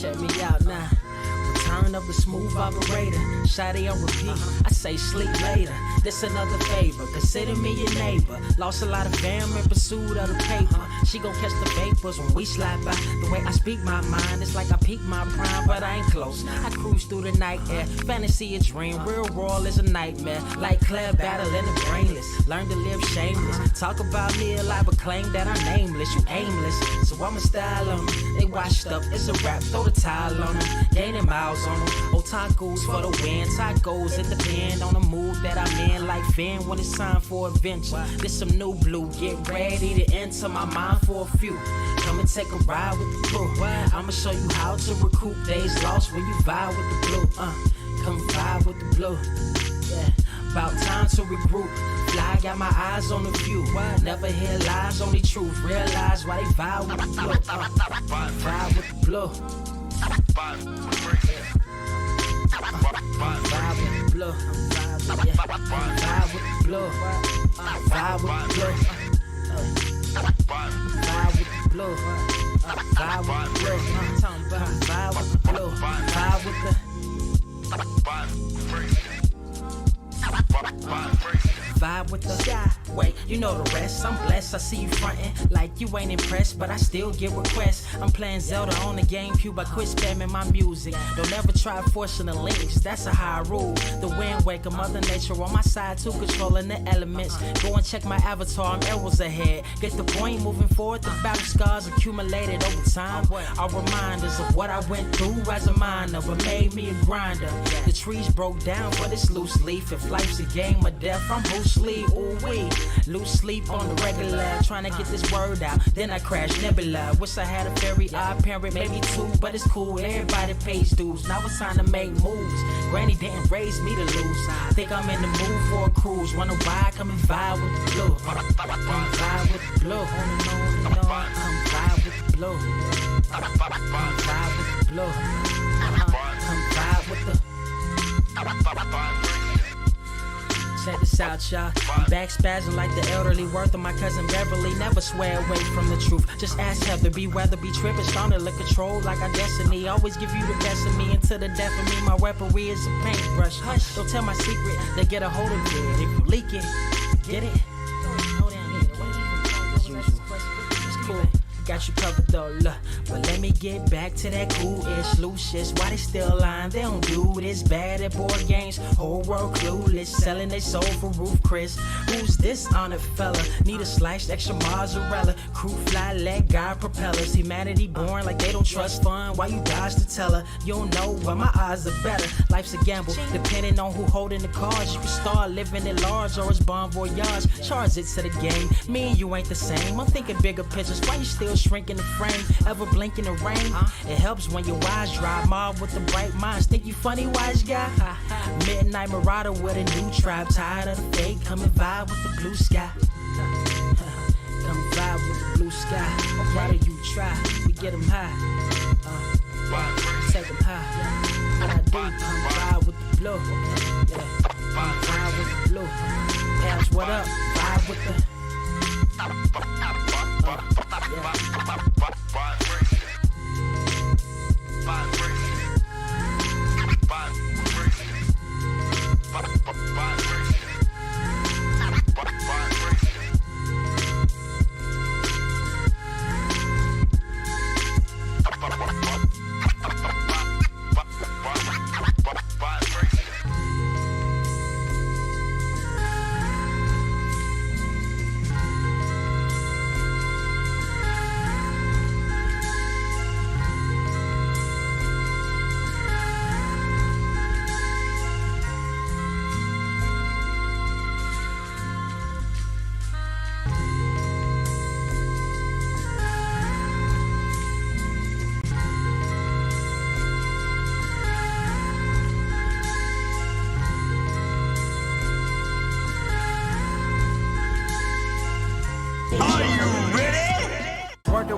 Check me out now. Return of the smooth operator. Shotty on repeat. I say sleep later. This another favor. Consider me your neighbor. Lost a lot of fam in pursuit of the paper. She gon' catch the vapors when we slide by. The way I speak my mind, it's like I peak my prime, but I ain't close. I cruise through the night air. Fantasy a dream. Real world is a nightmare. Like Claire battling the brainless. Learn to live shameless. Talk about me alive, but claim that I'm nameless. You aimless. So I'ma style on them. They washed up. It's a rap. Throw the towel on them. Gaining miles on them. Otakus for the win. Tacos, it depend on the mood that I'm in. Like Finn when it's time for adventure. This some new blue. Get ready to enter my mind for a few. Come and take a ride with the crew. I'ma show you how to recoup days lost when you vibe with the blue. Come vibe with the blue. Yeah. About time to regroup. Fly, got my eyes on the view. Never hear lies, only truth. Realize why they vibe with the blue. Vibe with the blue. Vibe with the blue. Yeah. Vibe with the blue. Vibe with the blue. Vibe with the blue. Vibe with the blue. Vibe with the blue. Vibe with the vibe with the sky. Wait, you know the rest. I'm blessed. I see you frontin' like you ain't impressed, but I still get requests. I'm playing Zelda on the GameCube. I quit spamming my music. Don't ever try forcing the links. That's a high rule. The wind waker, Mother Nature on my side too, controlling the elements. Go and check my avatar. I'm arrows ahead. Get the point. Moving forward, the battle scars accumulated over time are reminders of what I went through as a minor, but made me a grinder. The trees broke down, but it's loose leaf. If life's a game of death, I'm loosely, ooh wee. Lose sleep on the regular, trying to get this word out. Then I crashed Nebula. Wish I had a very odd parent, maybe two, but it's cool. Everybody pays dues. Now it's time to make moves. Granny didn't raise me to lose. Think I'm in the mood for a cruise. Wonder why? Come and vibe with the blue. Come vibe with the blue. Come vibe with the blue. Come vibe with the blue. Come vibe with the. Check this out, y'all. I'm back spazzing like the elderly. Worth of my cousin Beverly. Never swear away from the truth. Just ask Heather. Be weather, be tripping. Starting to control like our destiny. Always give you the best of me until the death of me. My weaponry is a paintbrush. Hush, don't tell my secret. They get a hold of it. If you leak it, get it. As usual. It's cool. Got you covered though, look. But let me get back to that cool-ish, loose-ish. Why they still lying? They don't do this bad at board games. Whole world clueless, selling they soul for roof Chris. Who's this honored fella? Need a sliced extra mozzarella. Crew fly, leg guy propellers. Humanity born like they don't trust fun. Why you dodge to tell her? You don't know, but my odds are better. Life's a gamble, depending on who holding the cards. You can start living at large or it's bon voyage. Charge it to the game. Me and you ain't the same. I'm thinking bigger pictures. Why you still shrinking the frame? Ever blink in the rain? It helps when your eyes dry. Mob with the bright minds. Think you funny, wise guy? Midnight marauder with a new tribe. Tired of the fake. Come and vibe with the blue sky. Come vibe with the blue sky. Why do you try? We get them high. Take them high. What I do? Come vibe with the blue. Yeah. Come vibe with the blue. Pass what up? Vibe with the.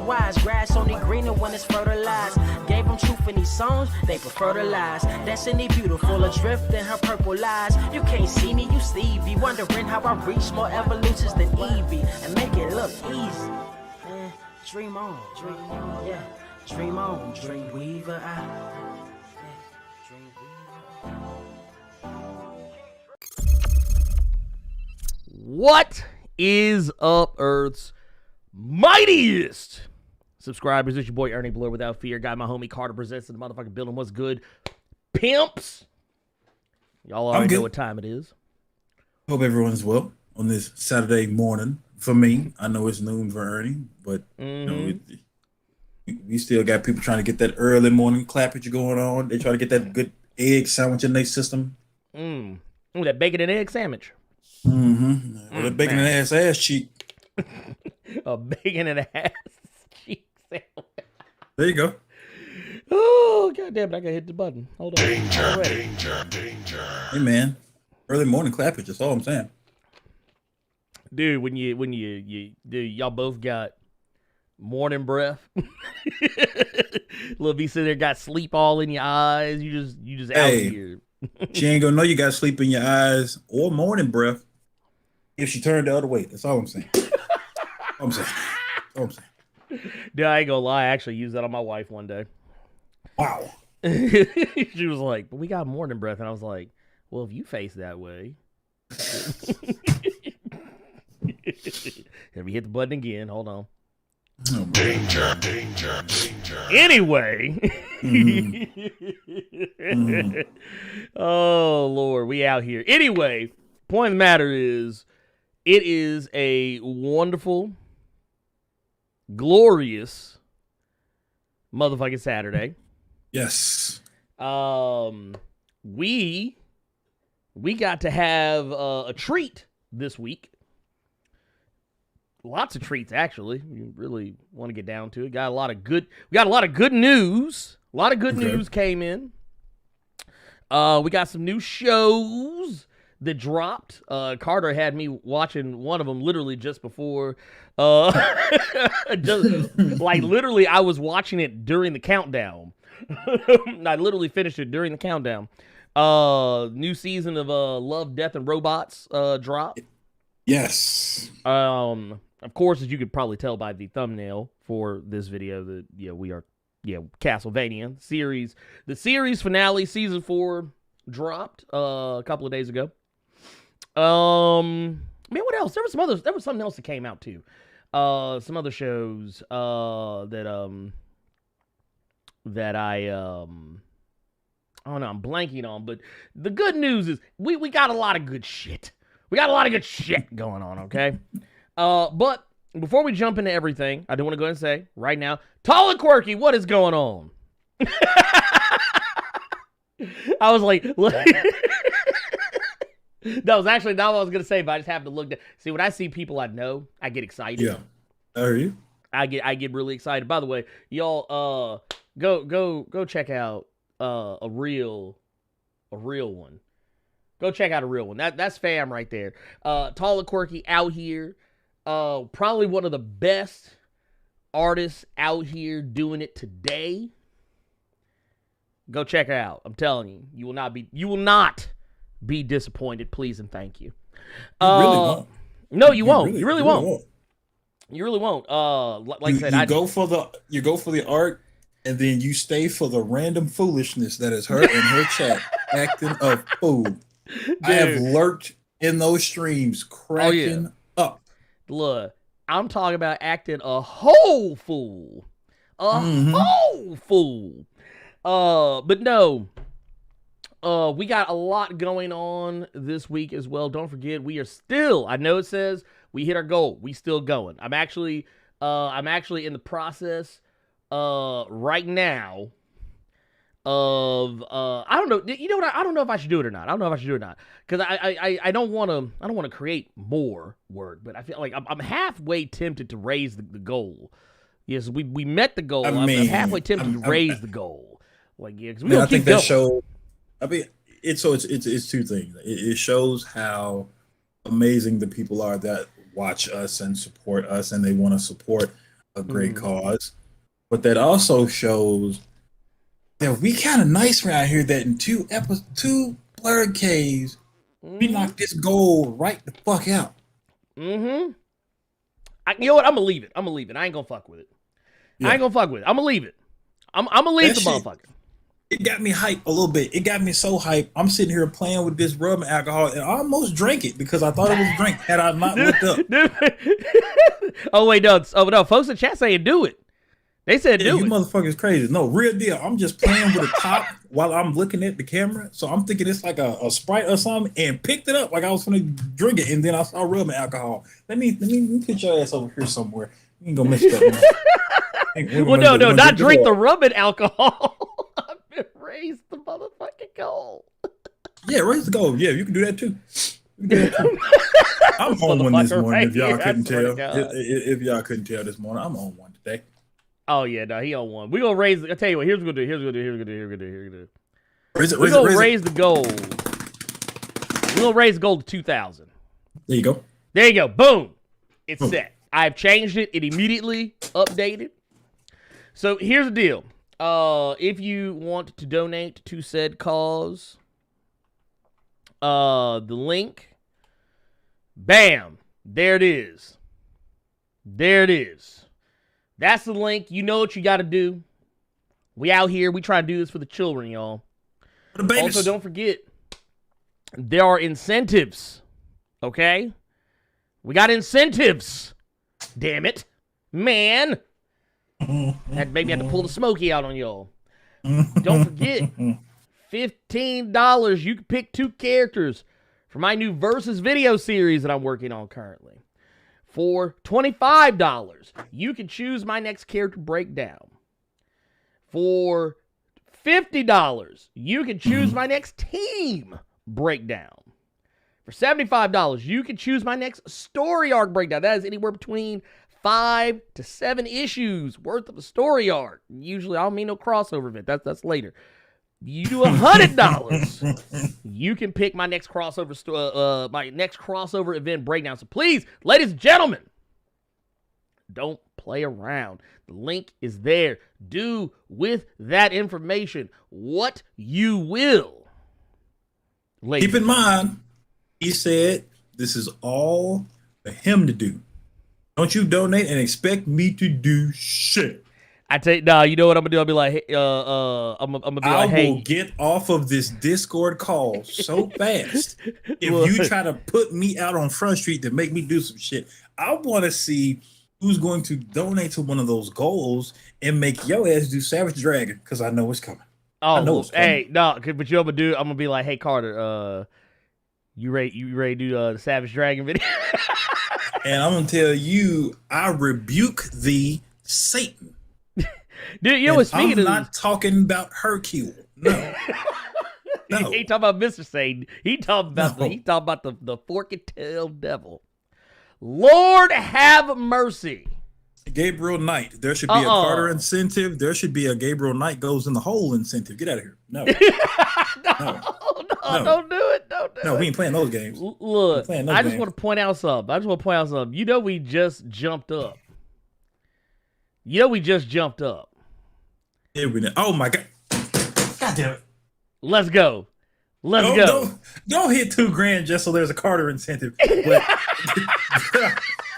Wise grass only greener when it's fertilized. Gave them truth in these songs, they prefer to lies. Destiny beautiful, adrift in her purple eyes. You can't see me, you Stevie. Wondering how I reach more evolutions than Evie and make it look easy. Dream on, yeah. Dream on, dream weaver. What is up, Earth's mightiest subscribers? It's your boy Ernie Blerd Without Fear. Got my homie Carter presents in the motherfucking building. What's good, pimps? Y'all already know what time it is. Hope everyone's well on this Saturday morning. For me, I know it's noon for Ernie, but you know, we still got people trying to get that early morning clappage going on. They try to get that good egg sandwich in their system. Ooh, that bacon and egg sandwich. Or that bacon and ass cheek. A bacon and ass cheek sandwich. There you go. Oh, goddamn it, I gotta hit the button. Hold on. Danger. Hey, man. Early morning clappage, that's all I'm saying. Dude, when you y'all both got morning breath. Little B sitting there, got sleep all in your eyes. You just out here. She ain't gonna know you got sleep in your eyes or morning breath if she turned the other way. That's all I'm saying. All I'm saying. Dude, I ain't gonna lie. I actually used that on my wife one day. Wow. She was like, but we got morning breath. And I was like, well, if you face that way. Have you hit the button again? Hold on. Oh, danger. Anyway. Oh, Lord. We out here. Anyway, point of the matter is, it is a wonderful, glorious motherfucking Saturday. Yes. We got to have a treat this week. Lots of treats, actually. You really want to get down to it. We got a lot of good news. A lot of good news came in. We got some new shows that dropped. Carter had me watching one of them literally just before. Literally, I was watching it during the countdown. I literally finished it during the countdown. New season of Love, Death, and Robots dropped. Yes. Of course, as you could probably tell by the thumbnail for this video, that we are Castlevania series. The series finale, season 4, dropped a couple of days ago. Man, what else? There was something else that came out too. Some other shows that I don't know, I'm blanking on, but the good news is we got a lot of good shit. We got a lot of good shit going on, okay? But before we jump into everything, I do want to go ahead and say right now, Tall and Quirky, what is going on? I was like, that was actually not what I was going to say, but I just happened to look down. See, when I see people I know, I get excited. Yeah. Are you? I get really excited. By the way, y'all, go check out a real one. Go check out a real one. That's fam right there. Tall and Quirky out here. Probably one of the best artists out here doing it today. Go check her out. I'm telling you, you will not be disappointed. Please and thank you. You really won't. No, you won't. You really won't. You really won't. Like I said, you go for the art, and then you stay for the random foolishness that is her in her chat acting a fool. Dude. I have lurked in those streams cracking up. Look, I'm talking about acting a whole fool. Whole fool. But no. We got a lot going on this week as well. Don't forget, we are still, I know it says we hit our goal. We still going. I'm actually in the process right now of I don't know. You know what? I don't know if I should do it or not. Because I don't want to create more work, but I feel like I'm halfway tempted to raise the goal. Yes, we met the goal. I'm halfway tempted to raise the goal. Like, yeah, because we don't keep going. Show. I mean, it's two things. It shows how amazing the people are that watch us and support us, and they want to support a great cause. But that also shows that we kind of nice around here. That in two Blerd Caves, we knocked this goal right the fuck out. You know what? I'm gonna leave it. I ain't gonna fuck with it. I'm gonna leave it. I'm gonna leave the That shit- motherfucker. It got me hyped a little bit. It got me so hyped. I'm sitting here playing with this rubbing alcohol and I almost drank it because I thought it was drink had I not looked up. Oh wait, no. Oh no, folks in chat saying do it. They said Yeah, do you it. motherfuckers crazy. No, real deal. I'm just playing with the top while I'm looking at the camera. So I'm thinking it's like a Sprite or something and picked it up like I was gonna drink it and then I saw rubbing alcohol. Let me put your ass over here somewhere. You ain't gonna mess it up. Well, no, not drink the rubbing alcohol. I've been raised the motherfucking goal. Yeah, raise the goal. Yeah, you can do that too. You can do that too. I'm on one this Motherfucker morning. If y'all right couldn't here, I swear tell, to God. if y'all couldn't tell this morning, I'm on one today. Oh yeah, no, he on one. We gonna raise. I tell you what. Here's what we're gonna do. Here's what we're gonna do. Here's what we're gonna do. Here's what we're gonna do. Raise it, We're raise gonna it, raise the goal. We're gonna raise the goal to 2,000. There you go. There you go. Boom. It's Boom. set. I've changed it. It immediately updated. So here's the deal. If you want to donate to said cause, the link, bam, there it is. There it is. That's the link. You know what you got to do. We out here. We try to do this for the children, y'all. For the babies. Also, don't forget, there are incentives. Okay? We got incentives. Damn it. Man. That maybe had to pull the smoky out on y'all. Don't forget, $15. You can pick 2 characters for my new Versus video series that I'm working on currently. For $25, you can choose my next character breakdown. For $50, you can choose my next team breakdown. For $75, you can choose my next story arc breakdown. That is anywhere between 5 to 7 issues worth of a story arc. Usually, I don't mean no crossover event. That's later. You do $100, you can pick my next crossover event breakdown. So please, ladies and gentlemen, don't play around. The link is there. Do with that information what you will. Ladies. Keep in mind, he said this is all for him to do. Don't you donate and expect me to do shit. I tell you, nah, you know what I'm gonna do? I'll be like, hey, I'm gonna be I like, hey, will get off of this Discord call so fast. If Look. you try to put me out on Front Street to make me do some shit, I want to see who's going to donate to one of those goals and make your ass do Savage Dragon because I know it's coming. I know oh, it's coming. hey, no, but you know what I'm gonna do? I'm gonna be like, hey, Carter, you ready to do the Savage Dragon video? And I'm gonna tell you, I rebuke thee, Satan. Dude, you know what? Speaking I'm of not talking about Hercule. No. No. He ain't talking about Mr. Satan. He talking about No. the fork-tailed devil. Lord have mercy. Gabriel Knight. There should be a Carter incentive. There should be a Gabriel Knight goes in the hole incentive. Get out of here. No. No, No. don't do it. Don't do No, it. we ain't playing those games. Look, playing those I just games. want to point out something. You know we just jumped up. Oh my God. God damn it. Let's go. Let's go. Don't hit $2,000 just so there's a Carter incentive.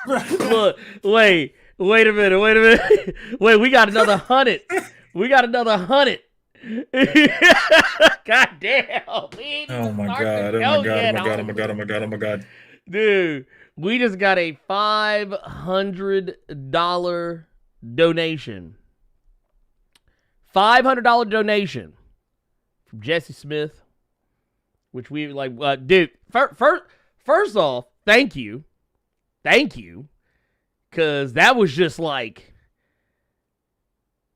Look, wait a minute. Wait, we got another 100. God damn. We ain't Oh even my started God. the show yet. Oh my God. Dude, we just got a $500 donation. $500 donation from Jesse Smith, which we like. Dude, first off, thank you, because that was just like,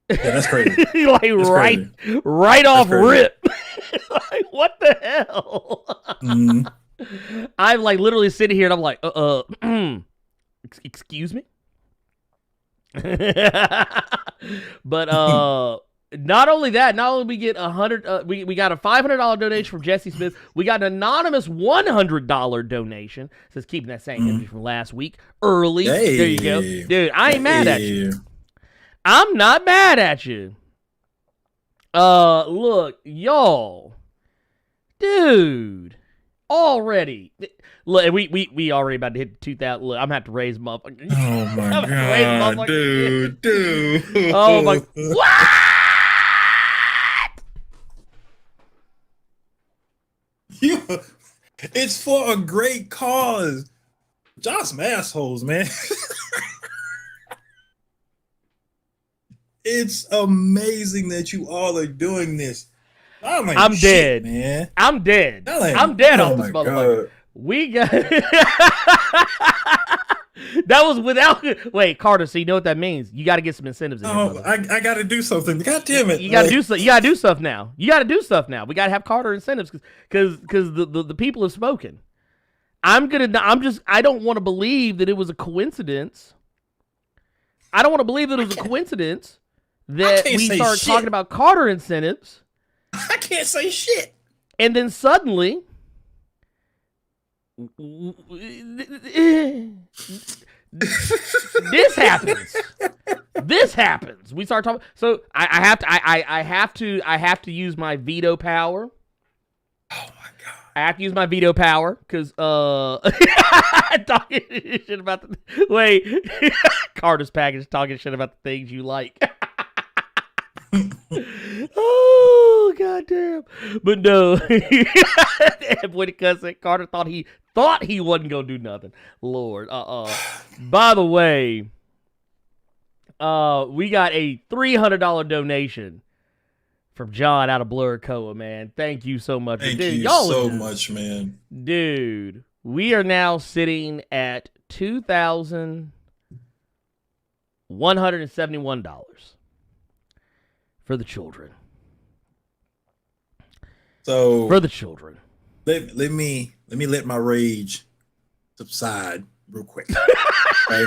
Yeah, that's crazy. like That's right crazy. off crazy. rip. Like what the hell? Mhm. I'm like literally sitting here and I'm like, excuse me. But not only we get we got a $500 donation from Jesse Smith. We got an anonymous $100 donation. Says keeping that same energy from last week early. Hey. There you go, dude. I ain't mad at you. Hey. I'm not mad at you. Look, y'all, dude, already. Look, we already about to hit 2,000. Look, I'm gonna have to raise them up. Oh my God, dude. Oh my. Oh my. What? You, it's for a great cause. Y'all some assholes, man. It's amazing that you all are doing this. I'm shit, dead, man. I'm dead. Ain't, I'm dead oh off this my motherfucker. God. We got that was without. Wait, Carter. So you know what that means? You got to get some incentives. In Oh, here, I got to do something. God damn it! You got to do so. You got to do stuff now. You got to do stuff now. We got to have Carter incentives because the people have spoken. I don't want to believe that it was a coincidence. I don't want to believe that it was a coincidence that we start talking about Carter incentives. I can't say shit. And then suddenly, this happens. This happens. We start talking. So I have to use my veto power. Oh my God. I have to use my veto power because talking shit about the Carter's package talking shit about the things you like. Oh goddamn! But no, when it comes to Carter thought he wasn't gonna do nothing. Lord, By the way, we got a $300 donation from John out of Blerd Cave, man. Thank you so much. Thank dude, you y'all so much, man. Dude, we are now sitting at $2,171 for the children. So for the children. Let me let my rage subside real quick. Right?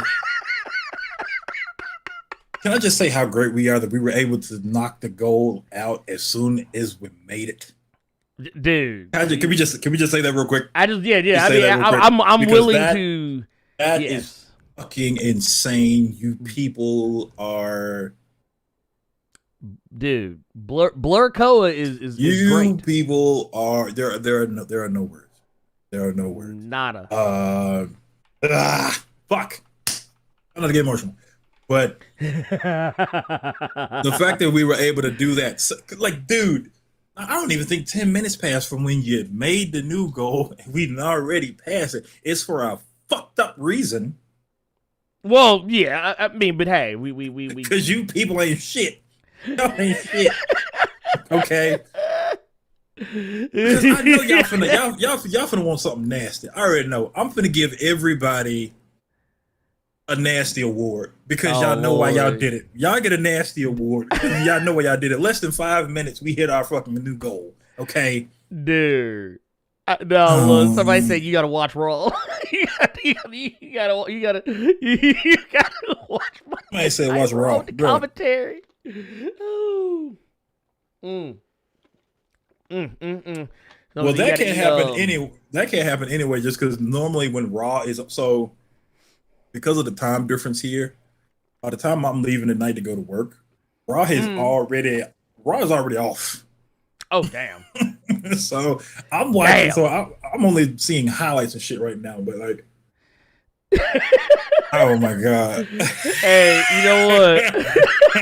Can I just say how great we are that we were able to knock the goal out as soon as we made it? Dude, can we just say that real quick? I'm willing to. That is fucking insane. You people are, dude. Blerd Cave is you great. people are there are no words. There are no words. Nada. Fuck. I'm gonna get emotional. But the fact that we were able to do that, like, dude, I don't even think 10 minutes passed from when you made the new goal and we'd already passed it. It's for a fucked up reason. Well, yeah, I mean, but hey, we because you people ain't shit. Y'all ain't shit. Okay. Because I know y'all finna want something nasty. I already know. I'm finna give everybody a nasty award because y'all know why y'all did it. Y'all get a nasty award. Y'all know why y'all did it. Less than 5 minutes, we hit our fucking new goal. Okay, dude. Look, somebody said you gotta watch Raw. you gotta watch. I said watch Raw. The commentary. Oh. So well, that can't happen That can't happen anyway. Just because normally when Raw is so. Because of the time difference here, by the time I'm leaving tonight to go to work, Raw is already off. Oh damn! So I'm watching. Damn. So I'm only seeing highlights and shit right now. But like, oh my God! Hey, you know what?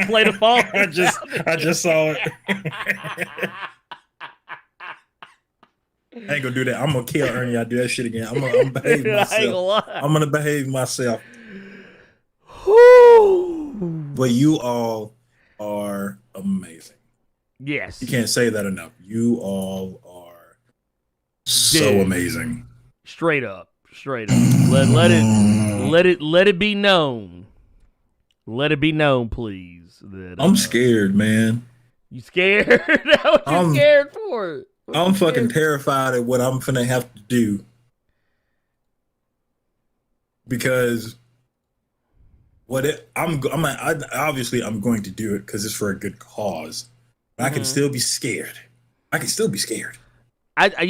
Play the phone. I just saw it. I ain't gonna do that. I'm gonna kill Ernie. I do that shit again. I'm gonna behave myself. I'm gonna behave myself. But you all are amazing. Yes. You can't say that enough. You all are so amazing. Straight up. Let it be known. Let it be known, please. That I'm scared, man. You scared? What you scared for? I'm fucking terrified at what I'm finna have to do because obviously I'm going to do it because it's for a good cause. But I can still be scared. You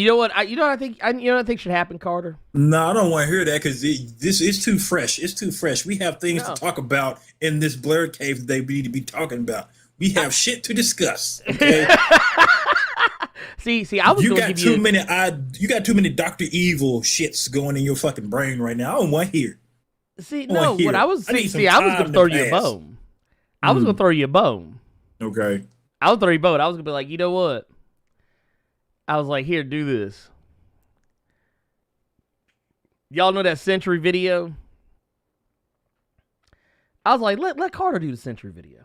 know what I think should happen, Carter? No, I don't want to hear that because this is too fresh. It's too fresh. We have things to talk about in this Blerd Cave that they need to be talking about. We have shit to discuss. Okay. See, I was. You got too many Dr. Evil shits going in your fucking brain right now. I don't want to hear. See, no, what I was. I was gonna throw you a bone. I was gonna throw you a bone. Okay. I was gonna throw you a bone. I was gonna be like, you know what? I was like, here, do this. Y'all know that Century video? I was like, let Carter do the Century video.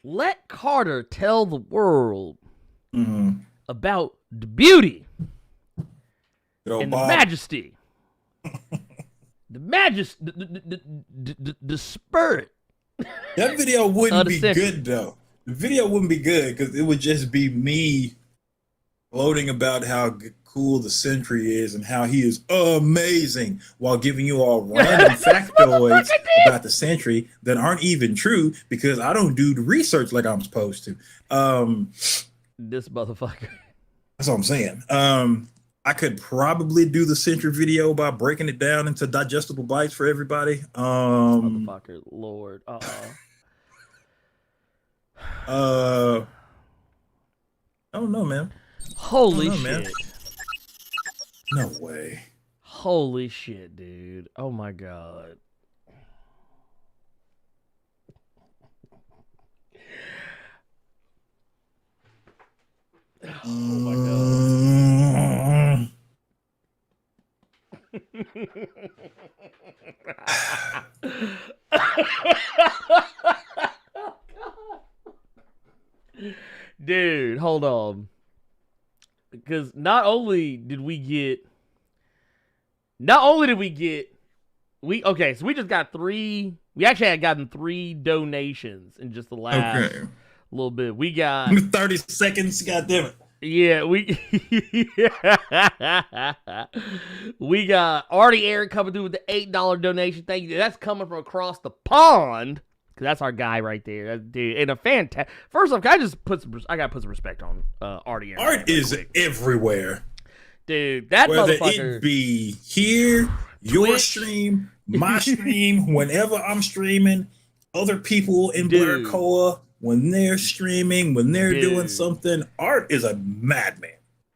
Let Carter tell the world about the beauty and the majesty. The spirit. That video wouldn't be good though. The video wouldn't be good because it would just be me gloating about how cool the Sentry is and how he is amazing while giving you all random factoids about the Sentry that aren't even true because I don't do the research like I'm supposed to. This motherfucker. That's what I'm saying. I could probably do the Sentry video by breaking it down into digestible bites for everybody. Motherfucker, Lord. I don't know, man. Holy shit. Man. No way. Holy shit, dude. Oh my god. Oh my god. Dude, hold on. Because not only did we get, okay, so we just got we actually had gotten 3 donations in just the last little bit. We got 30 seconds, goddammit. Yeah, we got Artie Aaron coming through with the $8 donation. Thank you. That's coming from across the pond. Cause that's our guy right there, that dude. And a fantastic. First off, I gotta put some respect on Artie Aaron. Art is everywhere, dude. That whether motherfucker. It be here, your stream, my stream, whenever I'm streaming, other people in Blerd Cave, when they're streaming, when they're doing something, Art is a madman.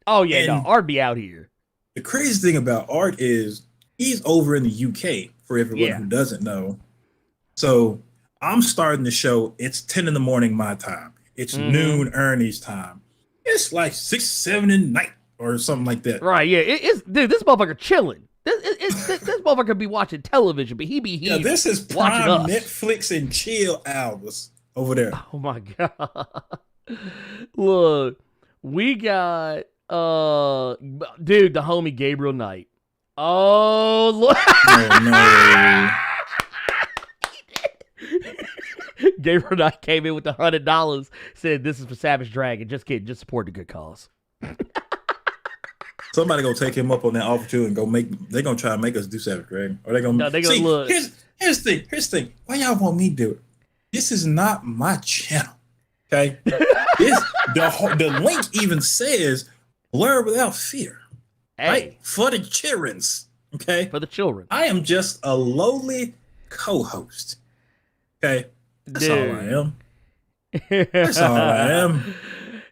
Oh yeah, no, Art be out here. The crazy thing about Art is he's over in the UK. For everyone who doesn't know, so. I'm starting the show. It's 10 in the morning my time. It's noon Ernie's time. It's like 6, 7 at night or something like that. Right? Yeah. Dude. This motherfucker chilling. This motherfucker be watching television, but he be here. Yeah, this is prime Netflix and chill hours over there. Oh my god! Look, we got dude, the homie Gabriel Knight. Oh look! Oh no. Gabriel Knight came in with $100, said this is for Savage Dragon. Just kidding, just support the good cause. Somebody gonna take him up on that offer too and they're gonna try to make us do Savage Dragon. Or they're gonna look. Here's the thing. Why y'all want me to do it? This is not my channel. Okay? The link even says Blerd Without Fear. Hey. Right? For the childrens. Okay. For the children. I am just a lowly co-host. Okay. That's all I am. That's all I am.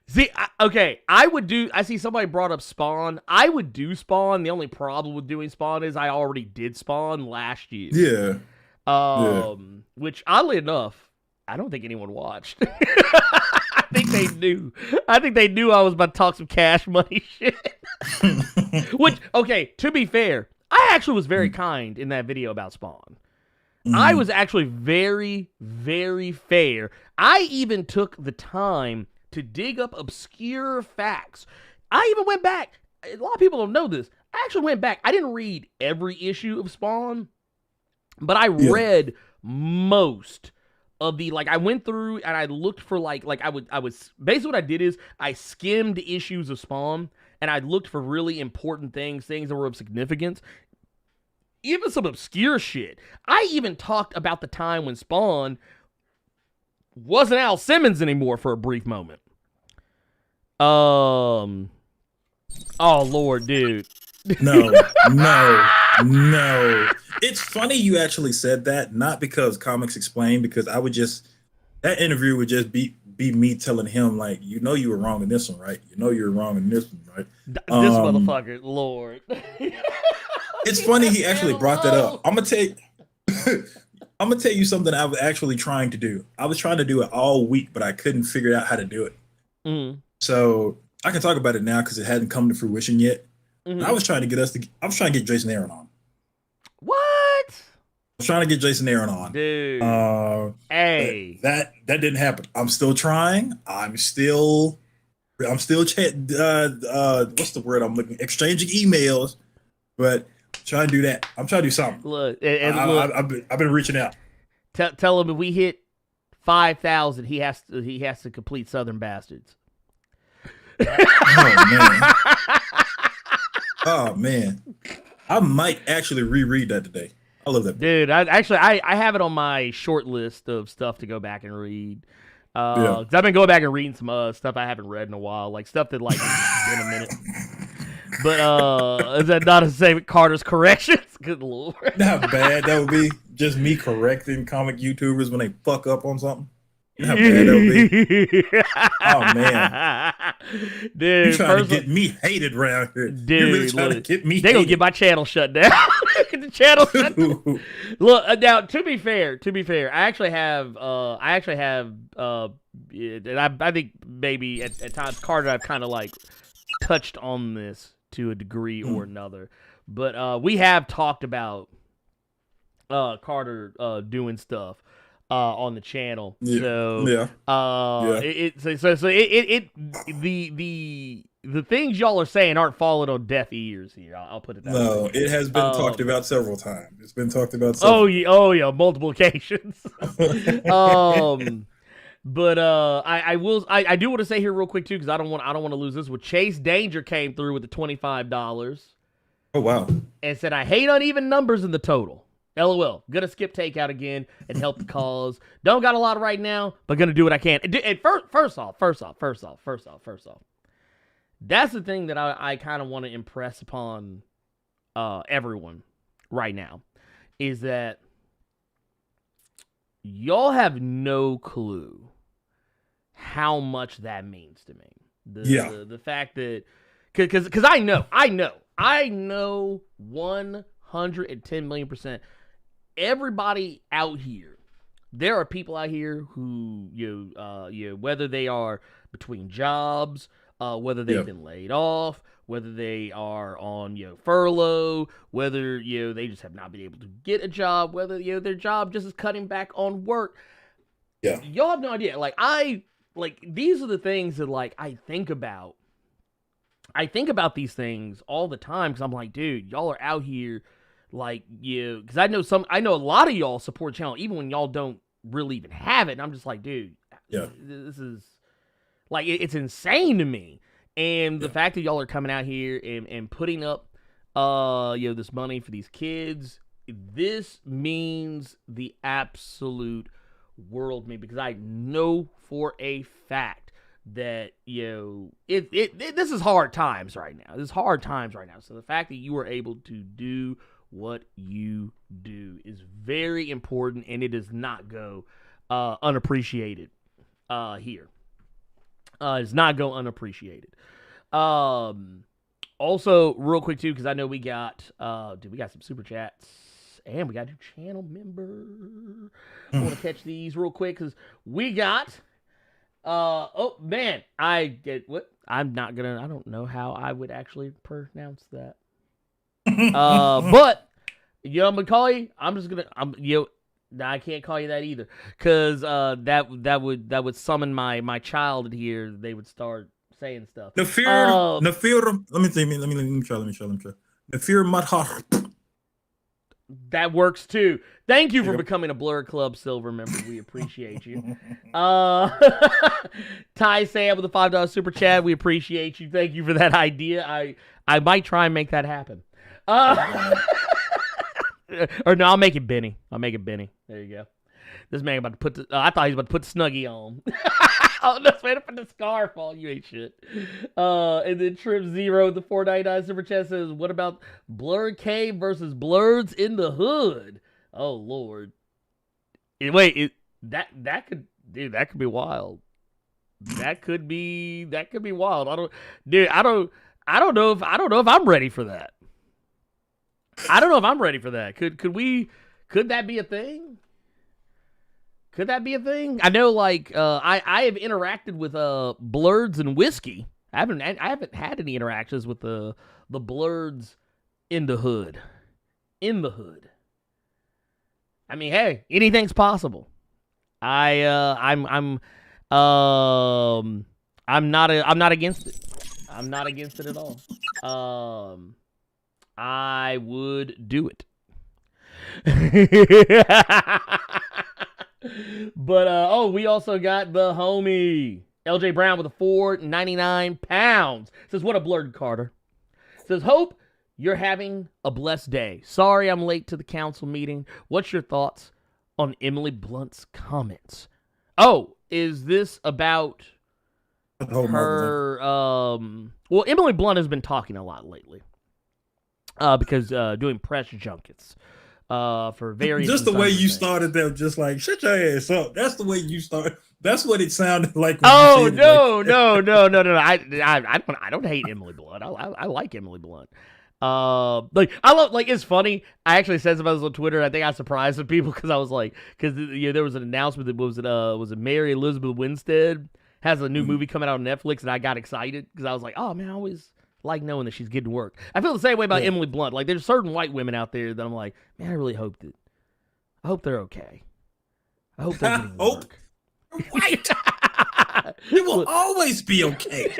See, I see somebody brought up Spawn. I would do Spawn. The only problem with doing Spawn is I already did Spawn last year. Yeah. Which, oddly enough, I don't think anyone watched. I think they knew. I think they knew I was about to talk some Cash Money shit. Which, okay, to be fair, I actually was very kind in that video about Spawn. I was actually very, very fair. I even took the time to dig up obscure facts. I even went back. A lot of people don't know this. I actually went back. I didn't read every issue of Spawn, but I read most of the, I went through and I looked for I was basically what I did is I skimmed issues of Spawn and I looked for really important things that were of significance. Even some obscure shit. I even talked about the time when Spawn wasn't Al Simmons anymore for a brief moment. Oh, Lord, dude. No. It's funny you actually said that, not because Comics Explained, because that interview would just be me telling him, you know you were wrong in this one, right? You know you were wrong in this one, right? This motherfucker, Lord. It's funny he actually brought that up. I'm gonna tell you something I was actually trying to do. I was trying to do it all week, but I couldn't figure out how to do it. So I can talk about it now because it hadn't come to fruition yet. I was trying to get I was trying to get Jason Aaron on. What? I was trying to get Jason Aaron on. Dude. Hey. That didn't happen. I'm still trying. I'm still what's the word I'm looking, exchanging emails, but trying to do that. I'm trying to do something. Look, I've been reaching out. Tell him if we hit 5,000, he has to complete Southern Bastards. Oh man, I might actually reread that today. I love that book. Dude. I have it on my short list of stuff to go back and read. Cause I've been going back and reading some stuff I haven't read in a while, like stuff that like been a minute. But is that not the same with Carter's corrections? Good lord. Not bad. That would be just me correcting comic YouTubers when they fuck up on something. Not bad. That would be. Oh man, dude, you trying to get me hated around here? Dude, you really trying to get me? They gonna get my channel shut down. Get the channel shut down. Look, now to be fair, I actually have, and I think maybe at times Carter, I've kind of like touched on this to a degree or another, but we have talked about Carter doing stuff on the channel. The things y'all are saying aren't falling on deaf ears here. I'll put it that way. No, it has been talked about several times. It's been talked about. Oh yeah, multiple occasions. But I do want to say here real quick too, because I don't want to lose this. With Chase Danger came through with the $25. Oh wow! And said, I hate uneven numbers in the total. LOL. Gonna skip takeout again and help the cause. Don't got a lot right now, but gonna do what I can. And first off. That's the thing that I kind of want to impress upon everyone right now, is that y'all have no clue how much that means to me. The fact that, because I know 110 million%. Everybody out here, there are people out here who whether they are between jobs, whether they've been laid off, whether they are on furlough, whether they just have not been able to get a job, whether their job just is cutting back on work. Yeah, y'all have no idea. These are the things that I think about. I think about these things all the time because I'm like, dude, y'all are out here. Because I know a lot of y'all support the channel even when y'all don't really even have it. And I'm just like, dude, this is it's insane to me. And the fact that y'all are coming out here and putting up, this money for these kids, this means the absolute world to me, because I know for a fact that this is hard times right now. This is hard times right now. So the fact that you are able to do what you do is very important, and it does not go unappreciated here. It does not go unappreciated. Also, real quick too, because I know we got some super chats, and we got a new channel member. I want to catch these real quick because we got. Oh man, I don't know how I would actually pronounce that. But I'm gonna call you. I can't call you that either, because that would summon my child here. They would start saying stuff. Nafir. Let me try. Nafir Madhar. That works too. Thank you for becoming a Blerd Club Silver member. We appreciate you. Ty Sam with the $5 super chat. We appreciate you. Thank you for that idea. I might try and make that happen. Or no, I'll make it Benny. There you go. This man about to put I thought he was about to put the Snuggie on. Oh, no, wait for the scarf on. You ain't shit. And then Trip Zero, the $4.99 super chat says, what about Blerd Cave versus Blerds in the Hood? Oh Lord. That could be wild. That could be wild. I don't know if I'm ready for that. Could that be a thing? I know, I have interacted with Blerds and Whiskey I haven't had any interactions with the Blerds in the hood. In the hood. I mean, hey, anything's possible. I'm not against it. I'm not against it at all. I would do it. But we also got the homie LJ Brown with a 4.99 pounds. Says, what a Blerd Carter. Says, hope you're having a blessed day. Sorry I'm late to the council meeting. What's your thoughts on Emily Blunt's comments? Oh, is this about her? Well, Emily Blunt has been talking a lot lately because doing press junkets for various. Just the way you things. started there, just like shut your ass up. That's the way you started. That's what it sounded like. Oh no. I don't hate Emily Blunt. I like Emily Blunt. It's funny. I actually said about this on Twitter. I think I surprised some people because I was like, because there was an announcement that was it Mary Elizabeth Winstead has a new movie coming out on Netflix, and I got excited because I was like, oh man, I always like knowing that she's getting work. I feel the same way about Emily Blunt. Like, there's certain white women out there that I'm like, man, I really hope they're okay. I hope they're getting work. White. You will always be okay.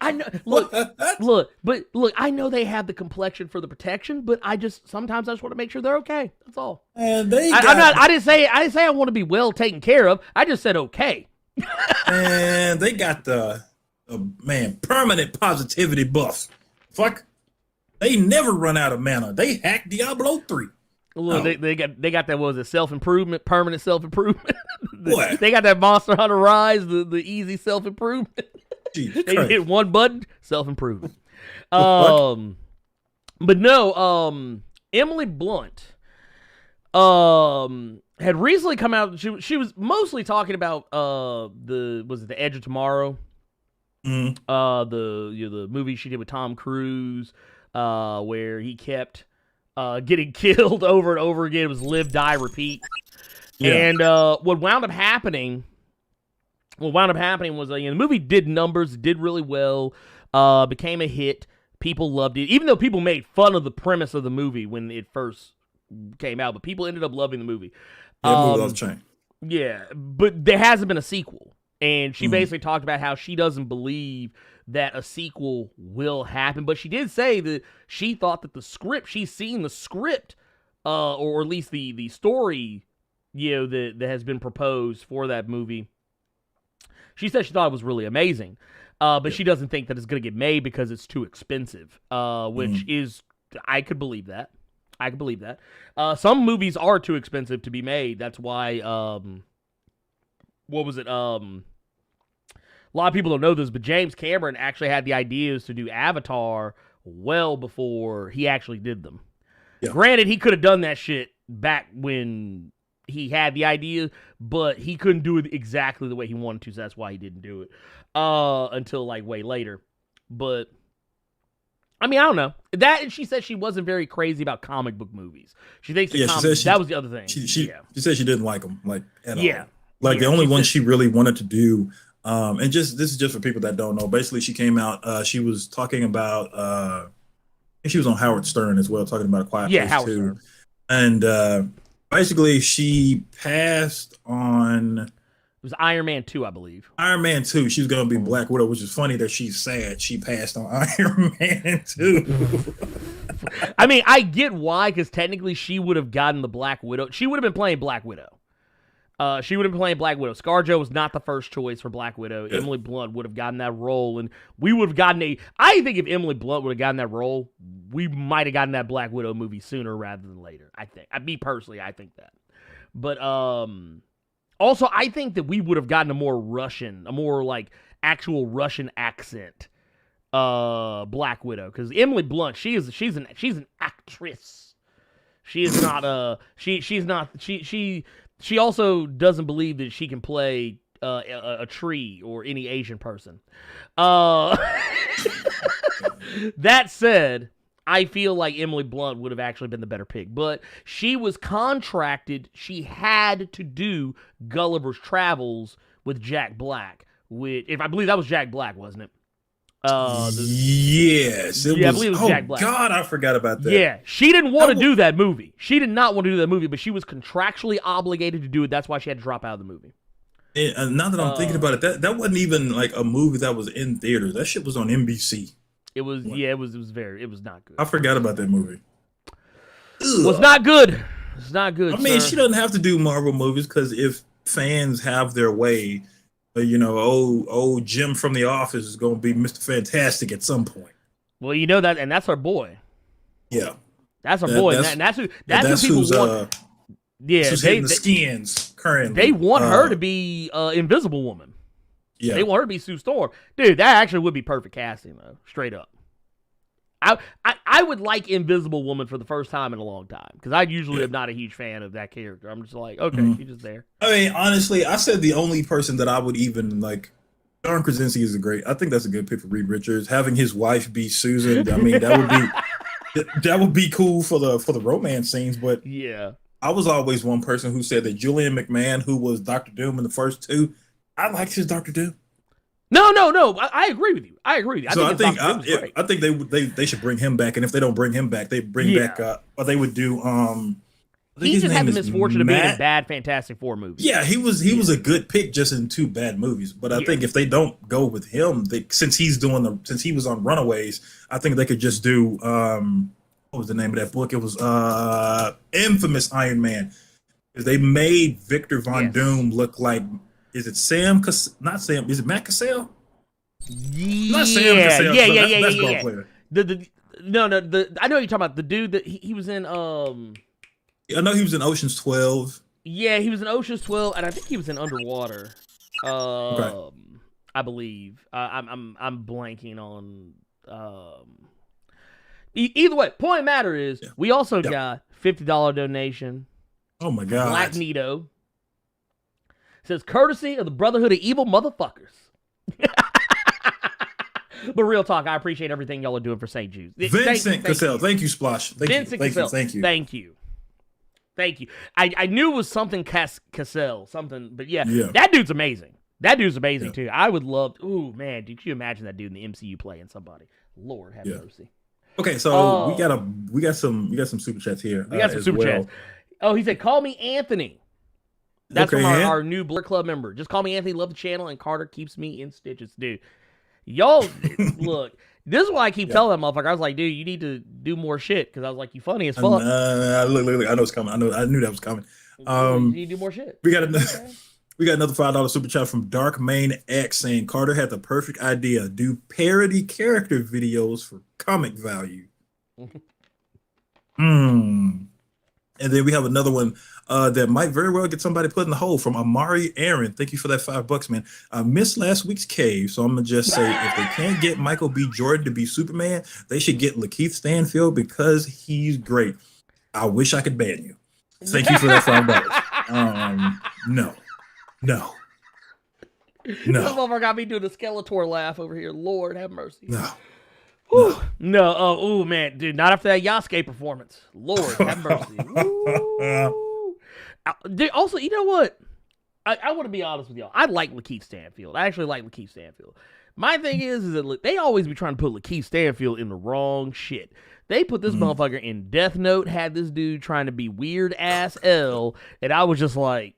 I know. Look. I know they have the complexion for the protection, but sometimes I just want to make sure they're okay. That's all. And I didn't say I want to be well taken care of. I just said okay. And they got the permanent positivity buff. Fuck, they never run out of mana. They hacked Diablo 3. Look, they got that. What was it? Self-improvement, permanent self-improvement. What? They got that Monster Hunter Rise, the easy self-improvement. They hit one button, self-improvement. But no, Emily Blunt had recently come out. She was mostly talking about the Edge of Tomorrow, the movie she did with Tom Cruise, where he kept getting killed over and over again. It was live, die, repeat. Yeah. And what wound up happening was the movie did numbers, did really well, became a hit. People loved it, even though people made fun of the premise of the movie when it first came out. But people ended up loving the movie. Yeah, but there hasn't been a sequel. And she basically talked about how she doesn't believe that a sequel will happen. But she did say that she thought that she's seen the script, or at least the story, that has been proposed for that movie. She said she thought it was really amazing. But she doesn't think that it's going to get made because it's too expensive, which is, I could believe that. Some movies are too expensive to be made. That's why, what was it? A lot of people don't know this, but James Cameron actually had the ideas to do Avatar well before he actually did them. Yeah. Granted, he could have done that shit back when he had the idea, but he couldn't do it exactly the way he wanted to, so that's why he didn't do it until like way later. But I mean, I don't know. That, and she said she wasn't very crazy about comic book movies. She thinks that was the other thing. She said she didn't like them, like at all. Yeah. Like the only one she really wanted to do, and this is just for people that don't know. Basically, she came out. She was talking about. I think she was on Howard Stern as well, talking about A Quiet Place Howard too. Stern. And basically, she passed on. It was Iron Man 2, I believe. Iron Man 2. She's gonna be Black Widow, which is funny that she's sad she passed on Iron Man 2. I mean, I get why, because technically she would have gotten the Black Widow. She would have been playing Black Widow. ScarJo was not the first choice for Black Widow. Yeah. Emily Blunt would have gotten that role, and we would have gotten I think if Emily Blunt would have gotten that role, we might have gotten that Black Widow movie sooner rather than later. I think. Me personally, I think that. But also, I think that we would have gotten a more like actual Russian accent Black Widow, because Emily Blunt, she's an actress. She is not She also doesn't believe that she can play a tree or any Asian person. That said, I feel like Emily Blunt would have actually been the better pick. But she was contracted. She had to do Gulliver's Travels with Jack Black. If I believe that was Jack Black, wasn't it? Yes, it I was. believe it was Oh Jack Black. God, I forgot about that. Yeah, she didn't want to do that movie. She did not want to do that movie, but she was contractually obligated to do it. That's why she had to drop out of the movie. And now that I'm thinking about it, that wasn't even like a movie that was in theaters. That shit was on NBC. It was it was not good. I forgot about that movie. Well, it's not good. It's not good. I mean, sir. she doesn't have to do Marvel movies because if fans have their way, you know, old Jim from The Office is going to be Mr. Fantastic at some point. Well, you know that, and that's her boy. Yeah, that's her boy, and that's who people who's, want. Yeah, who's hitting the skins currently. They want her to be Invisible Woman. Yeah, they want her to be Sue Storm. Dude, that actually would be perfect casting, though. Straight up. I would like Invisible Woman for the first time in a long time because I usually am not a huge fan of that character. I'm just like, okay, she's just there. I mean, honestly, I said the only person that I would even like. John Krasinski is I think that's a good pick for Reed Richards. Having his wife be Susan, I mean, that would be cool for the romance scenes. But yeah, I was always one person who said that Julian McMahon, who was Doctor Doom in the first two, I liked his Doctor Doom. No. I agree with you. I agree with you. I think they should bring him back, and if they don't bring him back, they bring back or they would do he just had the misfortune of being in bad Fantastic Four movies. Yeah, he was a good pick just in 2 bad movies. But I think if they don't go with him, since he was on Runaways, I think they could just do what was the name of that book? It was Infamous Iron Man. They made Victor Von Doom look like, is it Sam? Not Sam. Is it Matt Cassell? Not Sam Cassell. Yeah. Player. No. I know what you're talking about. The dude that he was in. I know he was in Ocean's 12. Yeah, he was in Ocean's 12, and I think he was in Underwater. I believe. I'm blanking on. Either way, point of matter is we also got $50 donation. Oh my God! Black Nito says courtesy of the Brotherhood of Evil Motherfuckers. But real talk, I appreciate everything y'all are doing for St. Jude's. Vincent Cassell, thank you, Splosh. Thank you. I knew it was something Cassell, something, but yeah, that dude's amazing. Too. I would love. Ooh man, did you imagine that dude in the MCU playing somebody? Lord have mercy. Okay, so we got some super chats here. We got some super chats. Oh, he said, "Call me Anthony." That's from our new Blerd Club member. Just call me Anthony. Love the channel, and Carter keeps me in stitches, dude. Y'all, look. This is why I keep telling that motherfucker. I was like, dude, you need to do more shit because I was like, you funny as fuck. Look, I know it's coming. I knew that was coming. You need to do more shit. We got another $5 super chat from Dark Main X saying Carter had the perfect idea. Do parody character videos for comic value. And then we have another one that might very well get somebody put in the hole from Amari Aaron. Thank you for that $5, man. I missed last week's cave, so I'm gonna just say if they can't get Michael B. Jordan to be Superman, they should get Lakeith Stanfield because he's great. I wish I could ban you. Thank you for that $5. No. This motherfucker got me doing the Skeletor laugh over here. Lord have mercy. No. No. Oh man, dude, not after that Yasuke performance. Lord have mercy. Dude, also, you know what? I want to be honest with y'all. I like Lakeith Stanfield. I actually like Lakeith Stanfield. My thing is that they always be trying to put Lakeith Stanfield in the wrong shit. They put this motherfucker in Death Note, had this dude trying to be weird ass L, and I was just like,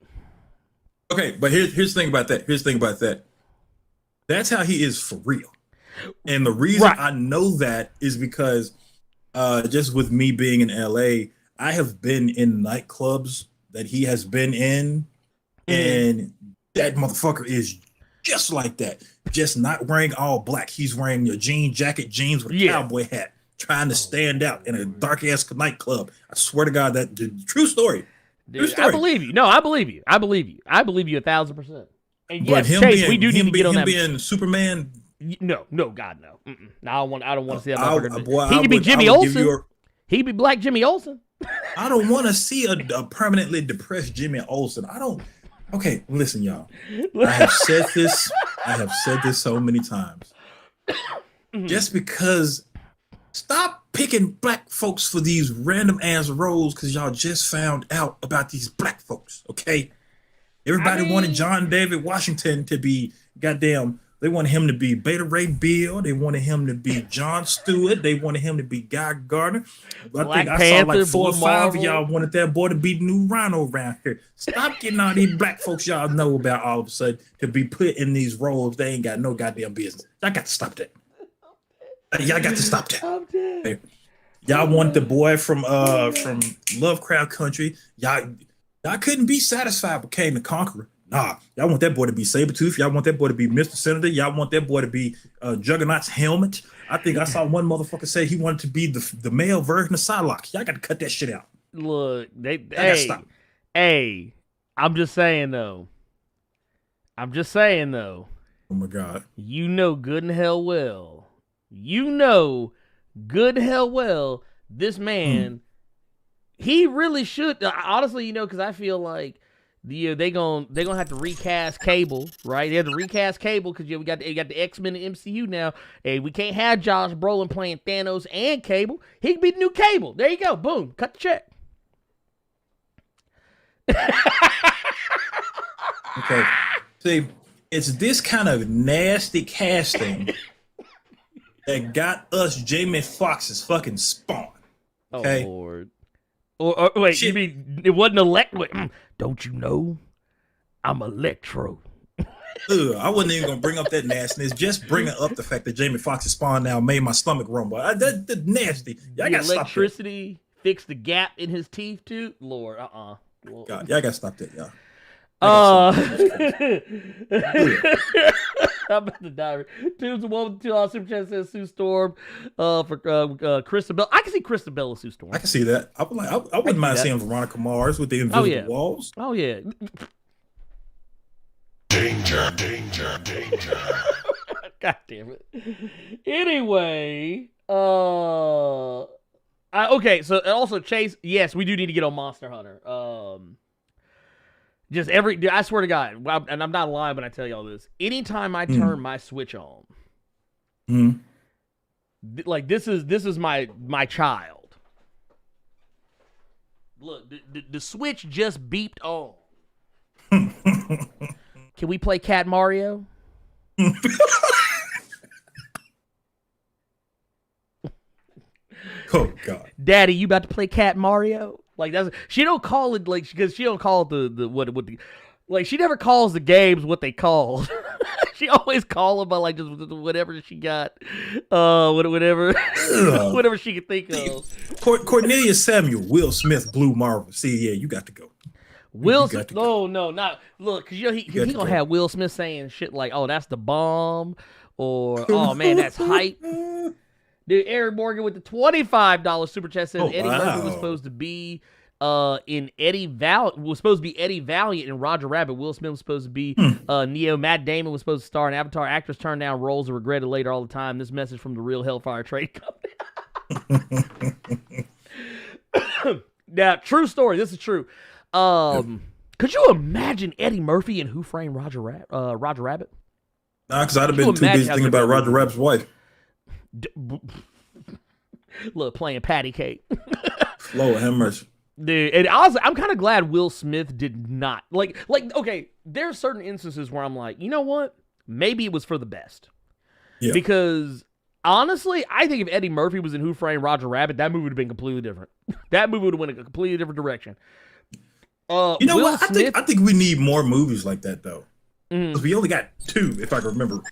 okay, but here's the thing about that. That's how he is for real. And the reason I know that is because just with me being in LA, I have been in nightclubs that he has been in, and that motherfucker is just like that. Just not wearing all black. He's wearing a jean jacket, jeans with a cowboy hat, trying to stand out in a dark ass nightclub. I swear to God, that true story. Dude, I believe you. No, I believe you. I believe you 1,000%. And yes, him Chase, being, we do need to get on that. Being Superman. No, God, no. No, I don't want to see that motherfucker. He could be Jimmy Olsen. He could be Black Jimmy Olsen. I don't want to see a permanently depressed Jimmy Olsen. I don't. Okay, listen, y'all. I have said this so many times. Just because, stop picking black folks for these random ass roles because y'all just found out about these black folks. Okay, everybody wanted John David Washington to be goddamn They wanted him to be Beta Ray Bill. They wanted him to be Jon Stewart. They wanted him to be Guy Gardner. But I think I saw like 4 or 5 of y'all wanted that boy to be the new Rhino around here. Stop getting all these black folks y'all know about all of a sudden to be put in these roles. They ain't got no goddamn business. Y'all got to stop that. Y'all got to stop that. I'm dead. Okay. Y'all want the boy from Lovecraft Country. Y'all couldn't be satisfied with Kane the Conqueror. Nah, y'all want that boy to be Sabretooth. Y'all want that boy to be Mr. Senator. Y'all want that boy to be Juggernaut's helmet. I think I saw one motherfucker say he wanted to be the male version of Psylocke. Y'all got to cut that shit out. Look, hey, I'm just saying though. Oh my God. You know good and hell well. This man, he really should. Honestly, because I feel like they gonna have to recast Cable, right? They have to recast Cable because we got the X-Men in MCU now. Hey, we can't have Josh Brolin playing Thanos and Cable. He can be the new Cable. There you go. Boom. Cut the check. Okay. See, it's this kind of nasty casting that got us Jamie Foxx's fucking Spawn. Okay? Oh, Lord. Or wait, shit. You mean it wasn't don't you know I'm Electro? I wasn't even gonna bring up that nastiness. Just bringing up the fact that Jamie Foxx's Spawn now made my stomach rumble. That's nasty. Y'all gotta stop that. Electricity fixed the gap in his teeth too. Lord, Lord. God, y'all gotta stop that, y'all. I'm about to die. Tunes the one with the $2 super chat says Sue Storm for Christabel. I can see Christabel as Sue Storm. I can see that. I wouldn't mind seeing Veronica Mars with the invisible walls. Oh yeah. Danger. God damn it. Anyway, okay. So also Chase. Yes, we do need to get on Monster Hunter. I swear to God, and I'm not lying when I tell y'all this. Anytime I turn my Switch on, like this is my child. Look, the Switch just beeped on. Can we play Cat Mario? Oh God, Daddy, you about to play Cat Mario? Like she don't call it like because she don't call it the she never calls the games what they call. She always call them by like just whatever she got, whatever she could think of. Cornelia Samuel, Will Smith, Blue Marvel. See, yeah, you got to go. Will Smith? No, not look because he gonna have Will Smith saying shit like, "Oh, that's the bomb," or "Oh man, that's hype." Dude, Eric Morgan with the $25 super chat says Eddie Murphy was supposed to be in Eddie Valiant and Roger Rabbit. Will Smith was supposed to be Neo. Matt Damon was supposed to star in Avatar. Actors turned down roles and regretted later all the time. This message from the Real Hellfire Trade Company. Now, true story. This is true. Could you imagine Eddie Murphy in Who Framed Roger Rabbit? Nah, because I'd have been too busy thinking about Roger Rabbit's wife. Look, playing patty cake. Lord have mercy. Dude, and honestly, I'm kind of glad Will Smith did not. Like, okay, there are certain instances where I'm like, you know what? Maybe it was for the best. Yeah. Because, honestly, I think if Eddie Murphy was in Who Framed Roger Rabbit, that movie would have been completely different. That movie would have went in a completely different direction. You know Will what? Smith, I think we need more movies like that, though. Because we only got 2, if I can remember. It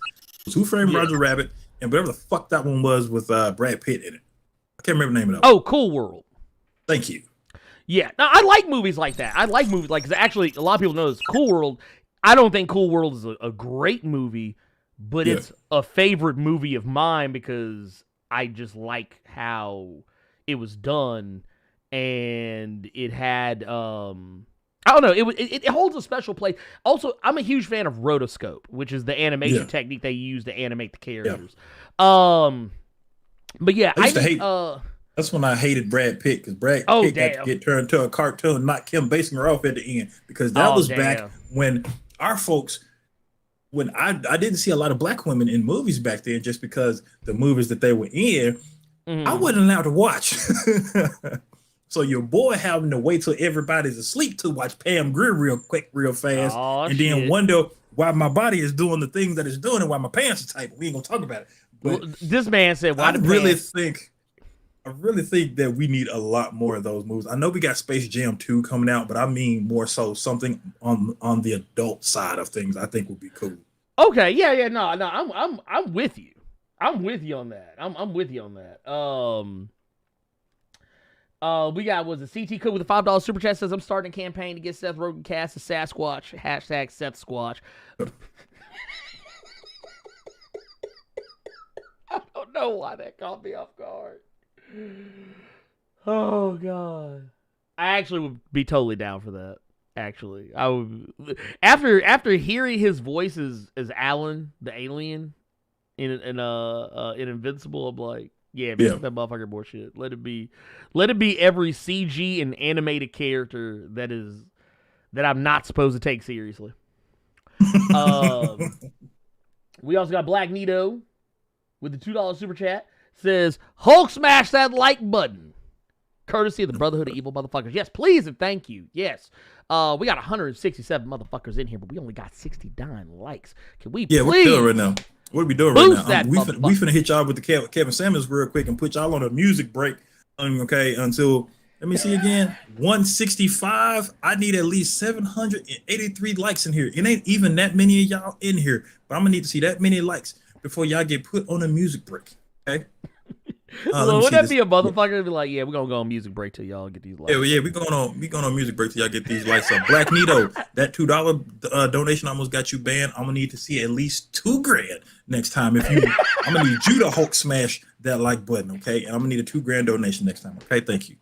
was Who Framed Roger Rabbit and whatever the fuck that one was with Brad Pitt in it. I can't remember the name of it. Oh, Cool World. Thank you. Yeah. Now, I like movies like that. I like movies like, because actually, a lot of people know this. Cool World, I don't think Cool World is a great movie, but it's a favorite movie of mine because I just like how it was done, and it had, I don't know, it holds a special place. Also, I'm a huge fan of rotoscope, which is the animation technique they use to animate the characters. But yeah, that's when I hated Brad Pitt, because Brad Pitt got to get turned to a cartoon, not Kim Basinger off at the end, because that was back when our folks, when I didn't see a lot of black women in movies back then, just because the movies that they were in, I wasn't allowed to watch. So your boy having to wait till everybody's asleep to watch Pam Grier real quick, real fast, and then wonder why my body is doing the things that it's doing and why my pants are tight. We ain't gonna talk about it. But this man said, "Why?" I really think that we need a lot more of those movies. I know we got Space Jam 2 coming out, but I mean more so something on the adult side of things. I think would be cool. Okay, yeah, no, I'm with you. I'm with you on that. I'm with you on that. We got was a CT Cook with a $5 super chat says I'm starting a campaign to get Seth Rogen cast as Sasquatch. Hashtag Seth Squatch. I don't know why that caught me off guard. Oh God. I actually would be totally down for that. Actually, I would after hearing his voice as Alan the alien in Invincible. I'm like, yeah, man, that motherfucker more shit. Let it be every CG and animated character that I'm not supposed to take seriously. We also got Black Nito with the $2 super chat says Hulk smash that like button. Courtesy of the Brotherhood of Evil Motherfuckers. Yes, please and thank you. Yes. We got 167 motherfuckers in here, but we only got 69 likes. Can we please? What we doing right now? What are we doing right now? We finna hit y'all with the Kevin Samuels real quick and put y'all on a music break. Okay, until, let me see again, 165. I need at least 783 likes in here. It ain't even that many of y'all in here, but I'm gonna need to see that many likes before y'all get put on a music break. Okay. Well, would that be a motherfucker to be like, yeah, we're gonna go on music break till y'all get these likes? Yeah, we going on music break till y'all get these likes up. Black Nito, that $2 donation almost got you banned. I'm gonna need to see at least $2,000 next time. I'm gonna need you to Hulk smash that like button, okay? And I'm gonna need a $2,000 donation next time. Okay, thank you.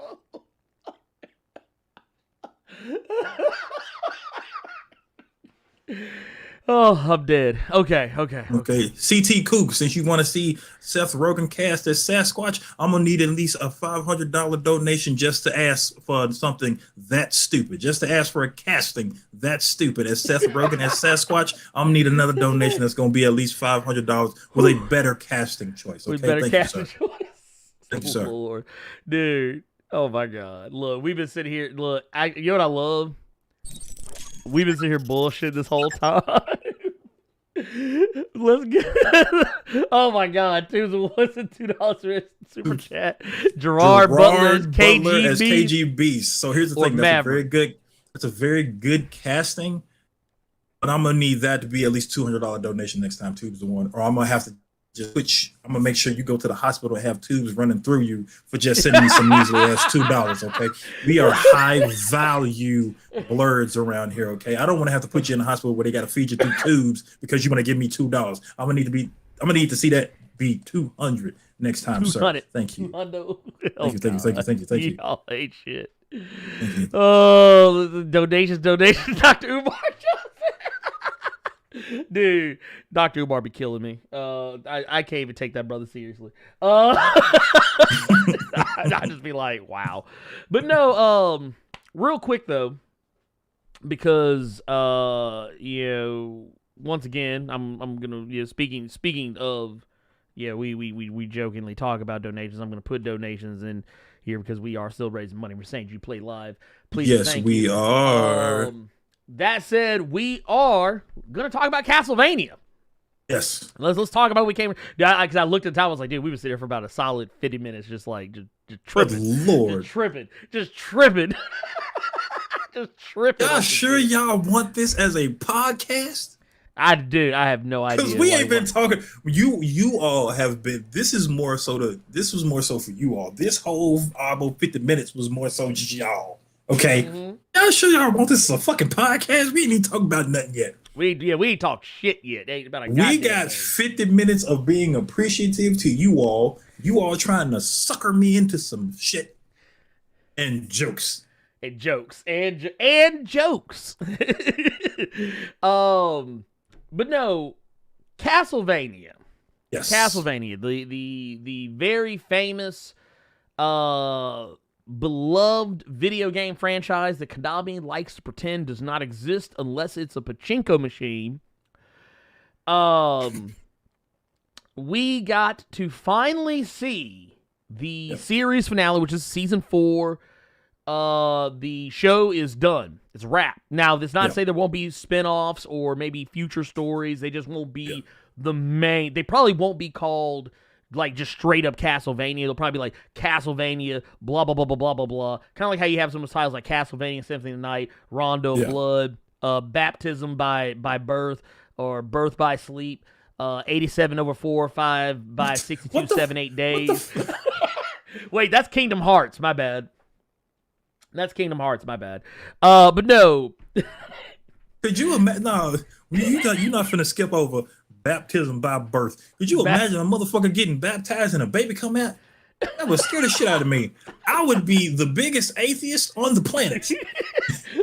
Oh, I'm dead. Okay. CT Kook, since you want to see Seth Rogen cast as Sasquatch, I'm going to need at least a $500 donation just to ask for something that stupid. Just to ask for a casting that stupid as Seth Rogen as Sasquatch. I'm going to need another donation that's going to be at least $500 with a better casting choice. Okay, thank you, sir. Thank you, sir. Lord. Dude, oh my God. Look, we've been sitting here. Look, you know what I love? We've been sitting here bullshit this whole time. Let's get. Oh my God! What's a $2 super chat? Gerard Butler as KG Beast. So here's the thing. That's a very good casting. But I'm gonna need that to be at least $200 donation next time Tubes the one, or I'm gonna have to I'm gonna make sure you go to the hospital and have tubes running through you for just sending me some measly ass $2. Okay, we are high value blerds around here. Okay, I don't want to have to put you in the hospital where they got to feed you through tubes because you want to give me $2. I'm gonna need to see that be 200 next time, sir. Thank you. Thank you. Y'all hate shit. Oh, donations, Dr. Umar Johnson. Dude, Dr. Umar be killing me. I can't even take that brother seriously. I just be like, wow. But no, real quick though, because once again, I'm gonna speaking of, we jokingly talk about donations. I'm gonna put donations in here because we are still raising money. We're saying you play live. Please, yes, we are. That said, we are gonna talk about Castlevania. Yes. Let's talk about what we came. Because I looked at the time, I was like, dude, we would sit here for about a solid 50 minutes, just tripping. Good Lord. Just tripping. Y'all sure y'all want this as a podcast? I do. I have no idea. Because we ain't been talking. You all have been. This was more so for you all. This whole almost 50 minutes was more so just y'all. Okay, y'all sure y'all want this as a fucking podcast? We ain't even talking about nothing yet. We ain't talk shit yet. Ain't about we got 50 minutes of being appreciative to you all. You all trying to sucker me into some shit and jokes. And jokes. But no, Castlevania. Yes. Castlevania, the very famous beloved video game franchise that Konami likes to pretend does not exist unless it's a pachinko machine. We got to finally see the series finale, which is season 4 the show is done. It's a wrap. Now, that's not to say there won't be spinoffs or maybe future stories. They just won't be the main. They probably won't be called like just straight up Castlevania. They'll probably be like Castlevania, blah, blah, blah, blah, blah, blah, blah. Kind of like how you have some titles like Castlevania, Symphony of the Night, Rondo of Blood, Baptism by Birth, or Birth by Sleep, 87 over 4 or 5 by 62, 7, 8 days. Wait, that's Kingdom Hearts. My bad. That's Kingdom Hearts. My bad. But no. Could you imagine? No, you're not finna skip over Baptism by Birth. Could you imagine a motherfucker getting baptized and a baby come out? That would scare the shit out of me. I would be the biggest atheist on the planet.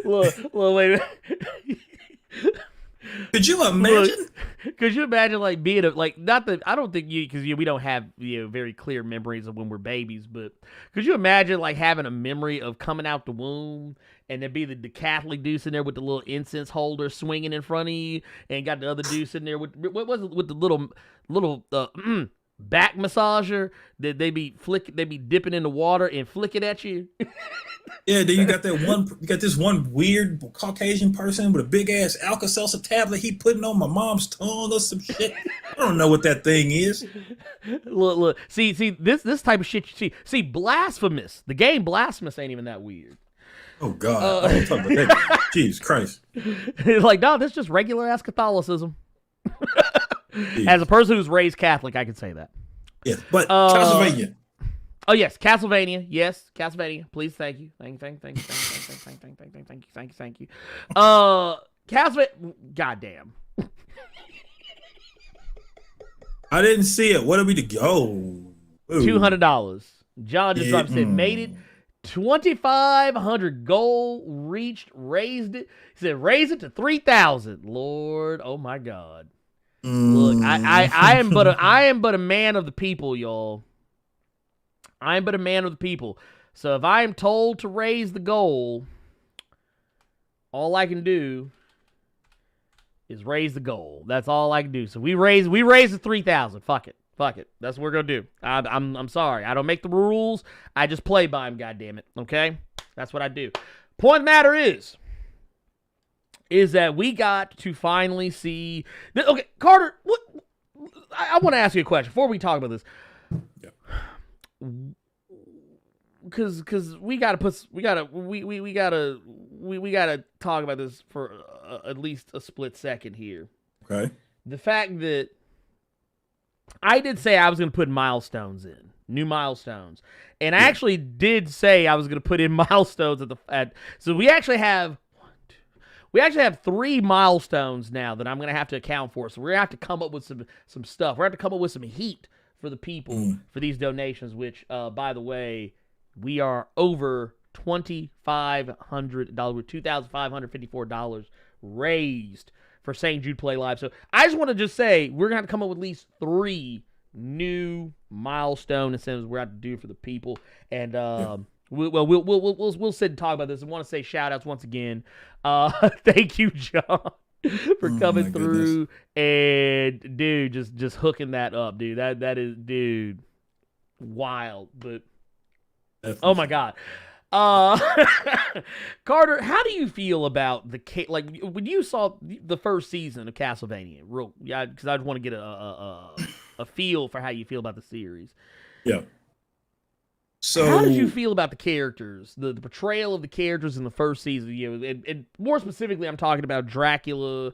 Look, wait. Could you imagine? Could you imagine like being not that I don't think because we don't have very clear memories of when we're babies, but could you imagine like having a memory of coming out the womb and there'd be the Catholic dude sitting there with the little incense holder swinging in front of you, and got the other dude sitting there with what was it with the little back massager that they be dipping in the water and flicking at you. Yeah, then you got this one weird Caucasian person with a big ass Alka-Seltzer tablet he putting on my mom's tongue or some shit. I don't know what that thing is. Look. See this type of shit you see. Blasphemous. The game Blasphemous ain't even that weird. Oh God, I'm talking about that. Jesus Christ. Like, no, that's just regular ass Catholicism. As a person who's raised Catholic, I can say that. Yes, but Castlevania. Oh yes, Castlevania. Yes, Castlevania. Please, thank you. Thank you. Castlevania. Goddamn. I didn't see it. What did we do? Oh, $200. John just dropped said made it. 2,500 goal reached, raised it. He said raise it to 3,000. Lord, oh my God. Look, I am but a man of the people, y'all. I am but a man of the people. So if I am told to raise the goal, all I can do is raise the goal. That's all I can do. So we raise the 3,000. Fuck it. That's what we're gonna do. I'm sorry. I don't make the rules. I just play by them. Goddamn it. Okay. That's what I do. Point of the matter is that we got to finally see. Okay, Carter. What? I want to ask you a question before we talk about this. Because we gotta talk about this for at least a split second here. Okay. The fact that I did say I was going to put milestones in, new milestones, and I actually did say I was going to put in milestones so we actually have 3 milestones now that I'm going to have to account for. So we're going to have to come up with some stuff. We're going to have to come up with some heat for the people for these donations, which, by the way, we are over $2,500, with $2,554 raised for St. Jude Play Live. So I just want to just say we're going to have to come up with at least 3 new milestone incentives we're going to have to do for the people. And we'll sit and talk about this. I want to say shout outs once again. Thank you, John, for coming through and dude, just hooking that up, dude. That is, dude, wild. But oh my God. Carter, how do you feel about when you saw the first season of Castlevania? Because I just want to get a feel for how you feel about the series. Yeah. So how did you feel about the characters, the portrayal of the characters in the first season? And more specifically, I'm talking about Dracula,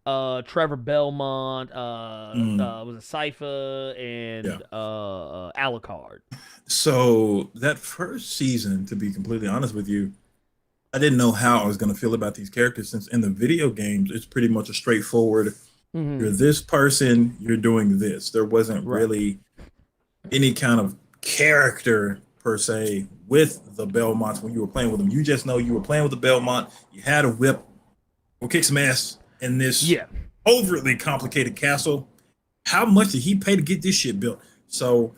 Trevor Belmont, was it Sypha, and Alucard. So that first season, to be completely honest with you, I didn't know how I was going to feel about these characters, since in the video games, it's pretty much a straightforward, you're this person, you're doing this. There wasn't really any kind of character per se with the Belmonts when you were playing with them. You just know you were playing with the Belmont, you had a whip, or kick some ass in this overly complicated castle. How much did he pay to get this shit built? So,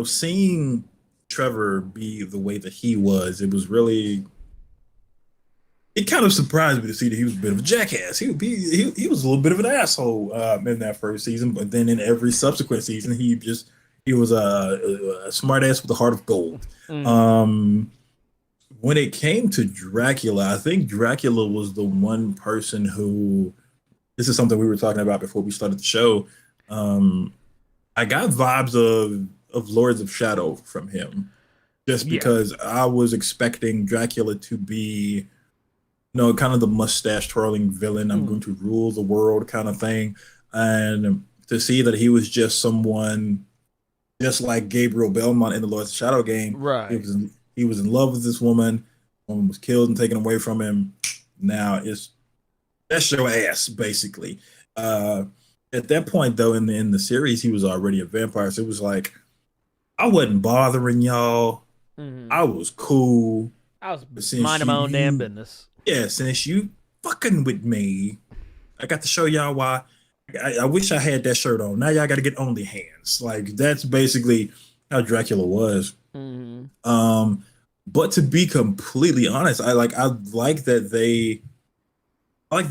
seeing Trevor be the way that he was, it was really, it kind of surprised me to see that he was a bit of a jackass. He was a little bit of an asshole in that first season, but then in every subsequent season, he was a smart ass with a heart of gold. when it came to Dracula, I think Dracula was the one person who, this is something we were talking about before we started the show. I got vibes of Lords of Shadow from him, just because I was expecting Dracula to be, kind of the mustache twirling villain. I'm going to rule the world kind of thing. And to see that he was just someone just like Gabriel Belmont in the Lords of Shadow game. Right. He was in love with this woman. Woman was killed and taken away from him. Now that's your ass, basically. At that point, though, in the series, he was already a vampire. So it was like, I wasn't bothering y'all. I was cool. I was minding my own damn business. Yeah, since you fucking with me, I got to show y'all why. I wish I had that shirt on. Now y'all got to get only hands. Like, that's basically how Dracula was. But to be completely honest, I like that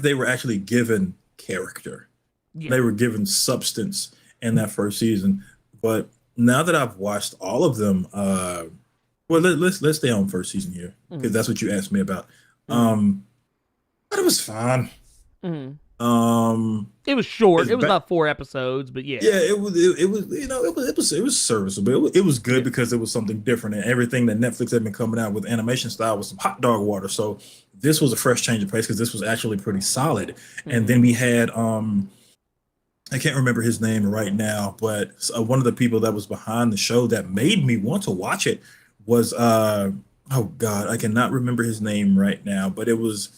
they were actually given character. Yeah. They were given substance in that first season. But now that I've watched all of them, let's stay on first season here, because that's what you asked me about. But it was fine. It was short. It was about 4 episodes, but yeah. Yeah, it was serviceable. It was good because it was something different, and everything that Netflix had been coming out with animation style was some hot dog water. So this was a fresh change of pace because this was actually pretty solid. And then we had I can't remember his name right now, but one of the people that was behind the show that made me want to watch it was oh god, I cannot remember his name right now, but it was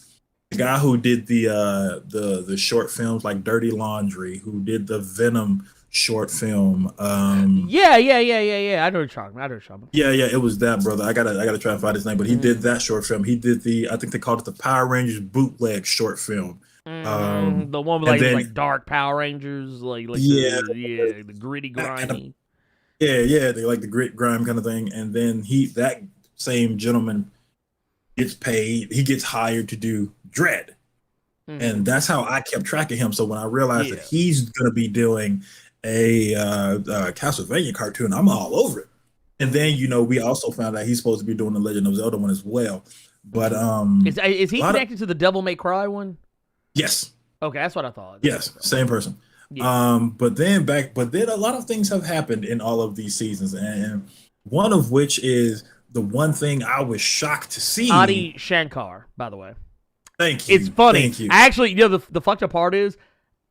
the guy who did the short films like Dirty Laundry, who did the Venom short film. Yeah. I know what you're talking about. Yeah, it was that brother. I gotta try and find his name, but he did that short film. He did I think they called it the Power Rangers bootleg short film. The one with like dark Power Rangers, the gritty, grimy. They like the grit grime kind of thing. And then that same gentleman gets paid. He gets hired to do Dread, and that's how I kept track of him. So when I realized that he's gonna be doing a Castlevania cartoon, I'm all over it. And then we also found out he's supposed to be doing the Legend of Zelda one as well. But is he connected to the Devil May Cry one? Yes. Okay, that's what I thought. Yes, same person. Yeah. But then a lot of things have happened in all of these seasons, and one of which is the one thing I was shocked to see. Adi Shankar, by the way. Thank you. It's funny. Thank you. I actually, the fucked up part is,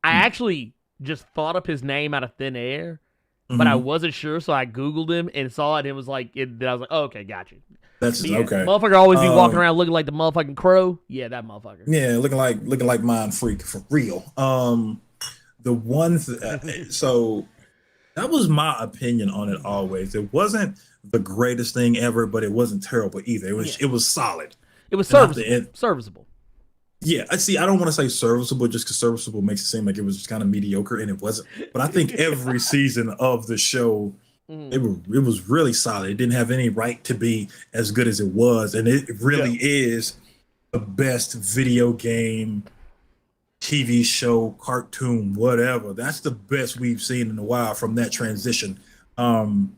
I actually just thought up his name out of thin air, but I wasn't sure, so I Googled him and saw it, and it was like, I was like, oh, okay, got you. That's okay. Motherfucker always be walking around looking like the motherfucking Crow. Yeah, that motherfucker. Yeah, looking like Mind Freak for real. The one so that was my opinion on it always. It wasn't the greatest thing ever, but it wasn't terrible either. It was solid. It was serviceable. Yeah, I don't want to say serviceable just because serviceable makes it seem like it was just kind of mediocre, and it wasn't. But I think every season of the show, it was really solid. It didn't have any right to be as good as it was, and it really is the best video game, TV show, cartoon, whatever. That's the best we've seen in a while from that transition. Fast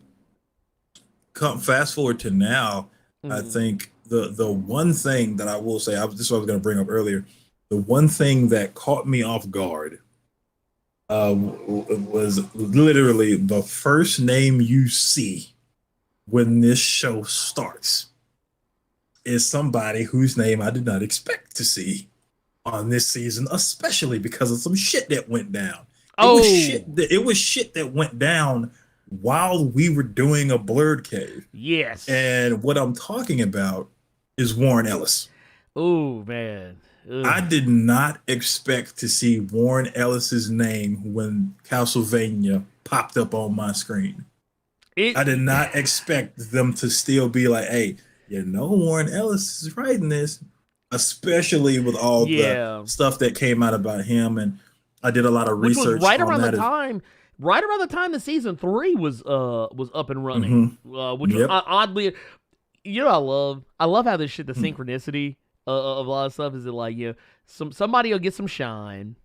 forward to now, I think the one thing that I will say, this is what I was going to bring up earlier. The one thing that caught me off guard was literally the first name you see when this show starts is somebody whose name I did not expect to see on this season, especially because of some shit that went down. It was shit that went down while we were doing a Blerd Cave. Yes. And what I'm talking about is Warren Ellis. Oh, man. Ugh. I did not expect to see Warren Ellis's name when Castlevania popped up on my screen. I did not expect them to still be like, hey, Warren Ellis is writing this, especially with all the stuff that came out about him. And I did a lot of research. Right around the time the season 3 was up and running, which was oddly, I love how this shit, the synchronicity of a lot of stuff is that, like, somebody will get some shine.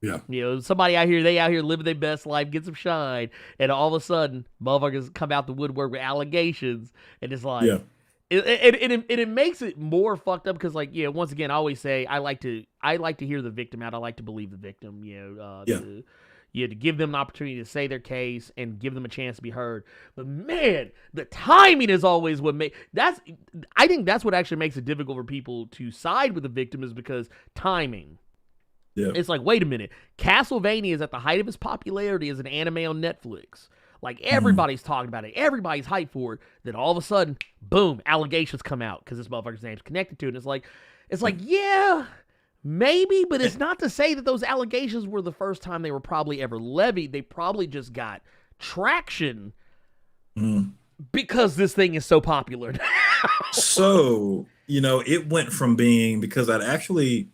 Yeah. Somebody out here living their best life, get some shine, and all of a sudden, motherfuckers come out the woodwork with allegations, and it's like, It makes it more fucked up because, like, yeah, once again, I always say I like to hear the victim out. I like to believe the victim. To give them an opportunity to say their case and give them a chance to be heard. But man, the timing is always what I think that's what actually makes it difficult for people to side with the victim, is because timing. Yeah. It's like, wait a minute, Castlevania is at the height of its popularity as an anime on Netflix. Like, everybody's talking about it. Everybody's hyped for it. Then all of a sudden, boom, allegations come out because this motherfucker's name's connected to it. And it's like, yeah, maybe, but it's not to say that those allegations were the first time they were probably ever levied. They probably just got traction because this thing is so popular now. So, it went from being, because I'd actually...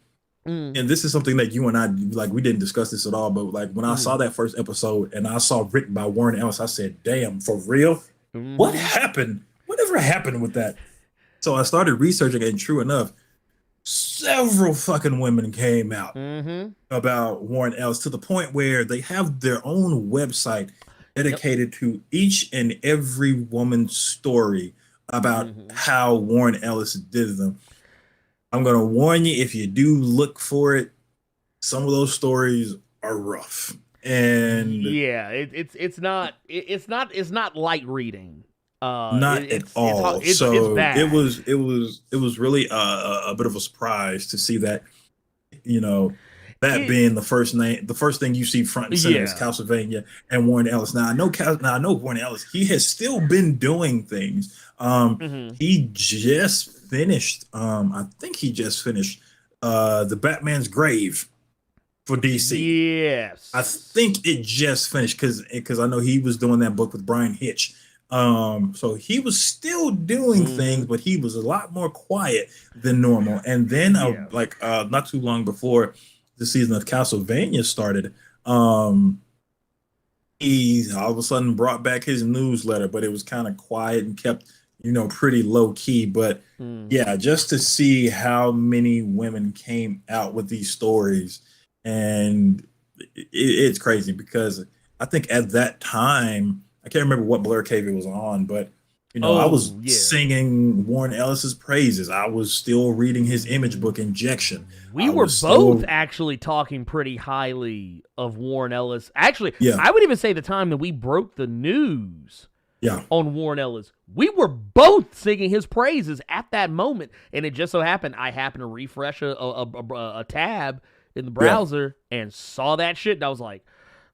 And this is something that you and I, like, we didn't discuss this at all, but like when I saw that first episode and I saw written by Warren Ellis, I said, damn, for real? What happened? Whatever happened with that? So I started researching, and true enough, several fucking women came out about Warren Ellis, to the point where they have their own website dedicated to each and every woman's story about how Warren Ellis did them. I'm going to warn you, if you do look for it, some of those stories are rough. And yeah, it's not light reading. Not at all. It's bad. it was really a bit of a surprise to see that, being the first thing you see front and center is Castlevania and Warren Ellis. Now I know Warren Ellis. He has still been doing things. He just finished. I think he just finished the Batman's Grave for DC. Yes, I think it just finished because I know he was doing that book with Brian Hitch. So he was still doing things, but he was a lot more quiet than normal. And then not too long before the season of Castlevania started, he all of a sudden brought back his newsletter, but it was kind of quiet and kept, pretty low key. But yeah, just to see how many women came out with these stories, and it's crazy, because I think at that time, I can't remember what Blerd Cave it was on, but I was singing Warren Ellis's praises. I was still reading his image book, Injection. We were both actually talking pretty highly of Warren Ellis. Actually, I would even say the time that we broke the news on Warren Ellis, we were both singing his praises at that moment. And it just so happened, I happened to refresh a tab in the browser and saw that shit, and I was like,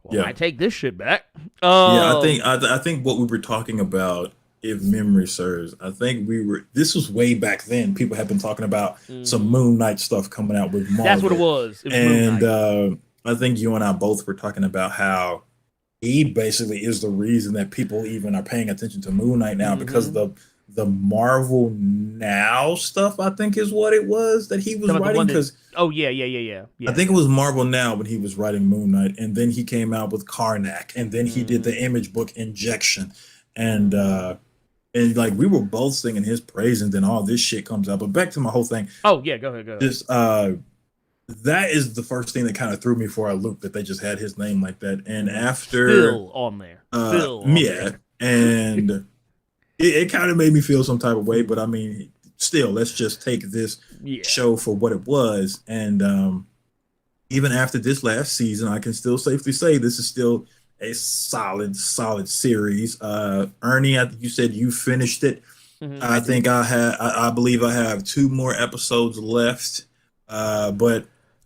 well, I take this shit back. I think what we were talking about, if memory serves, I think this was way back then. People have been talking about some Moon Knight stuff coming out with Marvel. That's what it was. I think you and I both were talking about how he basically is the reason that people even are paying attention to Moon Knight now, because the Marvel Now stuff, I think, is what it was that he was writing. Because I think it was Marvel Now when he was writing Moon Knight, and then he came out with Karnak, and then he did the image book Injection, and like we were both singing his praise, and then all this shit comes out. But back to my whole thing. Oh yeah, go ahead. Just that is the first thing that kind of threw me for a loop, that they just had his name like that, and after still on there, and it kind of made me feel some type of way. But I mean, still, let's just take this show for what it was, and even after this last season, I can still safely say this is still a solid series. Ernie, I think you said you finished it. I think I believe I have 2 more episodes left. But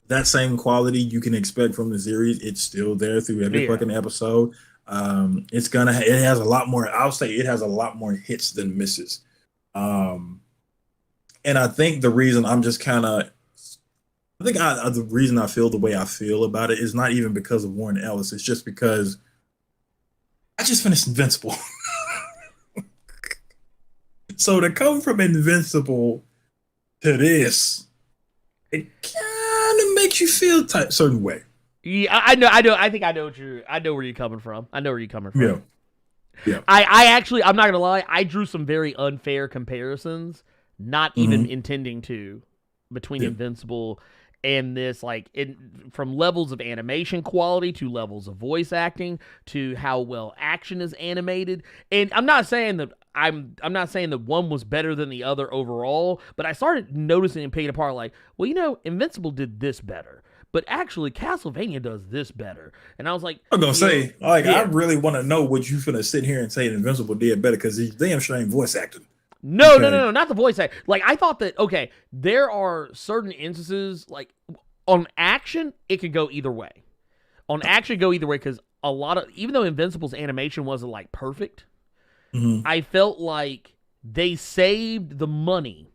that same quality you can expect from the series, it's still there through every fucking episode. It has a lot more, I'll say it has a lot more hits than misses. And I think the reason the reason I feel the way I feel about it is not even because of Warren Ellis. It's just because I just finished Invincible. So to come from Invincible to this, it kind of makes you feel a certain way. Yeah, I know. I think I know where you're coming from. Yeah. I actually, I'm not gonna lie, I drew some very unfair comparisons, not even intending to, between Invincible and this from levels of animation quality to levels of voice acting to how well action is animated. And I'm not saying that one was better than the other overall, but I started noticing and picking apart like, well, Invincible did this better, but actually Castlevania does this better. And I was like, I'm gonna say, I really want to know what you finna sit here and say Invincible did better, because he's damn sure ain't voice acting. No, not the voice act. Like, I thought that, okay, there are certain instances, like, on action, it could go either way. On action, go either way, because even though Invincible's animation wasn't, like, perfect, I felt like they saved the money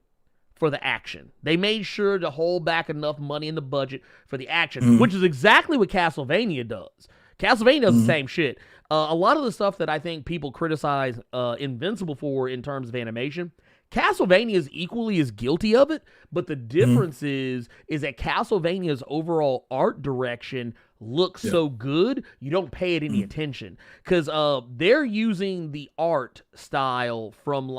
for the action. They made sure to hold back enough money in the budget for the action, which is exactly what Castlevania does. Castlevania does the same shit. A lot of the stuff that I think people criticize Invincible for in terms of animation, Castlevania is equally as guilty of it, but the difference is that Castlevania's overall art direction looks so good, you don't pay it any attention. Because they're using the art style from,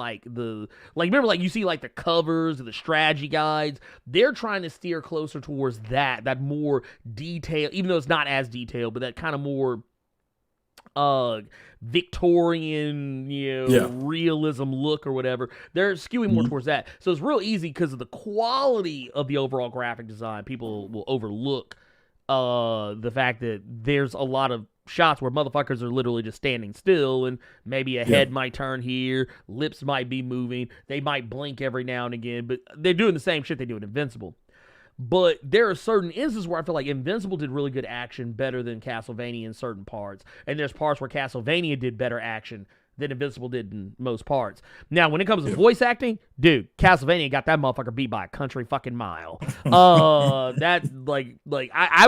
remember, you see, the covers, the strategy guides, they're trying to steer closer towards that more detail, even though it's not as detailed, but that kind of more Victorian, realism look or whatever. They're skewing more towards that. So it's real easy because of the quality of the overall graphic design. People will overlook the fact that there's a lot of shots where motherfuckers are literally just standing still, and maybe a head might turn here, lips might be moving, they might blink every now and again, but they're doing the same shit they do in Invincible. But there are certain instances where I feel like Invincible did really good action better than Castlevania in certain parts. And there's parts where Castlevania did better action than Invincible did in most parts. Now, when it comes to voice acting, dude, Castlevania got that motherfucker beat by a country fucking mile. I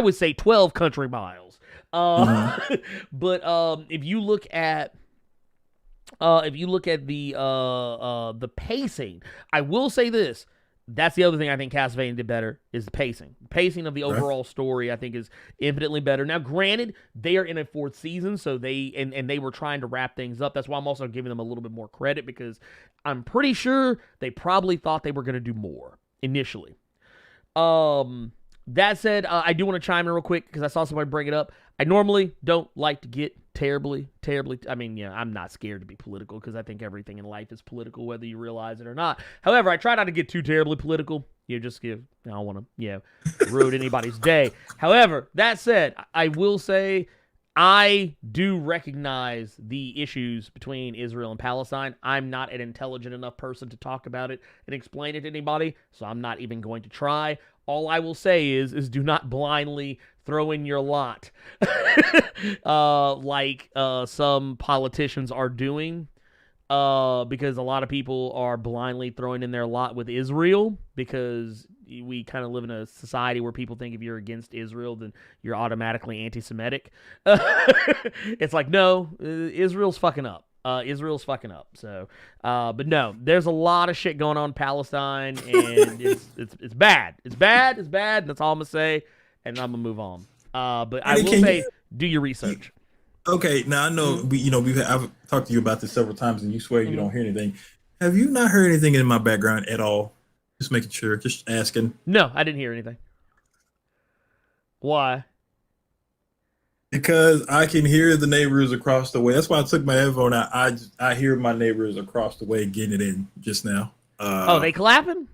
would say 12 country miles. But if you look at the pacing, I will say this. That's the other thing I think Castlevania did better is the pacing. The pacing of the overall story, I think, is infinitely better. Now, granted, they are in a fourth season, so they were trying to wrap things up. That's why I'm also giving them a little bit more credit, because I'm pretty sure they probably thought they were going to do more initially. That said, I do want to chime in real quick because I saw somebody bring it up. I normally don't like to get terribly, I'm not scared to be political because I think everything in life is political, whether you realize it or not. However, I try not to get too terribly political. I don't want to, ruin anybody's day. However, that said, I will say I do recognize the issues between Israel and Palestine. I'm not an intelligent enough person to talk about it and explain it to anybody, so I'm not even going to try. All I will say is do not blindly throw in your lot like some politicians are doing, because a lot of people are blindly throwing in their lot with Israel, because we kind of live in a society where people think if you're against Israel, then you're automatically anti-Semitic. It's like, no, Israel's fucking up. Israel's fucking up. So, but no, there's a lot of shit going on in Palestine, and it's bad. It's bad. It's bad. That's all I'm gonna say, and I'm gonna move on. But I will say, do your research. Okay, now I know I've talked to you about this several times, and you swear you don't hear anything. Have you not heard anything in my background at all? Just making sure. Just asking. No, I didn't hear anything. Why? Because I can hear the neighbors across the way. That's why I took my headphone out. I hear my neighbors across the way getting it in just now. They clapping?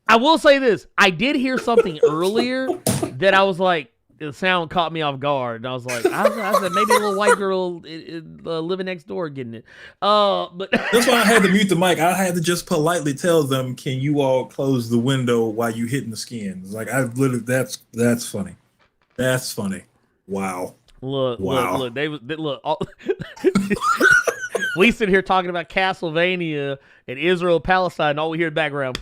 I will say this. I did hear something earlier that I was like, the sound caught me off guard. And I was like, I said, maybe a little white girl living next door getting it. But that's why I had to mute the mic. I had to just politely tell them, can you all close the window while you hitting the skins? Like, I literally, that's funny. That's funny. Wow. Look. We sit here talking about Castlevania and Israel, Palestine. All we hear in the background.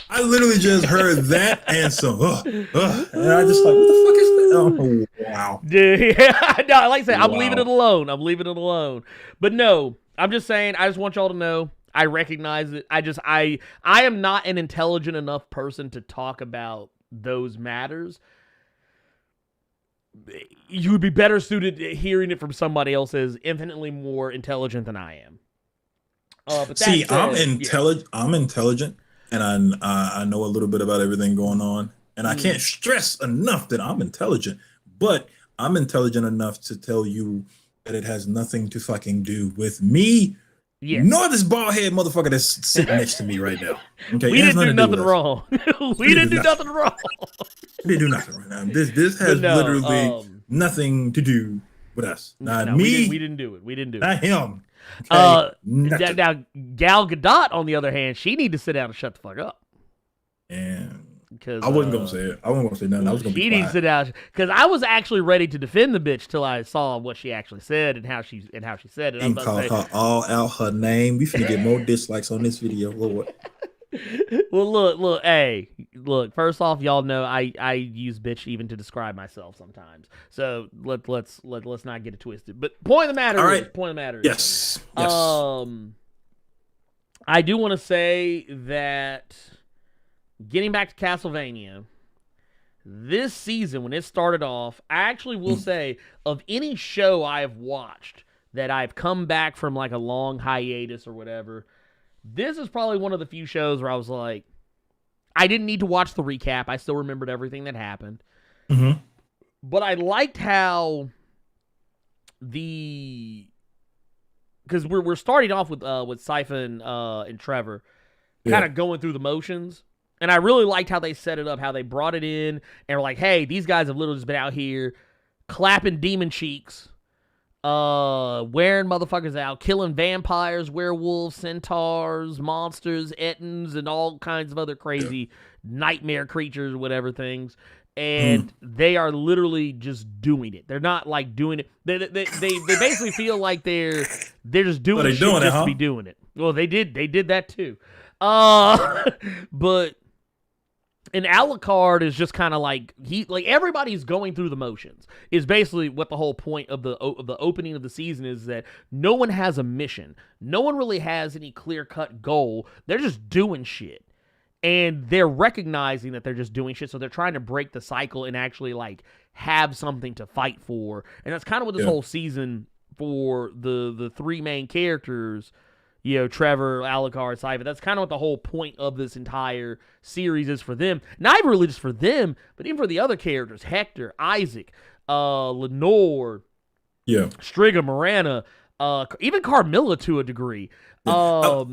I literally just heard that and some, and I just like, what the fuck is that? Oh, wow. Dude, no, like I said, I'm Wow. leaving it alone. But no, I'm just saying, I just want y'all to know, I recognize it. I am not an intelligent enough person to talk about those matters. You would be better suited to hearing it from somebody else as infinitely more intelligent than I am. But see, said, I'm intelligent. and I know a little bit about everything going on. And I can't stress enough that I'm intelligent, but I'm intelligent enough to tell you that it has nothing to fucking do with me, nor this bald head motherfucker that's sitting next to me right now. Okay, we didn't do nothing wrong. We didn't do nothing wrong. We didn't do nothing right now. This has literally nothing to do with us. Not me. We didn't do it. We didn't do it. Not him. Okay? Now Gal Gadot, on the other hand, she need to sit down and shut the fuck up. And because I wasn't gonna say it. I wasn't gonna say nothing. I was gonna be quiet. She needs to sit down because I was actually ready to defend the bitch till I saw what she actually said and how she said it. And call her all out her name. We finna get more dislikes on this video, Lord. Well, look, hey, look. First off, y'all know I use bitch even to describe myself sometimes. So let's not get it twisted. But point of the matter is, yes. I do want to say that getting back to Castlevania, this season when it started off, I actually will say of any show I have watched that I've come back from like a long hiatus or whatever. This is probably one of the few shows where I was like, I didn't need to watch the recap. I still remembered everything that happened. Mm-hmm. But I liked how because we're starting off with Siphon and Trevor kind of going through the motions. And I really liked how they set it up, how they brought it in and were like, hey, these guys have literally just been out here clapping demon cheeks, wearing motherfuckers out, killing vampires, werewolves, centaurs, monsters, ettins, and all kinds of other crazy nightmare creatures, whatever things. And they are literally just doing it. They're not like doing it. They basically feel like they're just doing it just to be doing it. Well, they did that too. But an Alucard is just kind of like everybody's going through the motions is basically what the whole point of the opening of the season is, that no one has a mission. No one really has any clear-cut goal. They're just doing shit. And they're recognizing that they're just doing shit, so they're trying to break the cycle and actually like have something to fight for. And that's kind of what this whole season for the three main characters, Trevor, Alucard, Siphon, that's kind of what the whole point of this entire series is for them. Not even really just for them, but even for the other characters, Hector, Isaac, Lenore, Striga, Morana, even Carmilla to a degree. I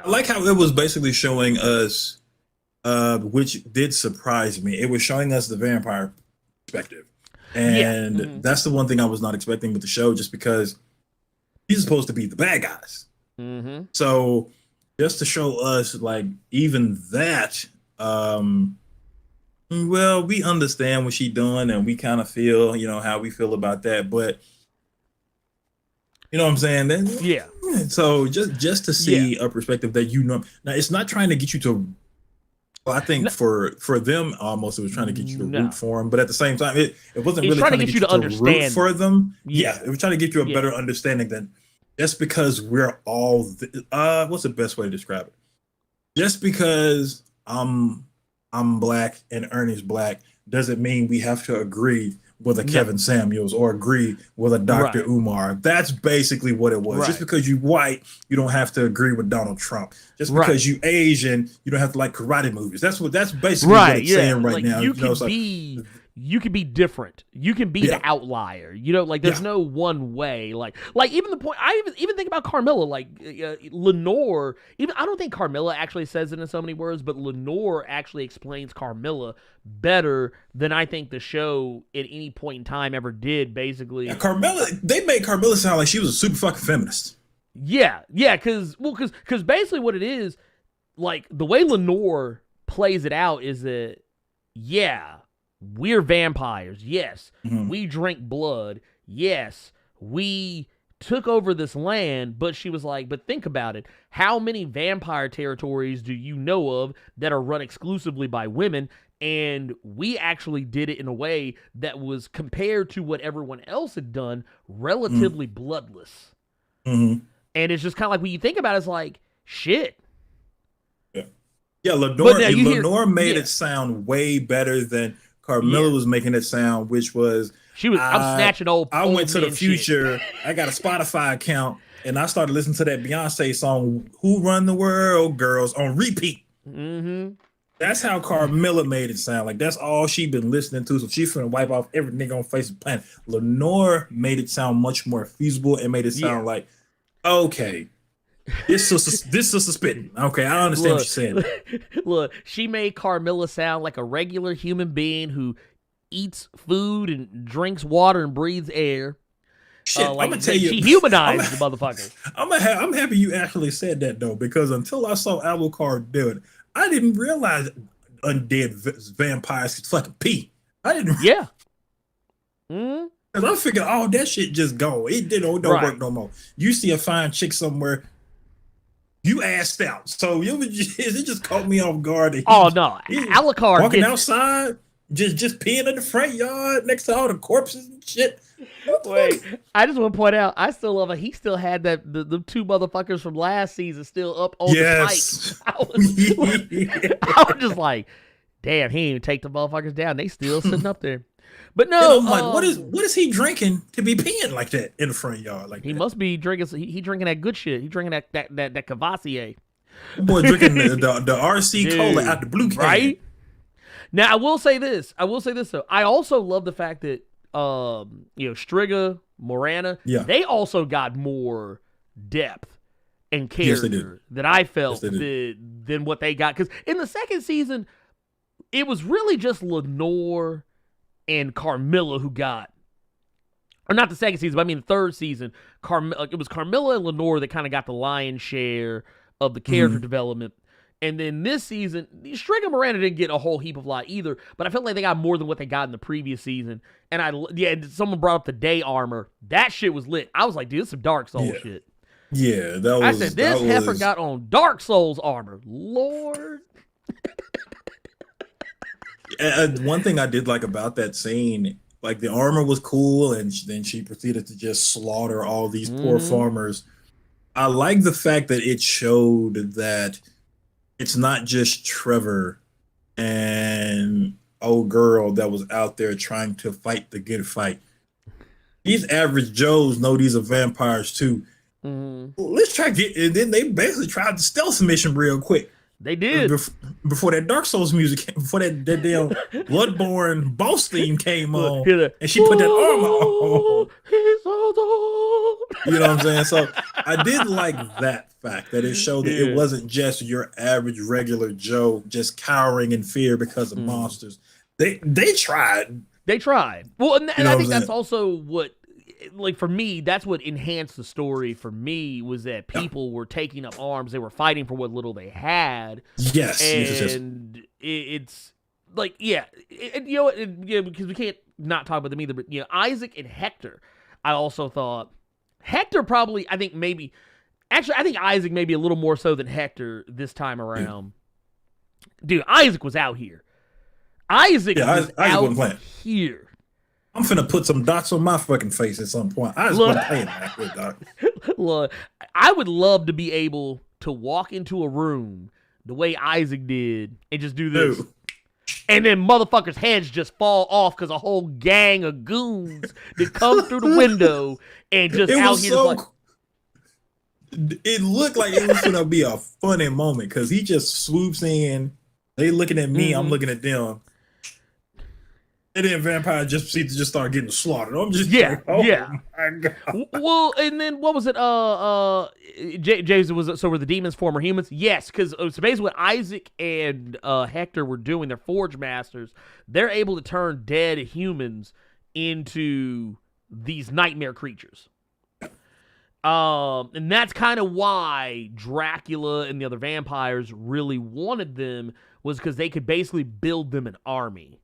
like how it was basically showing us, which did surprise me. It was showing us the vampire perspective. And that's the one thing I was not expecting with the show, just because he's supposed to be the bad guys. Mm-hmm. So just to show us like even that, well, we understand what she's doing and we kind of feel, how we feel about that. But you know what I'm saying? Then, so just to see a perspective that now it's not trying to get you to. Well, I think for them almost it was trying to get you to root for them, but at the same time it wasn't really trying to get you to understand root for them. Yeah, it was trying to get you a better understanding than just because we're all. What's the best way to describe it? Just because I'm black and Ernie's black doesn't mean we have to agree with a Kevin Samuels or agree with a Dr. Umar. That's basically what it was. Just because you white, you don't have to agree with Donald Trump. Just because you Asian, you don't have to like karate movies. That's basically what it's saying right now. You can be different. You can be the outlier. There's no one way. Like even the point. I even think about Carmilla. Like Lenore. Even I don't think Carmilla actually says it in so many words, but Lenore actually explains Carmilla better than I think the show at any point in time ever did. Basically, Carmilla. They made Carmilla sound like she was a super fucking feminist. Yeah, because basically what it is, like the way Lenore plays it out is that we're vampires. Yes, we drink blood. Yes, we took over this land. But she was like, but think about it. How many vampire territories do you know of that are run exclusively by women? And we actually did it in a way that was, compared to what everyone else had done, relatively bloodless. Mm-hmm. And it's just kind of like, when you think about it, it's like, shit. Yeah, Lenore made it sound way better than Carmilla was making it sound, which was I'm snatching old. I went to the future. Shit. I got a Spotify account, and I started listening to that Beyonce song "Who Run the World, Girls" on repeat. Mm-hmm. That's how Carmilla made it sound. Like that's all she been listening to. So she's finna wipe off every nigga on face of the planet. Lenore made it sound much more feasible and made it sound like, okay, this sister spitting. Okay, I understand what she's saying. Look, she made Carmilla sound like a regular human being who eats food and drinks water and breathes air. Shit, I'm gonna tell you, she humanized the motherfucker. I'm happy you actually said that though, because until I saw Alucard do it, I didn't realize undead vampires could fucking pee. I didn't. Yeah. Mm. Cause I figured, oh, that shit just go. It don't work no more. You see a fine chick somewhere, you assed out. So it just caught me off guard. Oh no, Alucard walking outside, just peeing in the front yard next to all the corpses and shit. Wait, I just want to point out, I still love it. He still had the two motherfuckers from last season still up on the spikes. I was just like, damn, he didn't even take the motherfuckers down. They still sitting up there. But no, I'm like, what is he drinking to be peeing like that in the front yard? Like he must be drinking. He drinking that good shit. He drinking that Cavassier. Boy, drinking the RC cola out the blue can. Right. Now I will say this though. I also love the fact that Striga, Morana, they also got more depth and character that I felt than what they got. Because in the second season, it was really just Lenore and Carmilla who got, or not the second season, but I mean the third season. It was Carmilla and Lenore that kind of got the lion's share of the character development. And then this season, Striga and Miranda didn't get a whole heap of lot either, but I felt like they got more than what they got in the previous season. And someone brought up the day armor. That shit was lit. I was like, dude, this is some Dark Souls shit. Yeah, that was. I said, this heifer got on Dark Souls armor. Lord. One thing I did like about that scene, like the armor was cool, and then she proceeded to just slaughter all these poor farmers. I like the fact that it showed that it's not just Trevor and old girl that was out there trying to fight the good fight. These average Joes know these are vampires too. Let's try and then they basically tried the stealth mission real quick. They did before that Dark Souls music, before that damn Bloodborne boss theme came on, and she put that armor on. You know what I'm saying? So I did like that fact that it showed that it wasn't just your average regular Joe just cowering in fear because of monsters. They tried. They tried. Well, and I think that's also what, like, for me, that's what enhanced the story for me, was that people were taking up arms. They were fighting for what little they had. Yes. And it's like, because we can't not talk about them either, but, Isaac and Hector, I also thought, Hector probably, I think Isaac maybe a little more so than Hector this time around. Dude, Isaac was out here. Isaac was out here. I'm finna put some dots on my fucking face at some point. I just want to play that, dog. Look, I would love to be able to walk into a room the way Isaac did and just do this. Dude. And then motherfuckers' heads just fall off because a whole gang of goons that come through the window and just out here like... It looked like it was gonna be a funny moment because he just swoops in. They looking at me, I'm looking at them. And then vampire just proceeds to just start getting slaughtered. I'm just my God. Well, and then what was it? Jason were the demons former humans? Yes, because so basically what Isaac and Hector were doing, they're Forge Masters. They're able to turn dead humans into these nightmare creatures. And that's kind of why Dracula and the other vampires really wanted them, was because they could basically build them an army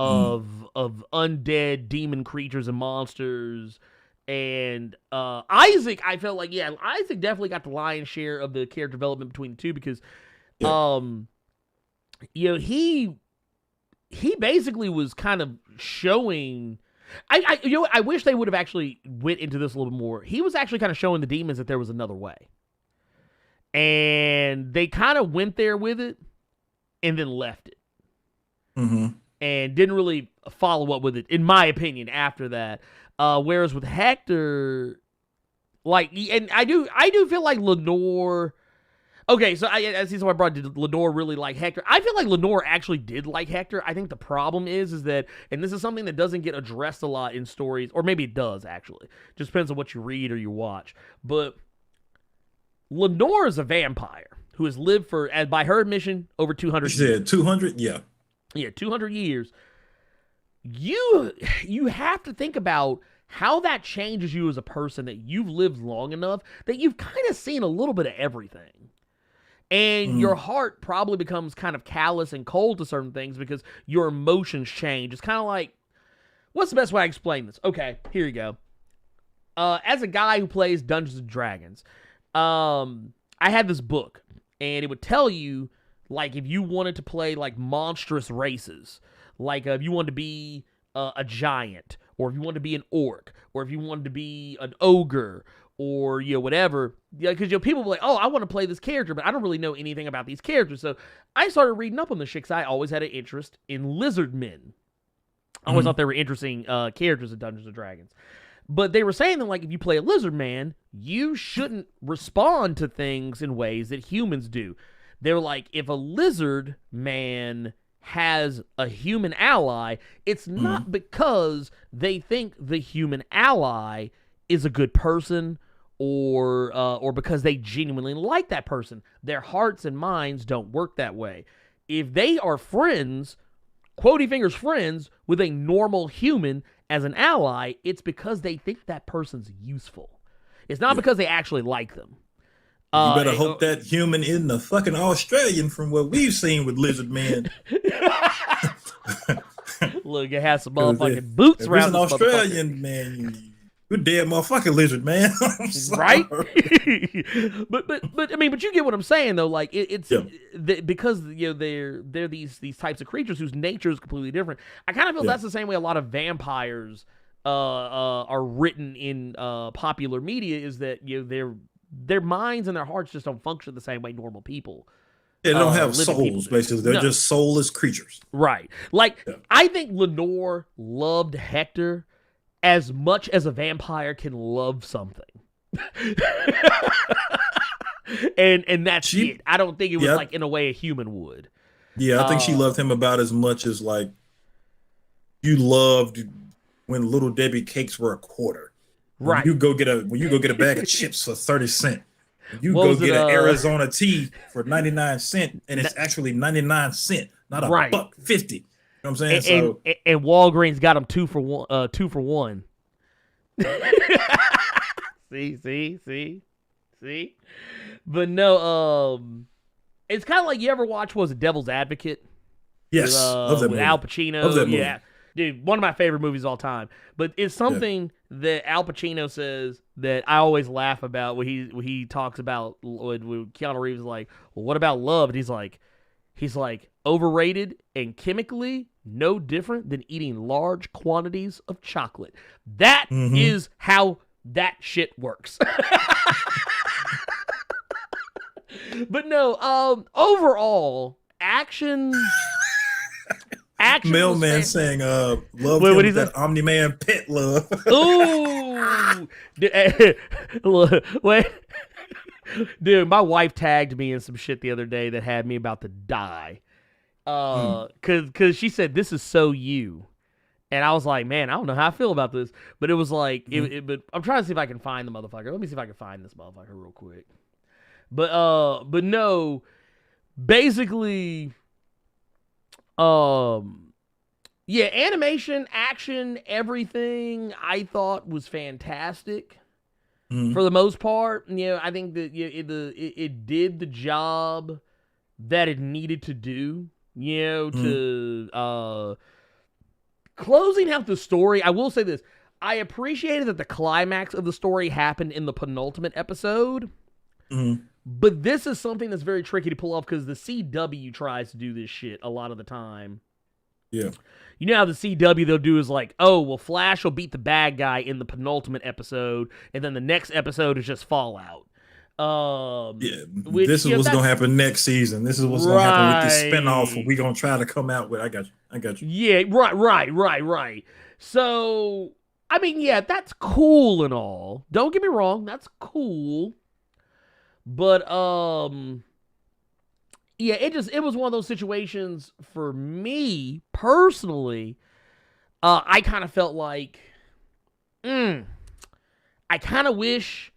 of undead demon creatures and monsters. And Isaac, I felt like, Isaac definitely got the lion's share of the character development between the two, because he basically was kind of showing, I wish they would have actually went into this a little more. He was actually kind of showing the demons that there was another way. And they kind of went there with it and then left it. And didn't really follow up with it, in my opinion, after that. Whereas with Hector, like, and I do feel like Lenore. Okay, so I see someone brought, did Lenore really like Hector? I feel like Lenore actually did like Hector. I think the problem is that, and this is something that doesn't get addressed a lot in stories, or maybe it does actually. Just depends on what you read or you watch. But Lenore is a vampire who has lived for, as by her admission, over 200 years. You said 200? Yeah. Yeah, 200 years. You have to think about how that changes you as a person, that you've lived long enough that you've kind of seen a little bit of everything. And your heart probably becomes kind of callous and cold to certain things because your emotions change. It's kind of like, what's the best way I explain this? Okay, here you go. As a guy who plays Dungeons and Dragons, I had this book, and it would tell you, like, if you wanted to play, like, monstrous races, like, if you wanted to be a giant, or if you wanted to be an orc, or if you wanted to be an ogre, or, you know, whatever. Yeah, because, you know, people were like, oh, I want to play this character, but I don't really know anything about these characters. So I started reading up on the shit because I always had an interest in lizard men. I always thought they were interesting characters in Dungeons & Dragons. But they were saying that, like, if you play a lizard man, you shouldn't respond to things in ways that humans do. They were like, if a lizard man has a human ally, it's not because they think the human ally is a good person or because they genuinely like that person. Their hearts and minds don't work that way. If they are friends, quotey fingers friends, with a normal human as an ally, it's because they think that person's useful. It's not because they actually like them. You better hope that human isn't the fucking Australian from what we've seen with lizard men. Look, it has some motherfucking boots around. If it's an Australian man, you're dead motherfucking lizard man. Right? but I mean, but you get what I'm saying though. Like because you know they're these types of creatures whose nature is completely different. I kind of feel that's the same way a lot of vampires are written in popular media, is that, you know, their minds and their hearts just don't function the same way normal people. Yeah, they don't have souls, basically. They're just soulless creatures. Right. Like, I think Lenore loved Hector as much as a vampire can love something. and that's it. I don't think it was like in a way a human would. Yeah, I think she loved him about as much as, like, you loved when Little Debbie cakes were a quarter. Right. When you go get a bag of chips for 30 cents. You go get an Arizona tea for 99 cents, and it's actually 99 cents, not a $1.50. You know what I'm saying? And Walgreens got them 2 for 1. See. But no, it's kind of like, you ever watch, was it Devil's Advocate? Yes, with Al Pacino. Yeah. Dude, one of my favorite movies of all time. But it's something that Al Pacino says that I always laugh about when he talks about, when Keanu Reeves is like, well, what about love? And he's like, overrated and chemically no different than eating large quantities of chocolate. That is how that shit works. But no, overall, action Mailman saying, love him that Omni-Man pet love. Ooh. Wait. Dude, my wife tagged me in some shit the other day that had me about to die. Cause she said, this is so you. And I was like, man, I don't know how I feel about this. But it was like, but I'm trying to see if I can find the motherfucker. Let me see if I can find this motherfucker real quick. But no, basically, yeah, animation, action, everything I thought was fantastic for the most part. You know, I think that it did the job that it needed to do, you know, to closing out the story. I will say this. I appreciated that the climax of the story happened in the penultimate episode. But this is something that's very tricky to pull off because the CW tries to do this shit a lot of the time. Yeah. You know how the CW they'll do is like, oh, well, Flash will beat the bad guy in the penultimate episode, and then the next episode is just Fallout. This is what's going to happen next season. This is what's going to happen with this spinoff we're going to try to come out with. I got you. Yeah, right. So, I mean, yeah, that's cool and all. Don't get me wrong, that's cool. But Yeah, it was one of those situations for me personally. I kind of felt like, I kind of wish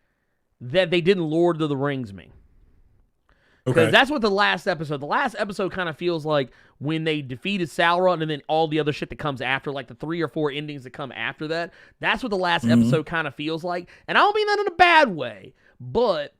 that they didn't Lord of the Rings me. Because that's what the last episode kind of feels like when they defeated Sauron and then all the other shit that comes after, like the 3 or 4 endings that come after that. That's what the last episode kind of feels like. And I don't mean that in a bad way, but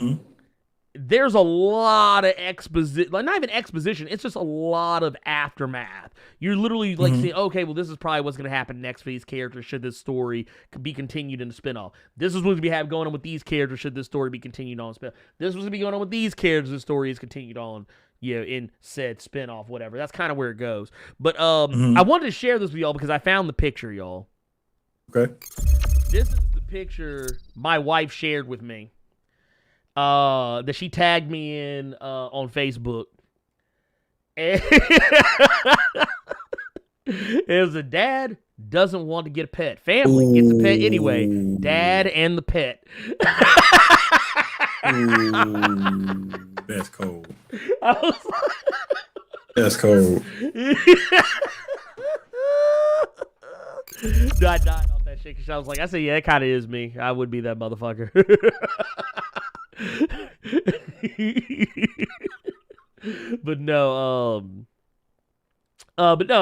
there's a lot of exposition, like not even exposition, it's just a lot of aftermath. You're literally like saying, okay, well, this is probably what's going to happen next for these characters should this story be continued in the spinoff. This is what's going to be going on with these characters should this story be continued on spinoff. This is what's going to be going on with these characters, the story is continued on, in said spinoff, whatever. That's kind of where it goes. But I wanted to share this with y'all because I found the picture, y'all. Okay. This is the picture my wife shared with me. That she tagged me in on Facebook. And it was a dad doesn't want to get a pet. Family gets a pet anyway. Dad and the pet. That's cold. That's cold. No, I died off that shit because I was like, yeah, it kind of is me. I would be that motherfucker. But no,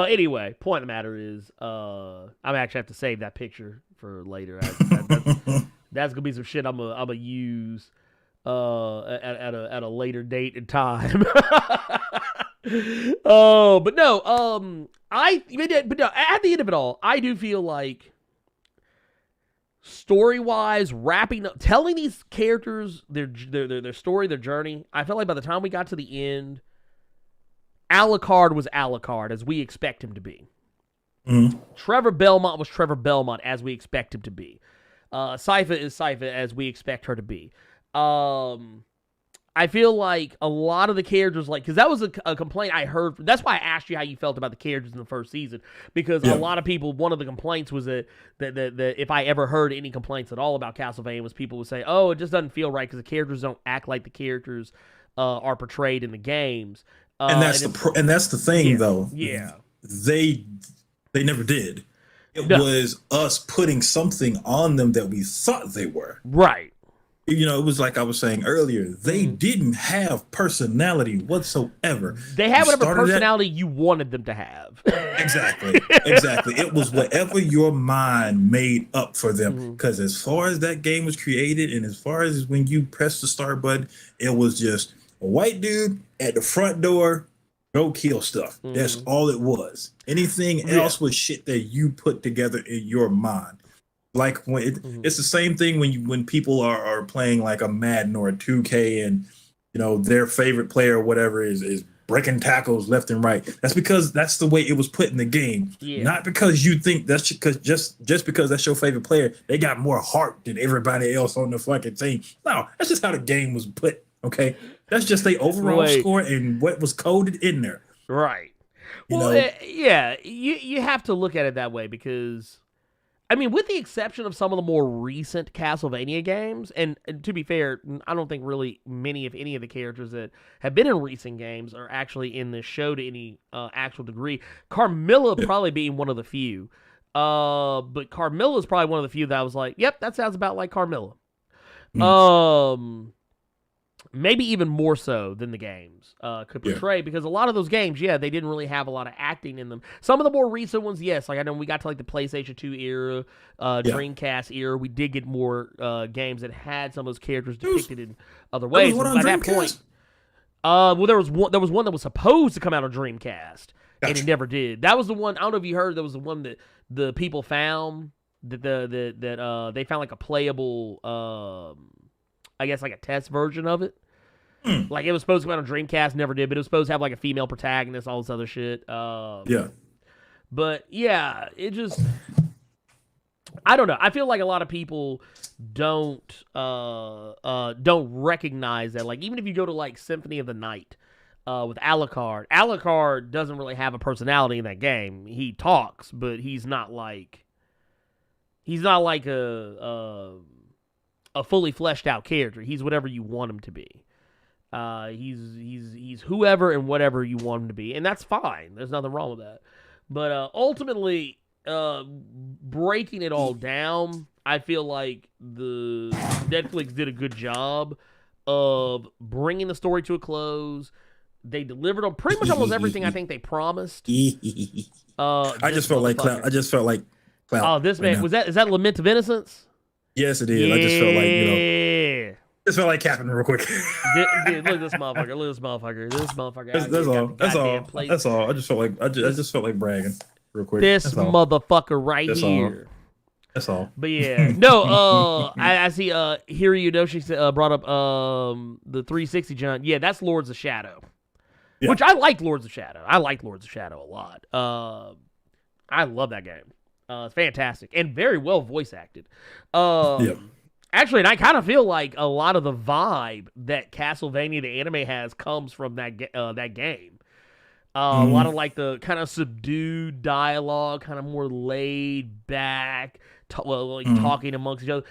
anyway, point of the matter is, I'm actually have to save that picture for later. That's gonna be some shit I'm gonna use at a later date and time. But no, at the end of it all, I do feel like story-wise, wrapping up, telling these characters their story, their journey, I felt like by the time we got to the end, Alucard was Alucard, as we expect him to be. Trevor Belmont was Trevor Belmont, as we expect him to be. Sypha is Sypha, as we expect her to be. I feel like a lot of the characters, like, because that was a complaint I heard. That's why I asked you how you felt about the characters in the first season, because a lot of people, one of the complaints was that if I ever heard any complaints at all about Castlevania, was people would say, oh, it just doesn't feel right because the characters don't act like the characters are portrayed in the games. And that's the thing, though. Yeah, they never did. It was us putting something on them that we thought they were. Right. It was like I was saying earlier, they didn't have personality whatsoever. They had whatever personality you wanted them to have. Exactly. It was whatever your mind made up for them. Because as far as that game was created, and as far as when you press the start button, it was just a white dude at the front door, go kill stuff. That's all it was. Anything else was shit that you put together in your mind. Like when it's the same thing when people are playing like a Madden or a 2K, and their favorite player or whatever is breaking tackles left and right. That's because that's the way it was put in the game. Not because you think that's because just because that's your favorite player, they got more heart than everybody else on the fucking team. No, that's just how the game was put. Okay, that's just the overall score and what was coded in there. Right. Well, you have to look at it that way because, I mean, with the exception of some of the more recent Castlevania games, and to be fair, I don't think really many, if any, of the characters that have been in recent games are actually in this show to any actual degree. Carmilla probably being one of the few. But Carmilla is probably one of the few that I was like, yep, that sounds about like Carmilla. Maybe even more so than the games could portray, because a lot of those games, they didn't really have a lot of acting in them. Some of the more recent ones, yes, like I know we got to like the PlayStation 2 era, Dreamcast era, we did get more games that had some of those characters depicted in other ways. But by that point, there was one that was supposed to come out on Dreamcast, and it never did. That was the one. I don't know if you heard. That was the one that the people found that they found like a playable. I guess like a test version of it. Like it was supposed to come out on Dreamcast, never did, but it was supposed to have like a female protagonist, all this other shit. But yeah, it just, I don't know. I feel like a lot of people don't recognize that. Like even if you go to like Symphony of the Night with Alucard doesn't really have a personality in that game. He talks, but he's not like a fully fleshed out character. He's whatever you want him to be. He's whoever and whatever you want him to be, and that's fine. There's nothing wrong with that. But ultimately, breaking it all down, I feel like the Netflix did a good job of bringing the story to a close. They delivered on pretty much almost everything I think they promised. I just felt like clout. Oh, this man is that Lament of Innocence? Yes, it is. Yeah. I just felt like just felt like capping real quick. Dude, look at this motherfucker. Look at this motherfucker. That's all. I just felt like bragging real quick. This motherfucker right here. That's all. But yeah, no. I see. Here you know she brought up the 360 John. Yeah, that's Lords of Shadow, which I liked Lords of Shadow. I liked Lords of Shadow a lot. I love that game. It's fantastic and very well voice acted. Actually, and I kind of feel like a lot of the vibe that Castlevania the anime has comes from that game. A lot of like the kind of subdued dialogue, kind of more laid back, talking amongst each other.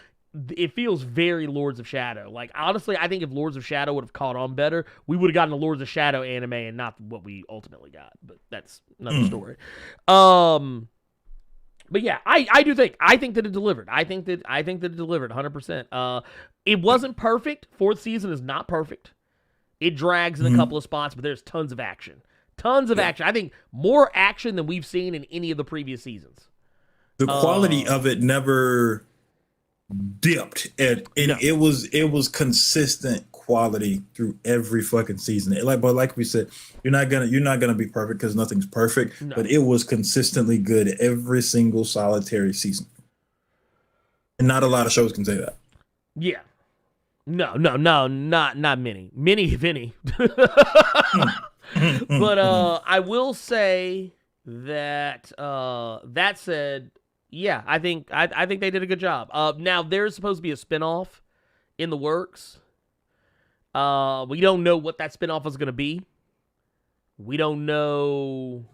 It feels very Lords of Shadow. Like, honestly, I think if Lords of Shadow would have caught on better, we would have gotten a Lords of Shadow anime and not what we ultimately got. But that's another story. But yeah, I think that it delivered. I think that it delivered 100%. It wasn't perfect. Fourth season is not perfect. It drags in a couple of spots, but there's tons of action. Tons of action. I think more action than we've seen in any of the previous seasons. The quality of it never dipped, and it was consistent quality through every fucking season. But like we said, you're not gonna be perfect because nothing's perfect. No. But it was consistently good every single solitary season, and not a lot of shows can say that. Yeah. No, not many. Many, if any. But I will say that that said, yeah, I think they did a good job. Now there's supposed to be a spinoff in the works. We don't know what that spinoff is going to be. We don't know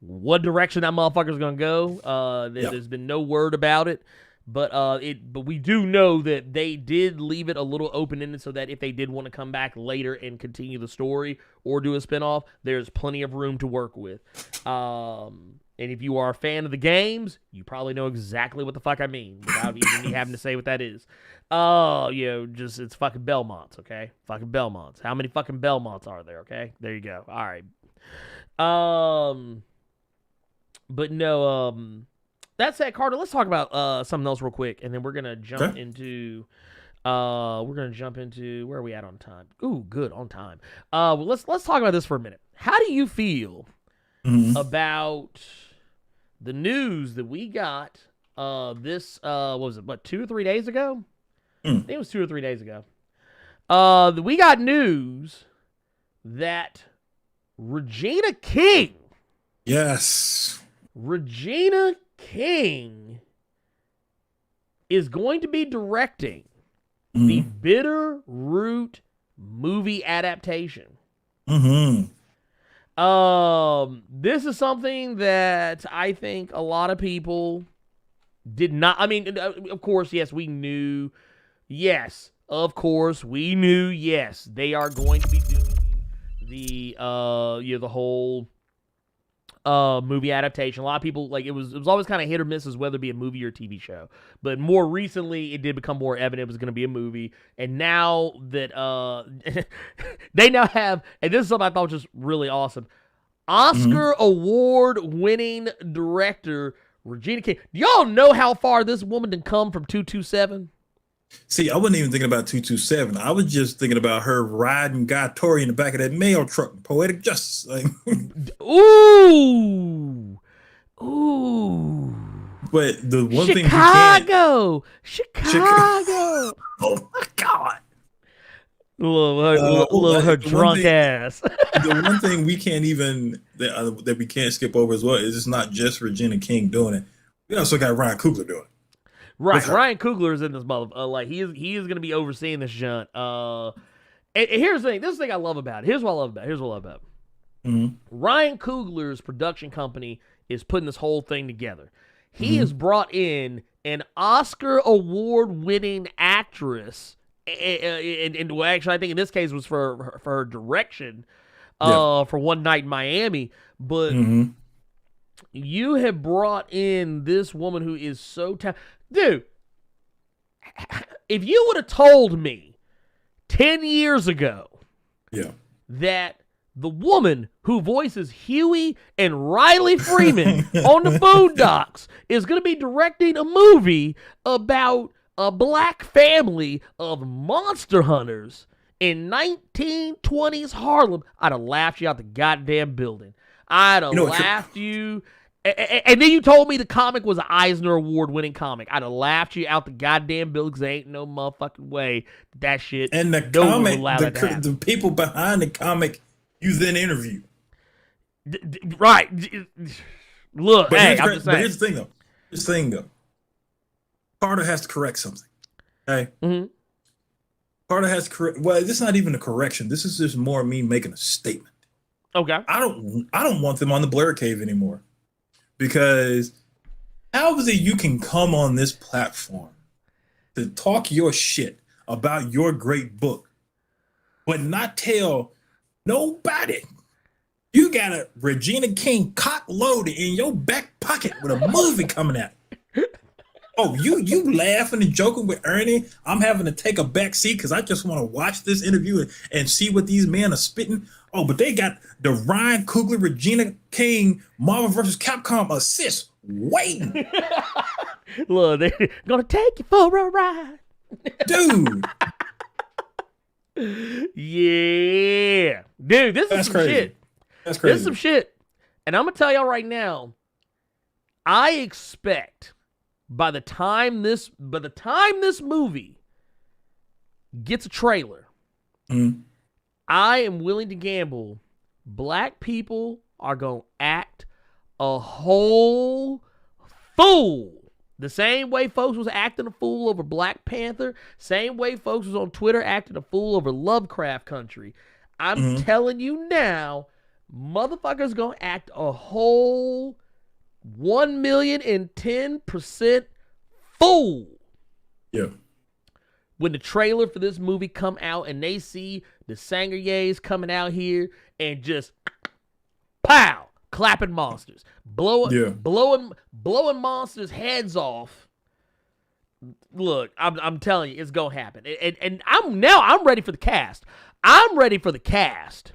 what direction that motherfucker's going to go. There's been no word about it. But we do know that they did leave it a little open-ended so that if they did want to come back later and continue the story or do a spinoff, there's plenty of room to work with. And if you are a fan of the games, you probably know exactly what the fuck I mean without even me having to say what that is. It's fucking Belmonts, okay? Fucking Belmonts. How many fucking Belmonts are there, okay? There you go. All right. But no, that said, Carter, let's talk about something else real quick, and then we're gonna jump into where are we at on time? Ooh, good, on time. Let's talk about this for a minute. How do you feel about the news that we got what was it, 2 or 3 days ago? I think it was 2 or 3 days ago. We got news that Regina King. Yes. Regina King is going to be directing the Bitter Root movie adaptation. This is something that I think a lot of people did not. I mean, of course, yes, we knew. Yes, of course, we knew. Yes, they are going to be doing the whole movie adaptation. A lot of people, like, it was always kind of hit or miss as whether it be a movie or a TV show. But more recently, it did become more evident it was going to be a movie. And now that they now have, and this is something I thought was just really awesome, Oscar award winning director Regina King. Do y'all know how far this woman can come from 227? See, I wasn't even thinking about 227. I was just thinking about her riding Guy Tori in the back of that mail truck, Poetic Justice. Like, ooh. But the one thing Chicago. Oh my God. Love her drunk ass. The one thing we can't even that we can't skip over as well is it's not just Regina King doing it. We also got Ryan Coogler doing it. Right, Ryan Coogler is in this mother. Like he is going to be overseeing this jaunt. And here's the thing. This is the thing I love about it. Here's what I love about it. Ryan Coogler's production company is putting this whole thing together. He has brought in an Oscar award winning actress and well, actually, I think in this case was for her direction, Yeah. for One Night in Miami. But you have brought in this woman who is so talented. Dude, if you would have told me 10 years ago Yeah. that the woman who voices Huey and Riley Freeman on the Boondocks is going to be directing a movie about a black family of monster hunters in 1920s Harlem, I'd have laughed you out the goddamn building. I'd have laughed you. And then you told me the comic was an Eisner Award-winning comic. I'd have laughed you out the goddamn building because there ain't no motherfucking way that shit. And the comic, the people behind the comic, you then interview. Right. Look, but hey, I'm just saying. But here's the thing, though. Carter has to correct something. Okay? Mm-hmm. Carter has to correct. Well, this is not even a correction. This is just more me making a statement. Okay. I don't want them on the Blerd Cave anymore. Because how is it you can come on this platform to talk your shit about your great book, but not tell nobody you got a Regina King cock loaded in your back pocket with a movie coming out? Oh, you laughing and joking with Ernie? I'm having to take a back seat because I just want to watch this interview and see what these men are spitting. Oh, but they got the Ryan Coogler, Regina King, Marvel vs. Capcom assist waiting. Look, they're gonna take you for a ride, dude. Yeah, dude, this is some crazy. shit. That's crazy. This is some shit, and I'm gonna tell y'all right now. I expect by the time this movie gets a trailer, I am willing to gamble black people are going to act a whole fool. The same way folks was acting a fool over Black Panther, same way folks was on Twitter acting a fool over Lovecraft Country. I'm telling you now, motherfuckers going to act a whole 1,010% fool. Yeah. When the trailer for this movie come out and they see the Sangerye's coming out here and just pow, clapping monsters, blowing monsters' heads off. Look, I'm telling you, it's gonna happen. And I'm ready for the cast. I'm ready for the cast.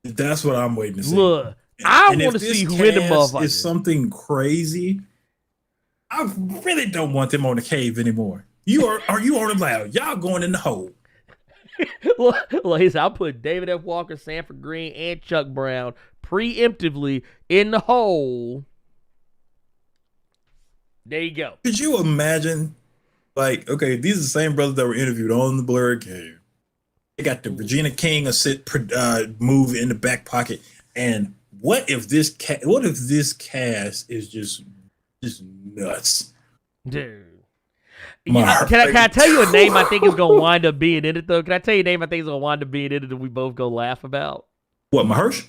That's what I'm waiting to see. Look, I want to see who in the motherfucker. Is something crazy. I really don't want them on the cave anymore. Are you on the loud? Y'all going in the hole. Well, I'll put David F. Walker, Sanford Green, and Chuck Brown preemptively in the hole. There you go. Could you imagine? Like, okay, these are the same brothers that were interviewed on the Blerd Cave. They got the Regina King move in the back pocket. And what if this cast is just nuts, dude? Yeah, can I tell you a name I think is gonna wind up being in it though? Can I tell you a name I think is gonna wind up being in it that we both go laugh about? What, Mahersh?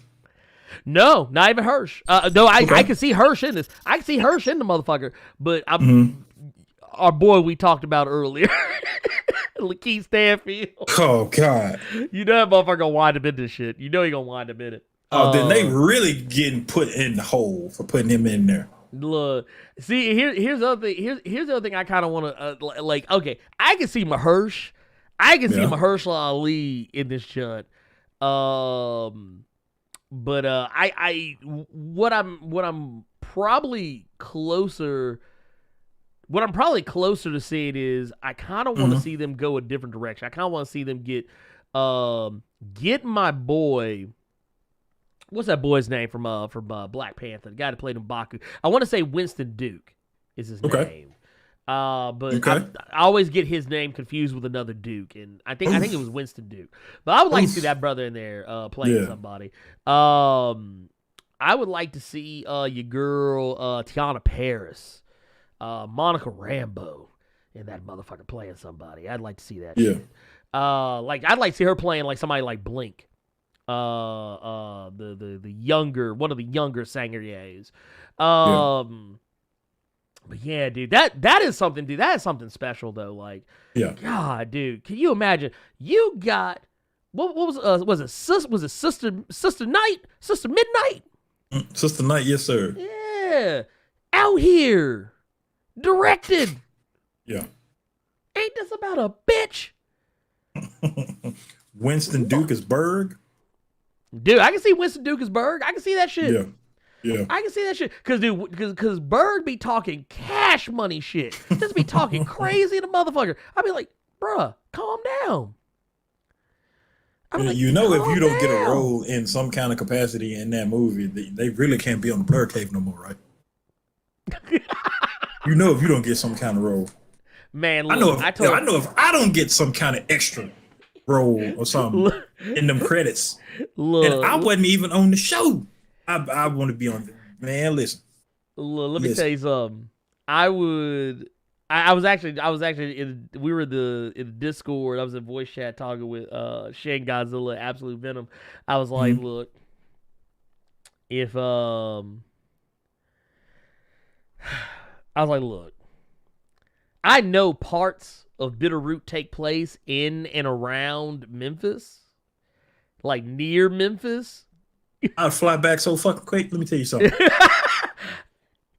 No, not even Hirsch. No, I can see Hirsch in this. I can see Hirsch in the motherfucker. But our boy we talked about earlier, Lakeith Stanfield. Oh God! You know that motherfucker gonna wind up in this shit. You know he gonna wind up in it. Oh, then they really getting put in the hole for putting him in there. Look, see, here's the other thing. Here's the other thing I kind of want to like. Okay, I can see Mahersh. I can see Mahershala Ali in this shit. But what I'm probably closer to seeing is I kind of want to see them go a different direction. I kind of want to see them get my boy. What's that boy's name from Black Panther? The guy that played M'Baku. I want to say Winston Duke is his name. But I always get his name confused with another Duke, and I think it was Winston Duke. But I would like to see that brother in there playing somebody. I would like to see your girl Tiana Paris, Monica Rambeau in that motherfucker playing somebody. I'd like to see that. Shit. Like I'd like to see her playing like somebody like Blink. The younger one of the younger Sangerye's. But yeah, dude. That is something, dude. That is something special, though. Like, Yeah. God, dude. Can you imagine? You got what was it? Sister Night? Sister Midnight? Sister Night, yes, sir. Yeah. Out here. Directed. Yeah. Ain't this about a bitch? Winston Dukasberg. Dude, I can see Winston Dukasberg. I can see that shit. Yeah. Yeah. I can see that shit. Cause Berg be talking cash money shit. Just be talking crazy to motherfucker. I be like, bruh, calm down. Like, you know, if you don't get a down. role in some kind of capacity in that movie, they really can't be on the Blerd Cave no more, right? You know, if you don't get some kind of role. Man, look, I know if I don't get some kind of extra role or something in them credits, and I wasn't even on the show, I want to be on. Man, listen. Let me tell you something. I was actually we were in the Discord. I was in voice chat talking with Shane Godzilla, Absolute Venom. I was like, look, if I was like, look, I know parts of Bitterroot take place in and around Memphis, like near Memphis. I'll fly back so fucking quick. Let me tell you something.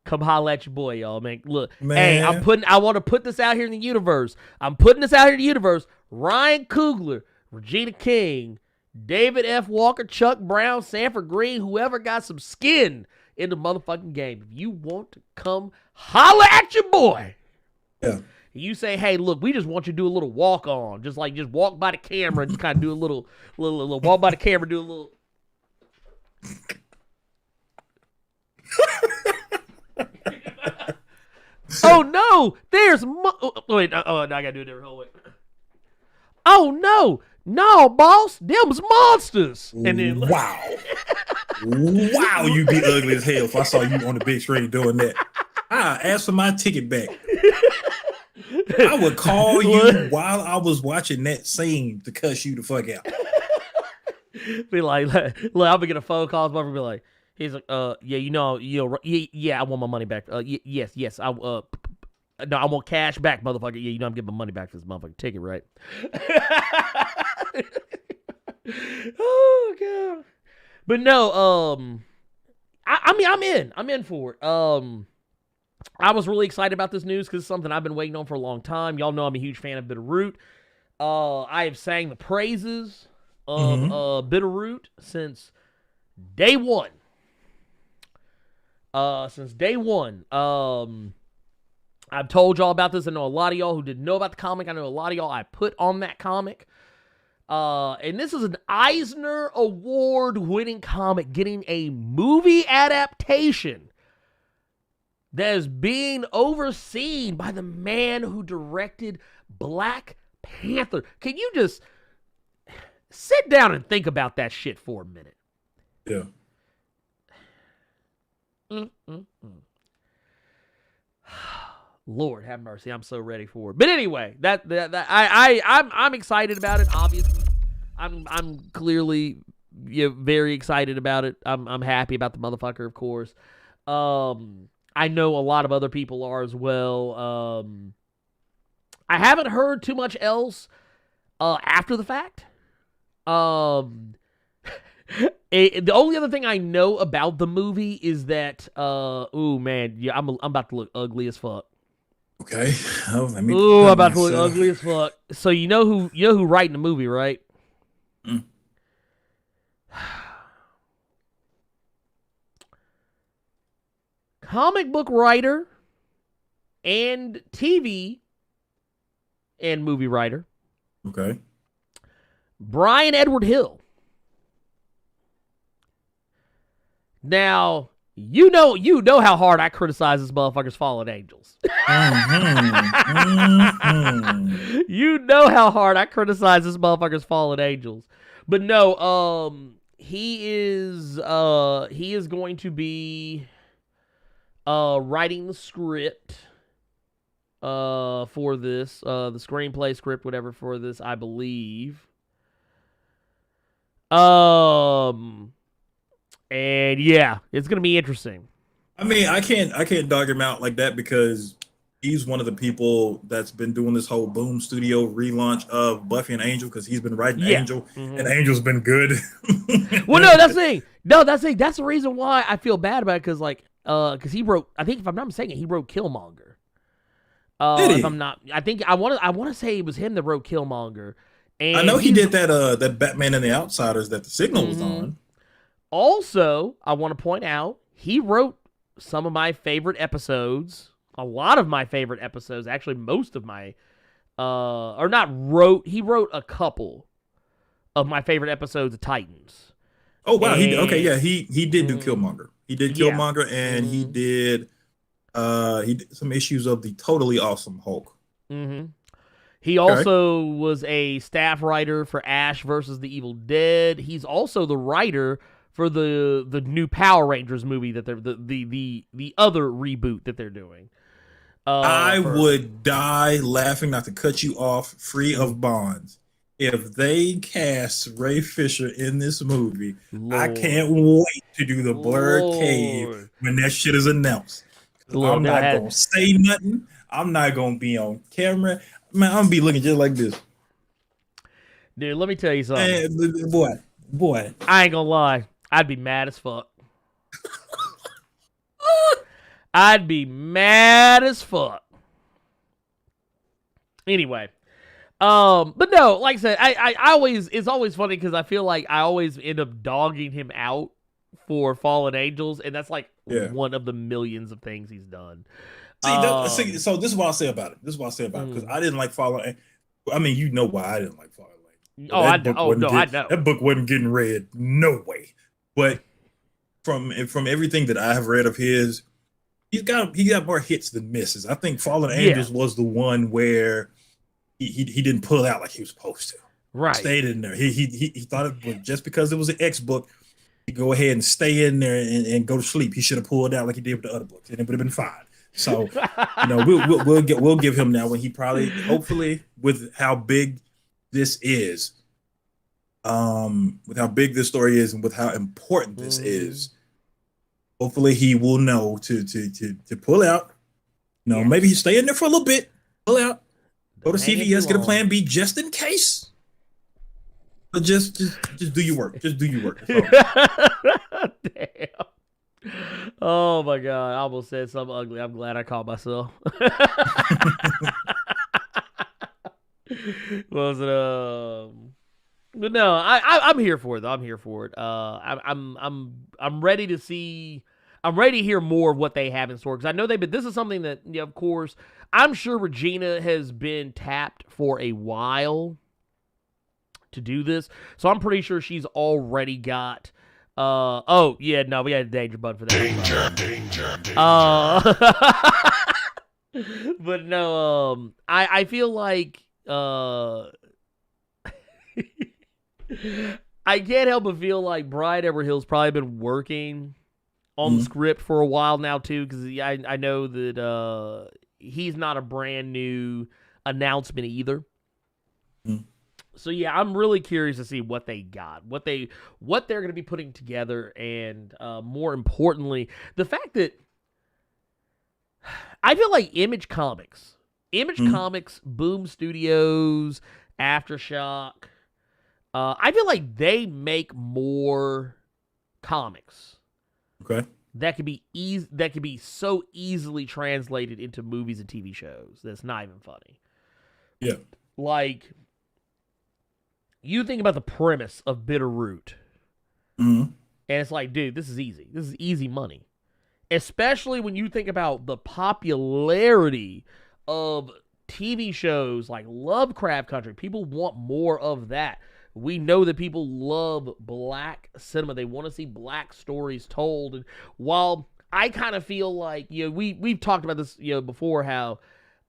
Come holla at your boy, y'all, man. Look, Man. hey, I want to put this out here in the universe. I'm putting this out here in the universe. Ryan Coogler, Regina King, David F. Walker, Chuck Brown, Sanford Green, whoever got some skin in the motherfucking game. If you want to come holla at your boy. Yeah. You say, hey, look, we just want you to do a little walk on. Just walk by the camera and just kind of do a little walk by the camera, do a little. Oh no, there's wait, no, I gotta do it every whole way. Oh no, boss, them's monsters. And then wow, you be ugly as hell if I saw you on the big screen doing that. I asked for my ticket back. I would call you while I was watching that scene to cuss you the fuck out. Be like, look, I'll be getting a phone call. Motherfucker be like, he's like, yeah, I want my money back. Yes, no, I want cash back, motherfucker. Yeah, I'm getting my money back for this motherfucking ticket, right? Oh god. But no, I mean, I'm in for it. I was really excited about this news because it's something I've been waiting on for a long time. Y'all know I'm a huge fan of Bitterroot. I have sang the praises of Bitterroot since day one. I've told y'all about this. I know a lot of y'all who didn't know about the comic. I know a lot of y'all I put on that comic. And this is an Eisner Award-winning comic getting a movie adaptation that is being overseen by the man who directed Black Panther. Can you just sit down and think about that shit for a minute? Yeah. Lord have mercy, I'm so ready for it. But anyway, I'm excited about it. Obviously, I'm clearly very excited about it. I'm happy about the motherfucker, of course. I know a lot of other people are as well. I haven't heard too much else after the fact. The only other thing I know about the movie is that, oh man, yeah, I'm about to look ugly as fuck. Okay. Oh, I'm about to look ugly as fuck. So you know who writing the movie, right? Mm. Comic book writer and TV and movie writer. Okay. Brian Edward Hill. Now, you know how hard I criticize this motherfucker's Fallen Angels. You know how hard I criticize this motherfucker's Fallen Angels. But no, he is going to be writing the script for this, the screenplay script, whatever, for this, I believe. And yeah, it's gonna be interesting. I mean, I can't dog him out like that because he's one of the people that's been doing this whole Boom Studio relaunch of Buffy and Angel because he's been writing Yeah. Angel, and Angel's been good. Well, no, that's the thing. No, that's the thing. That's the reason why I feel bad about it because, like, because he wrote. I think if I'm not mistaken, he wrote Killmonger. Did he? If I'm not, I think I want to say it was him that wrote Killmonger. And I know he did that Batman and the Outsiders that the Signal was on. Also, I want to point out he wrote some of my favorite episodes. A lot of my favorite episodes, actually, most of my, or not wrote. He wrote a couple of my favorite episodes of Titans. Oh wow, And, he did do Killmonger. He did Killmonger, and he did some issues of the Totally Awesome Hulk. He also was a staff writer for Ash versus the Evil Dead. He's also the writer for the new Power Rangers movie that they're the other reboot that they're doing. I would die laughing, not to cut you off, free of bonds. If they cast Ray Fisher in this movie, I can't wait to do the Blerd Cave when that shit is announced. I'm not going to say nothing. I'm not going to be on camera. Man, I'm going to be looking just like this. Dude, let me tell you something. Hey, boy. I ain't going to lie. I'd be mad as fuck. I'd be mad as fuck. Anyway. But no, like I said, I always, it's always funny because I feel like I always end up dogging him out for Fallen Angels, and that's like one of the millions of things he's done. See, so this is what I'll say about it. Because I didn't like Fallen. I mean, you know why I didn't like Fallen Angels. I know. That book wasn't getting read. No way. But from everything that I have read of his, he got more hits than misses. I think Fallen Angels was the one where he didn't pull out like he was supposed to. Right. Stayed in there. He thought it was just because it was an X book, he'd go ahead and stay in there and go to sleep. He should have pulled out like he did with the other books, and it would have been fine. So, we'll give him that when he probably, hopefully, with how big this is, with how big this story is, and with how important this is, hopefully he will know to pull out. Maybe he stay in there for a little bit, pull out, go to CVS, get a plan B just in case. But just do your work. Just do your work. Damn. Oh my God. I almost said something ugly. I'm glad I caught myself. Was it but no, I'm here for it though. I'm here for it. I'm ready to see. I'm ready to hear more of what they have in store because I know this is something that, of course, I'm sure Regina has been tapped for a while to do this, so I'm pretty sure she's already got. We had a danger button for that. Danger. But no, I feel like I can't help but feel like Brian Everhill's probably been working on the script for a while now too, because I know that he's not a brand new announcement either. So yeah, I'm really curious to see what they got, what they're going to be putting together, and more importantly, the fact that I feel like Image Comics, Boom Studios, Aftershock, I feel like they make more comics. Okay. That could be so easily translated into movies and TV shows. That's not even funny. Yeah. Like, you think about the premise of Bitterroot, and it's like, dude, this is easy. This is easy money. Especially when you think about the popularity of TV shows like Lovecraft Country. People want more of that. We know that people love black cinema. They want to see black stories told. And while I kind of feel like, we've talked about this, before, how,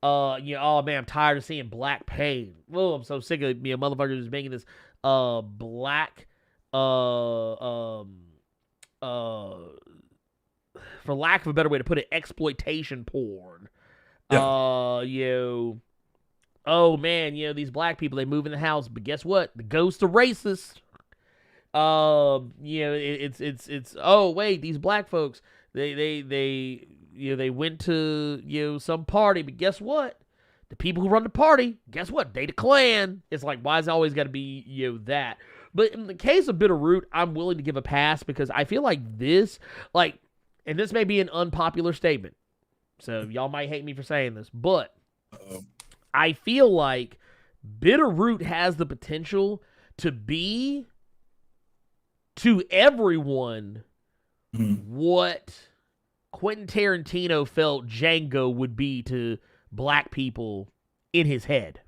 oh man, I'm tired of seeing black pain. Oh, I'm so sick of motherfuckers just making this black for lack of a better way to put it, exploitation porn. Yeah. Oh man, these black people, they move in the house, but guess what? The ghosts are racist. It's oh wait, these black folks, They went to some party, but guess what? The people who run the party, guess what? They the Klan. It's like, why is it always got to be that? But in the case of Bitterroot, I'm willing to give a pass because I feel like this, and this may be an unpopular statement, so y'all might hate me for saying this, but I feel like Bitterroot has the potential to be to everyone what Quentin Tarantino felt Django would be to black people in his head.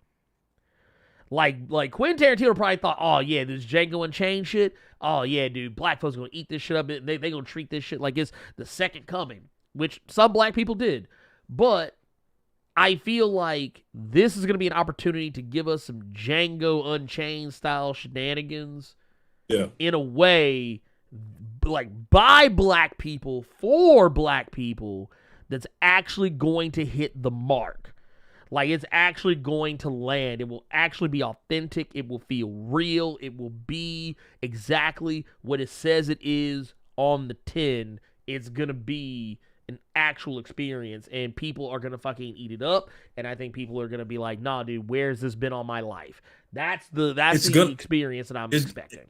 Like Quentin Tarantino probably thought, oh yeah, this Django Unchained shit, oh yeah, dude, black folks are gonna eat this shit up. They gonna treat this shit like it's the second coming, which some black people did. But I feel like this is gonna be an opportunity to give us some Django Unchained style shenanigans. Yeah. In a way, like by black people for black people, that's actually going to hit the mark. Like, it's actually going to land. It will actually be authentic. It will feel real. It will be exactly what it says it is on the tin. It's going to be an actual experience, and people are going to fucking eat it up, and I think people are going to be like, nah, dude, where's this been all my life? That's the experience that I'm expecting.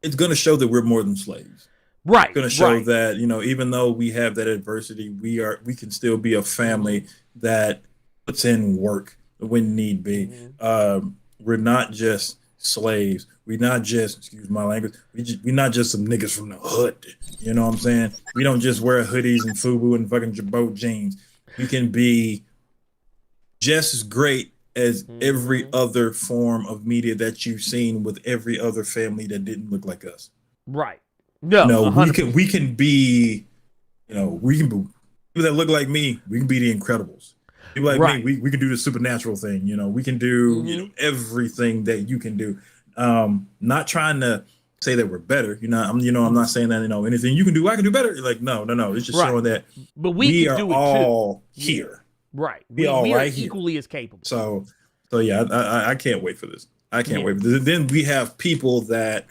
It's going to show that we're more than slaves. Right. It's going to show that, even though we have that adversity, we can still be a family that puts in work when need be. We're not just slaves. We're not just, excuse my language, we're not just some niggas from the hood. You know what I'm saying? We don't just wear hoodies and FUBU and fucking Jabot jeans. We can be just as great as every other form of media that you've seen with every other family that didn't look like us. Right. No, we can be, we can be people that look like me. We can be the Incredibles. People like me, we can do the supernatural thing. We can do everything that you can do. Not trying to say that we're better. I'm not saying that anything you can do, I can do better. Like no. It's just showing that. But we can are do it all too. here. Right. We all are right equally here. as capable. So yeah, I can't wait for this. I can't wait for this. Then we have people that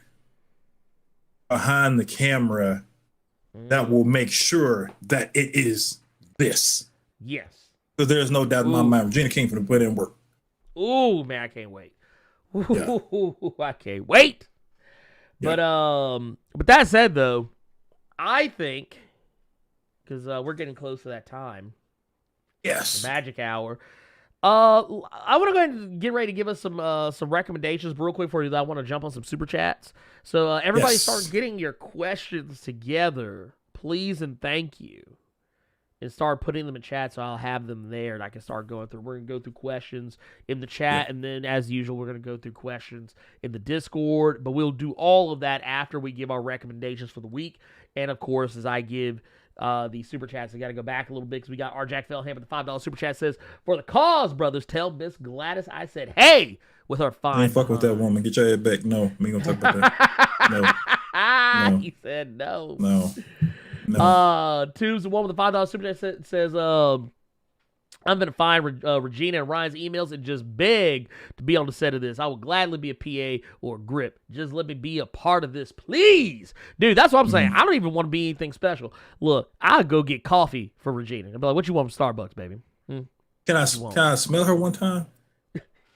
behind the camera that will make sure that it is this. Yes. So there's no doubt in my mind, Regina King for the put in work. Ooh, man, I can't wait. I can't wait. Yeah. But that said, though, I think because we're getting close to that time. Yes. The magic hour. I want to go ahead and get ready to give us some recommendations real quick for you. I want to jump on some super chats. So everybody start getting your questions together, please and thank you. And start putting them in chat so I'll have them there and I can start going through. We're going to go through questions in the chat, and then, as usual, we're going to go through questions in the Discord. But we'll do all of that after we give our recommendations for the week. And, of course, as I give the super chats, I got to go back a little bit because we got our Jack Fellham with the $5 super chat says, "For the cause, brothers, tell Miss Gladys I said hey," with her fine. Fuck with that woman. Get your head back. No, we ain't gonna talk about that. No. He said no. No. Two's the one with the $5 super chat says, "I'm gonna find Regina and Ryan's emails and just beg to be on the set of this. I will gladly be a PA or a grip. Just let me be a part of this, please." Dude, that's what I'm saying. I don't even want to be anything special. Look, I'll go get coffee for Regina. I'll be like, "What you want from Starbucks, baby?" Can I smell her one time?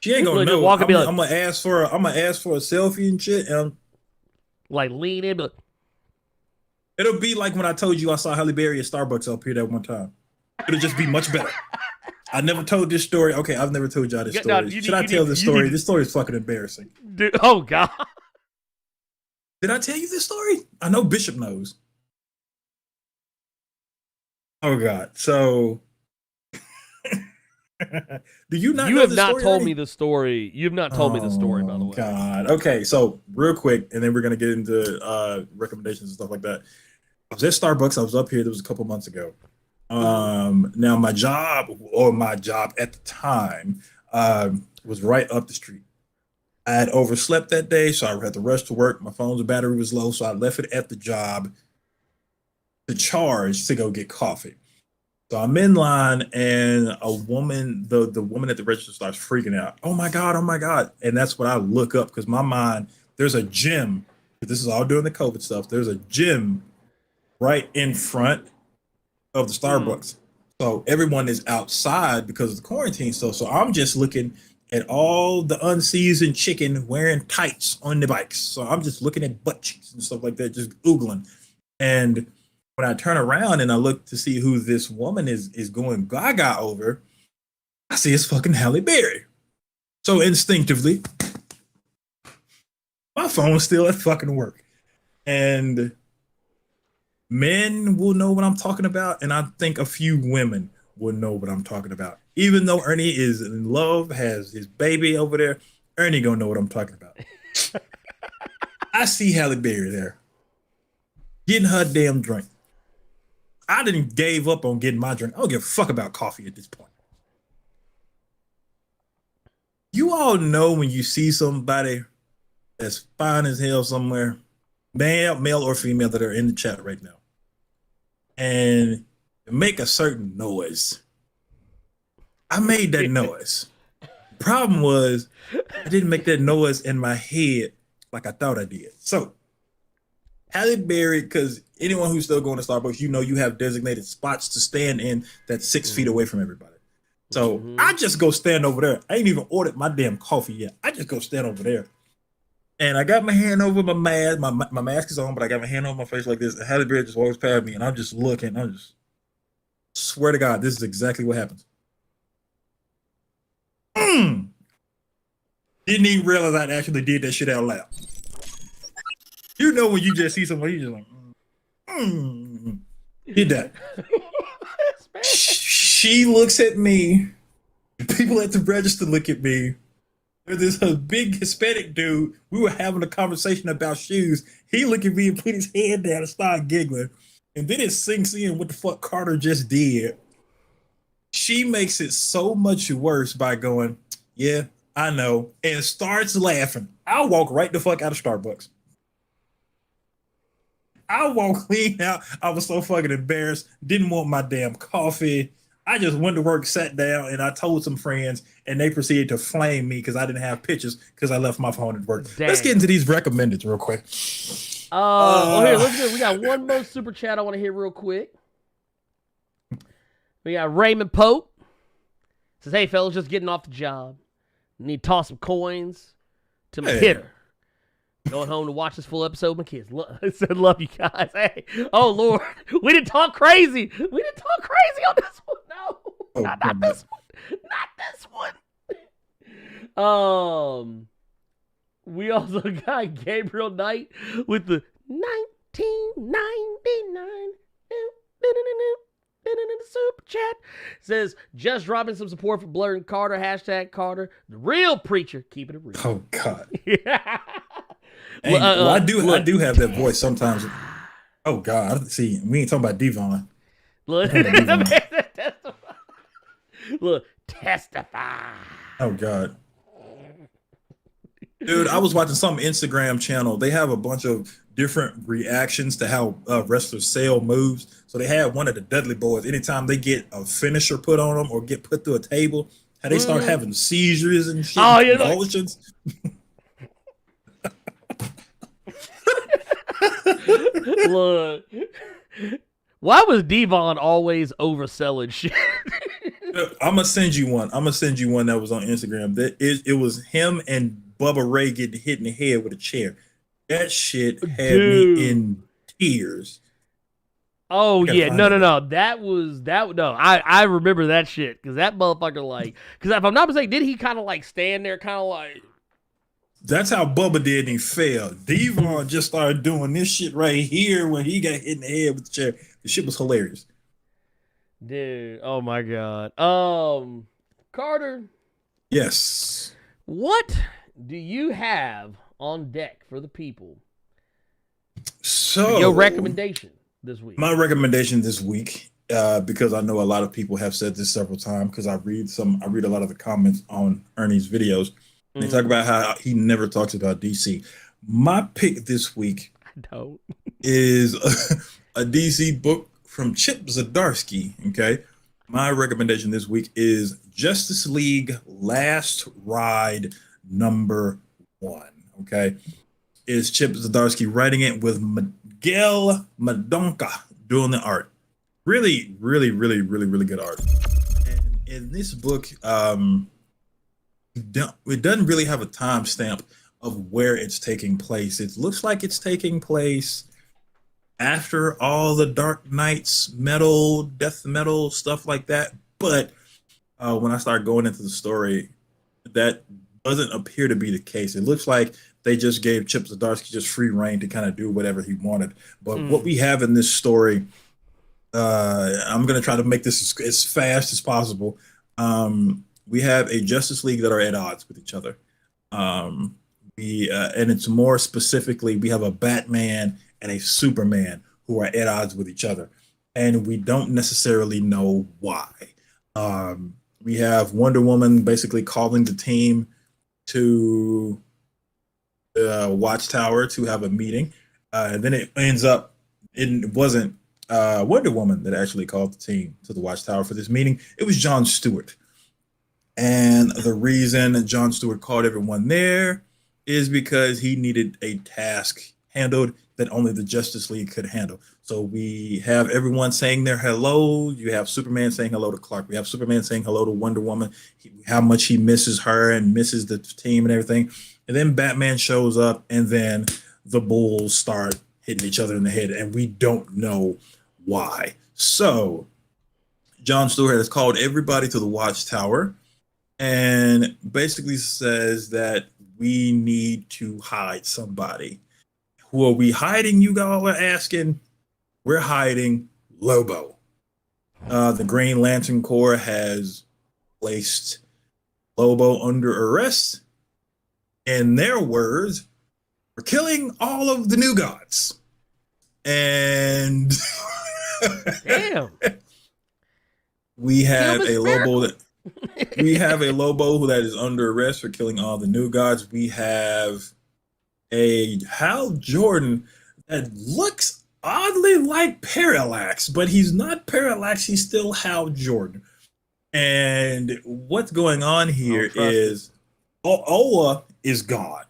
She ain't gonna know. I'm gonna ask for a selfie and shit. And like lean in, but it'll be like when I told you I saw Halle Berry at Starbucks up here that one time. It'll just be much better. I never told this story. Okay, I've never told y'all this story. Should I tell this story? This story is fucking embarrassing. Dude, oh, God. Did I tell you this story? I know Bishop knows. Oh, God. So, do you not know have this not story told already? Me the story. You've not told me the story, by the way. God. Okay, so real quick, and then we're going to get into recommendations and stuff like that. I was at Starbucks. I was up here. That was a couple months ago. Now my job at the time was right up the street. I had overslept that day, so I had to rush to work. My phone's battery was low, so I left it at the job to charge to go get coffee. So I'm in line, and a woman, the woman at the register starts freaking out. Oh my God, oh my God. And that's when I look up, because my mind, there's a gym. This is all during the COVID stuff. There's a gym right in front of the Starbucks. So everyone is outside because of the quarantine stuff. So I'm just looking at all the unseasoned chicken wearing tights on the bikes. So I'm just looking at butt cheeks and stuff like that, just Googling. And when I turn around and I look to see who this woman is going gaga over, I see it's fucking Halle Berry. So instinctively, my phone's still at fucking work. And men will know what I'm talking about, and I think a few women will know what I'm talking about. Even though Ernie is in love, has his baby over there, Ernie gonna know what I'm talking about. I see Halle Berry there, getting her damn drink. I didn't gave up on getting my drink. I don't give a fuck about coffee at this point. You all know when you see somebody that's fine as hell somewhere, male or female, that are in the chat right now, and make a certain noise. I made that noise. Problem was, I didn't make that noise in my head like I thought I did. So, Halle Berry, because anyone who's still going to Starbucks, you know you have designated spots to stand in that's 6 feet away from everybody. So I just go stand over there. I ain't even ordered my damn coffee yet. I just go stand over there. And I got my hand over my mask. My mask is on, but I got my hand on my face like this. And Halle Berry just walks past me, and I'm just looking. I'm just, swear to God, this is exactly what happens. Didn't even realize I actually did that shit out loud. You know when you just see somebody, you just like, did that. She looks at me. People at the register look at me. There's this big Hispanic dude. We were having a conversation about shoes. He looked at me and put his head down and started giggling. And then it sinks in what the fuck Carter just did. She makes it so much worse by going, yeah, I know, and starts laughing. I'll walk right the fuck out of Starbucks. I walked clean out. I was so fucking embarrassed. Didn't want my damn coffee. I just went to work, sat down, and I told some friends, and they proceeded to flame me because I didn't have pictures because I left my phone at work. Dang. Let's get into these recommendeds real quick. Here, let's go. We got one more super chat I want to hear real quick. We got Raymond Pope. Says, hey, fellas, just getting off the job. Need to toss some coins to my hitter. Going home to watch this full episode with my kids. I said, love you guys. Hey, oh, Lord. We didn't talk crazy. We didn't talk crazy on this one. No, not this one. Not this one. We also got Gabriel Knight with the 1999 super chat. Says, just dropping some support for Blerd and Carter. Hashtag Carter, the real preacher. Keeping it real. Oh, God. Yeah. Well, I do have that voice sometimes. Oh God! See, we ain't talking about Devon. Look, testify. Oh God, dude! I was watching some Instagram channel. They have a bunch of different reactions to how wrestlers sell moves. So they had one of the Dudley Boys. Anytime they get a finisher put on them or get put through a table, how they start having seizures and shit, convulsions. Look, why was Devon always overselling shit? I'm gonna send you one. That was on Instagram. It was him and Bubba Ray getting hit in the head with a chair. That shit had me in tears. Oh yeah, no. I remember that shit because that motherfucker because if I'm not mistaken, did he kind of stand there, kind of like? That's how Bubba did and he fell. Devon just started doing this shit right here when he got hit in the head with the chair. The shit was hilarious. Dude, oh my God. Carter. Yes. What do you have on deck for the people? So your recommendation this week. My recommendation this week, because I know a lot of people have said this several times, because I read a lot of the comments on Ernie's videos. They talk about how he never talks about DC. My pick this week is a DC book from Chip Zdarsky. Okay. My recommendation this week is Justice League Last Ride #1. Okay. It's Chip Zdarsky writing it with Miguel Madonca doing the art. Really, really, really, really, really good art. And in this book, it doesn't really have a timestamp of where it's taking place. It looks like it's taking place after all the Dark Knight's metal, death metal, stuff like that. But when I start going into the story, that doesn't appear to be the case. It looks like they just gave Chip Zdarsky just free reign to kind of do whatever he wanted. But what we have in this story, I'm going to try to make this as fast as possible. We have a Justice League that are at odds with each other. And it's more specifically, we have a Batman and a Superman who are at odds with each other. And we don't necessarily know why. We have Wonder Woman basically calling the team to the Watchtower to have a meeting. And then it ends up, it wasn't Wonder Woman that actually called the team to the Watchtower for this meeting. It was John Stewart. And the reason John Stewart called everyone there is because he needed a task handled that only the Justice League could handle. So we have everyone saying their hello. You have Superman saying hello to Clark. We have Superman saying hello to Wonder Woman, how much he misses her and misses the team and everything. And then Batman shows up, and then the bulls start hitting each other in the head, and we don't know why. So John Stewart has called everybody to the Watchtower and basically says that we need to hide somebody. Who are we hiding, you all are asking? We're hiding Lobo. The Green Lantern Corps has placed Lobo under arrest. In their words, we're killing all of the new gods. And Damn. we have a Lobo that is under arrest for killing all the new gods. We have a Hal Jordan that looks oddly like Parallax, but he's not Parallax. He's still Hal Jordan. And what's going on here is Oa is gone.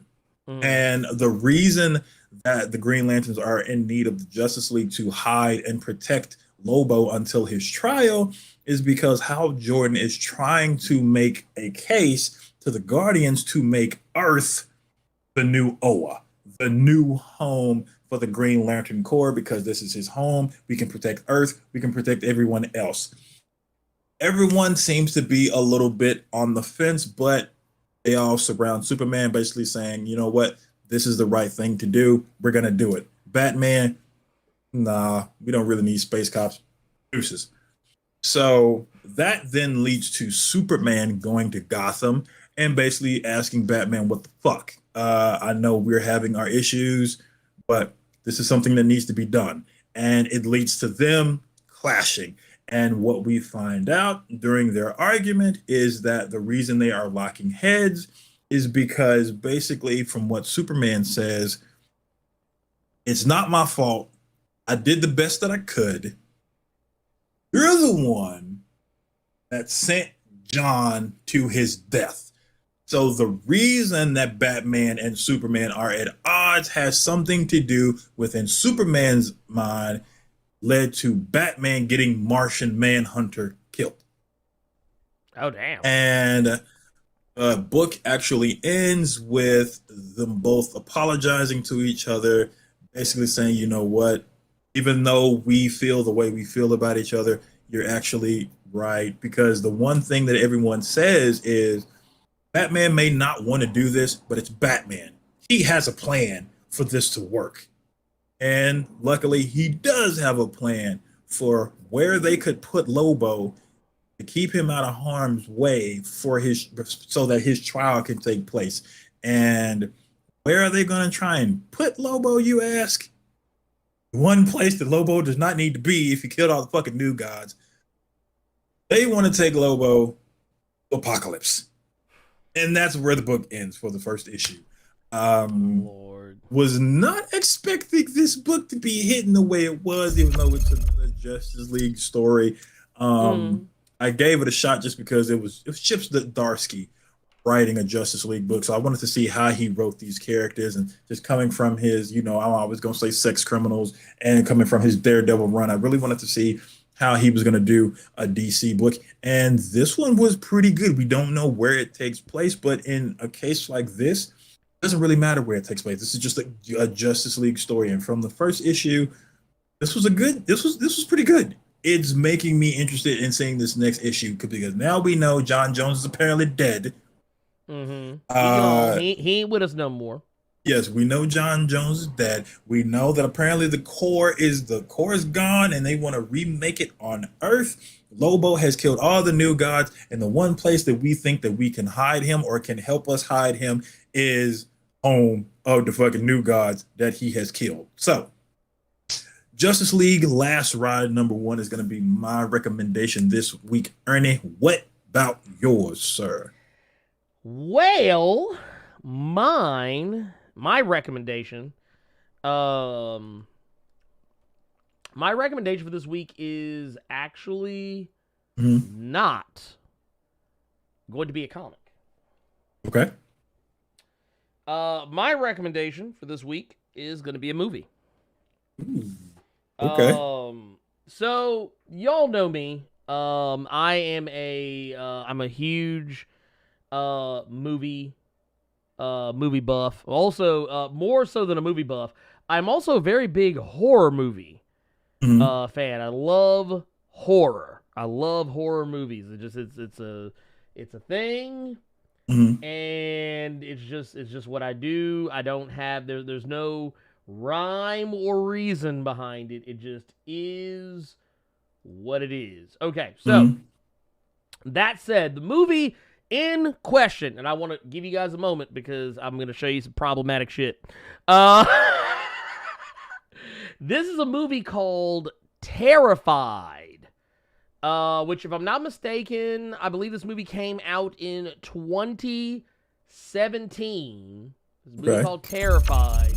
And the reason that the Green Lanterns are in need of the Justice League to hide and protect Lobo until his trial is because Hal Jordan is trying to make a case to the Guardians to make Earth the new Oa, the new home for the Green Lantern Corps, because this is his home. We can protect Earth. We can protect everyone else. Everyone seems to be a little bit on the fence, but they all surround Superman, basically saying, you know what? This is the right thing to do. We're going to do it. Batman, nah, we don't really need space cops. Deuces. So that then leads to Superman going to Gotham and basically asking Batman, what the fuck? I know we're having our issues, but this is something that needs to be done. And it leads to them clashing. And what we find out during their argument is that the reason they are locking heads is because basically from what Superman says, it's not my fault. I did the best that I could. You're the one that sent John to his death. So the reason that Batman and Superman are at odds has something to do with, in Superman's mind, led to Batman getting Martian Manhunter killed. Oh, damn. And the book actually ends with them both apologizing to each other, basically saying, you know what, even though we feel the way we feel about each other, you're actually right. Because the one thing that everyone says is, Batman may not want to do this, but it's Batman. He has a plan for this to work. And luckily, he does have a plan for where they could put Lobo to keep him out of harm's way for so that his trial can take place. And where are they going to try and put Lobo, you ask? One place that Lobo does not need to be if he killed all the fucking new gods. They want to take Lobo to Apocalypse. And that's where the book ends for the first issue. Lord. Was not expecting this book to be hitting the way it was, even though it's a Justice League story. I gave it a shot just because it was Chip Zdarsky writing a Justice League book. So I wanted to see how he wrote these characters, and just coming from his, I'm always going to say sex criminals, and coming from his Daredevil run, I really wanted to see how he was going to do a DC book. And this one was pretty good. We don't know where it takes place, but in a case like this, it doesn't really matter where it takes place. This is just a Justice League story. And from the first issue, this was pretty good. It's making me interested in seeing this next issue because now we know John Jones is apparently dead. Mm-hmm. He ain't with us no more. Yes, we know John Jones is dead. We know that apparently the core is gone and they want to remake it on Earth. Lobo has killed all the new gods, and the one place that we think that we can hide him or can help us hide him is home of the fucking new gods that he has killed. So Justice League Last Ride #1 is going to be my recommendation this week. Ernie, what about yours, sir? Well, my recommendation for this week is actually not going to be a comic. Okay. My recommendation for this week is going to be a movie. Ooh. Okay. So y'all know me. I'm a huge movie buff. Also, more so than a movie buff, I'm also a very big horror movie fan. I love horror. I love horror movies. It's a thing, and it's just what I do. I don't have there's no rhyme or reason behind it. It just is what it is. Okay, so that said, the movie in question, and I want to give you guys a moment because I'm going to show you some problematic shit. This is a movie called Terrified, which, if I'm not mistaken, I believe this movie came out in 2017. This movie called Terrified.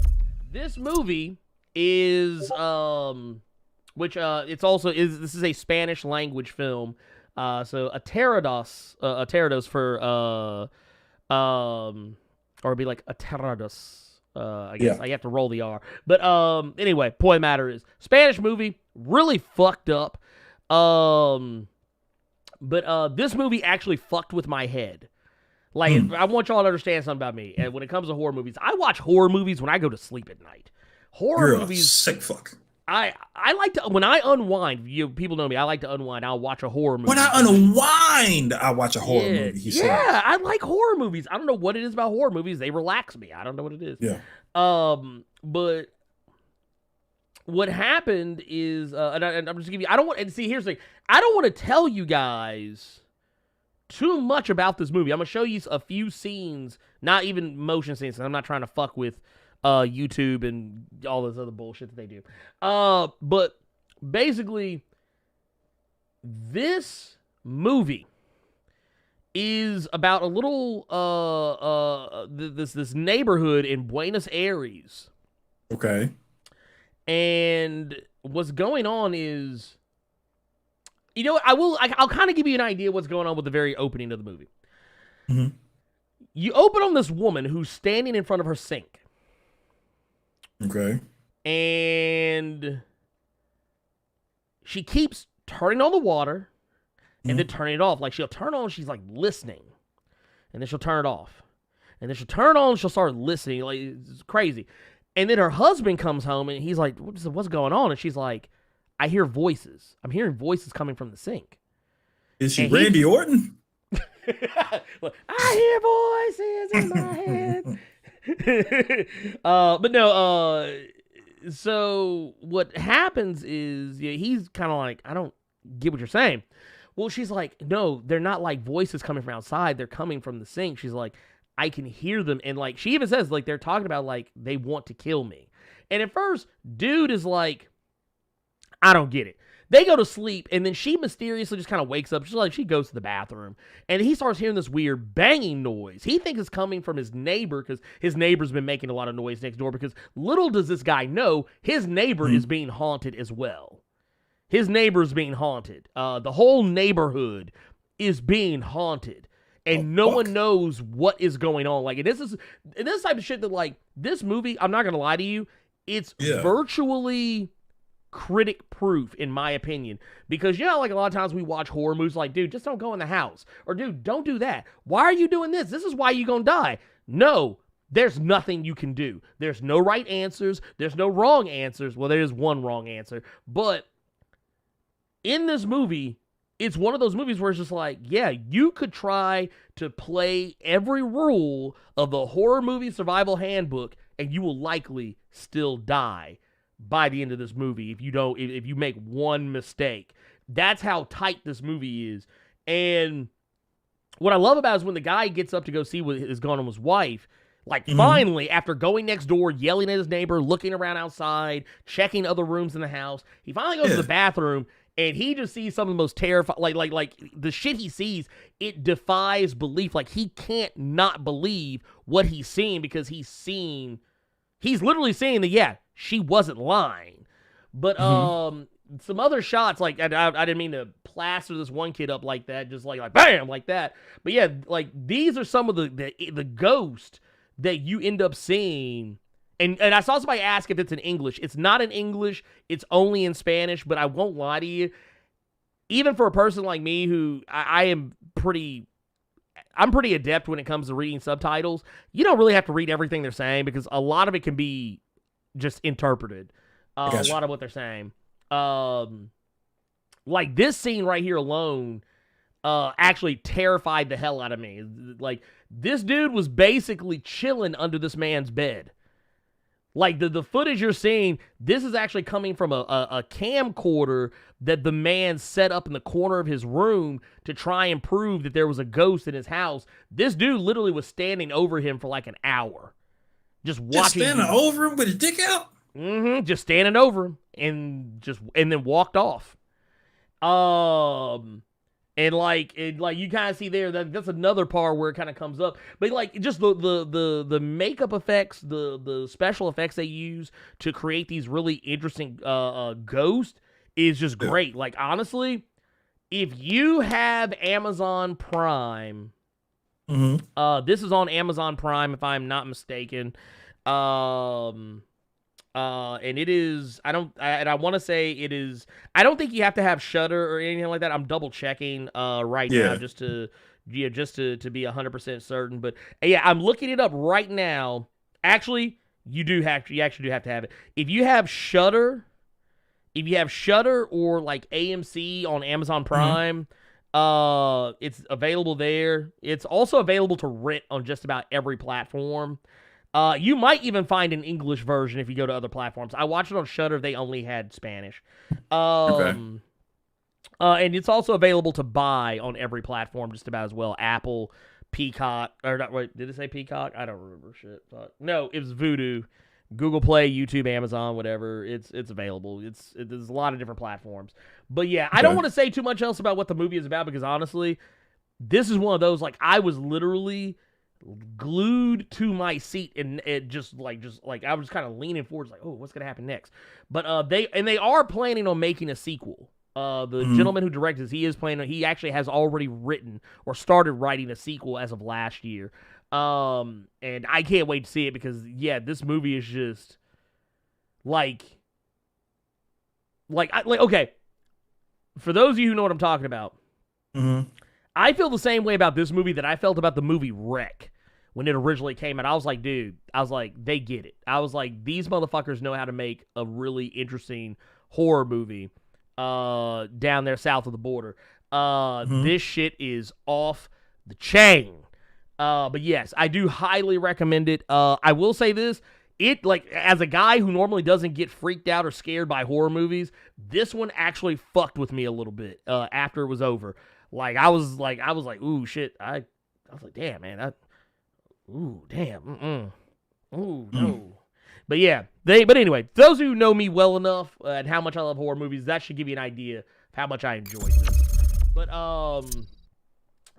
This movie is, this is a Spanish language film. So a pterodos for, or it'd be like a pterodos. I guess I have to roll the R. But anyway, point of the matter is, Spanish movie, really fucked up. But this movie actually fucked with my head. Like, I want y'all to understand something about me. And when it comes to horror movies, I watch horror movies when I go to sleep at night. Horror movies, sick fuck. I like to, when I unwind, people know me, I like to unwind. I'll watch a horror movie. When I unwind, I watch a horror movie. He says. I like horror movies. I don't know what it is about horror movies. They relax me. I don't know what it is. Yeah. But what happened is, and I'm just giving you, I don't want, and see, here's the thing. I don't want to tell you guys too much about this movie. I'm going to show you a few scenes, not even motion scenes, I'm not trying to fuck with YouTube and all this other bullshit that they do. But basically, this movie is about a little this neighborhood in Buenos Aires. Okay. And what's going on is, you know what, I'll kind of give you an idea what's going on with the very opening of the movie. You open on this woman who's standing in front of her sink. Okay. And she keeps turning on the water and then turning it off. Like, she'll turn on, she's like listening. And then she'll turn it off. And then she'll turn on, she'll start listening. Like, it's crazy. And then her husband comes home and he's like, what's going on? And she's like, I hear voices. I'm hearing voices coming from the sink. Is she Randy Orton? I hear voices in my head. But no, so what happens is, he's kind of like, I don't get what you're saying. Well, she's like, no, they're not like voices coming from outside. They're coming from the sink. She's like, I can hear them. And like, she even says, like, they're talking about, like, they want to kill me. And at first, dude is like, I don't get it. They go to sleep, and then she mysteriously just kind of wakes up. She's like, she goes to the bathroom, and he starts hearing this weird banging noise. He thinks it's coming from his neighbor, because his neighbor's been making a lot of noise next door, because little does this guy know, his neighbor is being haunted as well. His neighbor's being haunted. The whole neighborhood is being haunted, and no one knows what is going on. Like, and this type of shit that, like, this movie, I'm not going to lie to you, it's virtually critic proof, in my opinion. Because, like a lot of times we watch horror movies like, dude, just don't go in the house. Or, dude, don't do that. Why are you doing this? This is why you're going to die. No, there's nothing you can do. There's no right answers. There's no wrong answers. Well, there is one wrong answer. But in this movie, it's one of those movies where it's just like, yeah, you could try to play every rule of the horror movie survival handbook, and you will likely still die by the end of this movie if you make one mistake. That's how tight this movie is. And what I love about it is when the guy gets up to go see what is going on with his wife, like finally, after going next door, yelling at his neighbor, looking around outside, checking other rooms in the house, he finally goes to the bathroom. And he just sees some of the most terrifying, like the shit he sees, it defies belief. Like, he can't not believe what he's seeing because he's literally saying that, yeah, she wasn't lying. But some other shots, like, I didn't mean to plaster this one kid up like that, just like bam, like that. But yeah, like, these are some of the ghosts that you end up seeing. And I saw somebody ask if it's in English. It's not in English. It's only in Spanish. But I won't lie to you. Even for a person like me who I'm pretty adept when it comes to reading subtitles, you don't really have to read everything they're saying because a lot of it can be just interpreted. A lot of what they're saying. Like this scene right here alone actually terrified the hell out of me. Like, this dude was basically chilling under this man's bed. Like, the footage you're seeing, this is actually coming from a camcorder that the man set up in the corner of his room to try and prove that there was a ghost in his house. This dude literally was standing over him for like an hour. Just watching. Just standing over him with his dick out? Mm-hmm. Just standing over him and then walked off. And like you kind of see there, that's another part where it kind of comes up. But like just the makeup effects, the special effects they use to create these really interesting ghosts is just great. Like, honestly, if you have Amazon Prime, this is on Amazon Prime if I'm not mistaken. And it is, I want to say it is, I don't think you have to have Shudder or anything like that. I'm double checking right now just to be 100% certain. But yeah, I'm looking it up right now. Actually, you actually do have to have it. If you have Shudder or like AMC on Amazon Prime, it's available there. It's also available to rent on just about every platform. You might even find an English version if you go to other platforms. I watched it on Shudder. They only had Spanish. And it's also available to buy on every platform just about as well. Apple, Peacock, or not, wait, did it say Peacock? I don't remember shit. No, it was Vudu. Google Play, YouTube, Amazon, whatever. It's available. There's a lot of different platforms. But yeah, I don't want to say too much else about what the movie is about because honestly, this is one of those, like, I was literally glued to my seat and it just like I was kind of leaning forward like, oh, what's gonna happen next? But they are planning on making a sequel. The gentleman who directed this, he actually has already written or started writing a sequel as of last year. And I can't wait to see it because yeah, this movie is just like okay, for those of you who know what I'm talking about, I feel the same way about this movie that I felt about the movie Wreck when it originally came out. I was like, dude, they get it. I was like, these motherfuckers know how to make a really interesting horror movie down there south of the border. This shit is off the chain. But yes, I do highly recommend it. I will say this. It, like, as a guy who normally doesn't get freaked out or scared by horror movies, this one actually fucked with me a little bit after it was over. Like, I was like, ooh, shit. I was like, damn, man. Ooh, damn. Ooh, no. But yeah, but anyway, those who know me well enough and how much I love horror movies, that should give you an idea of how much I enjoyed this. But,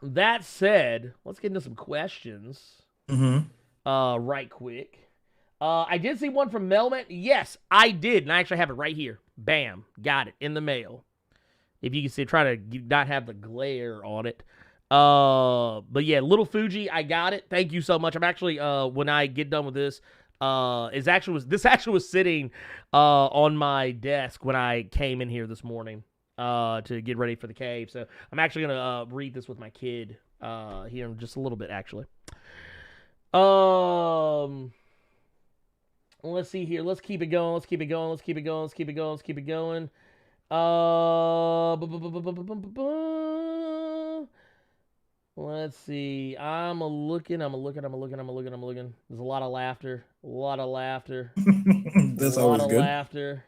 that said, let's get into some questions. Right quick. I did see one from Melman. Yes, I did. And I actually have it right here. Bam. Got it in the mail. If you can see, try to not have the glare on it. But yeah, Little Fuji, I got it. Thank you so much. I'm actually, when I get done with this, This actually was sitting on my desk when I came in here this morning to get ready for the cave. So I'm actually gonna read this with my kid here in just a little bit, actually. Let's see here. Let's keep it going. Let's keep it going. Let's keep it going. Let's keep it going. Let's keep it going. Let's see. I'm looking. There's a lot of laughter. That's always good. Laughter.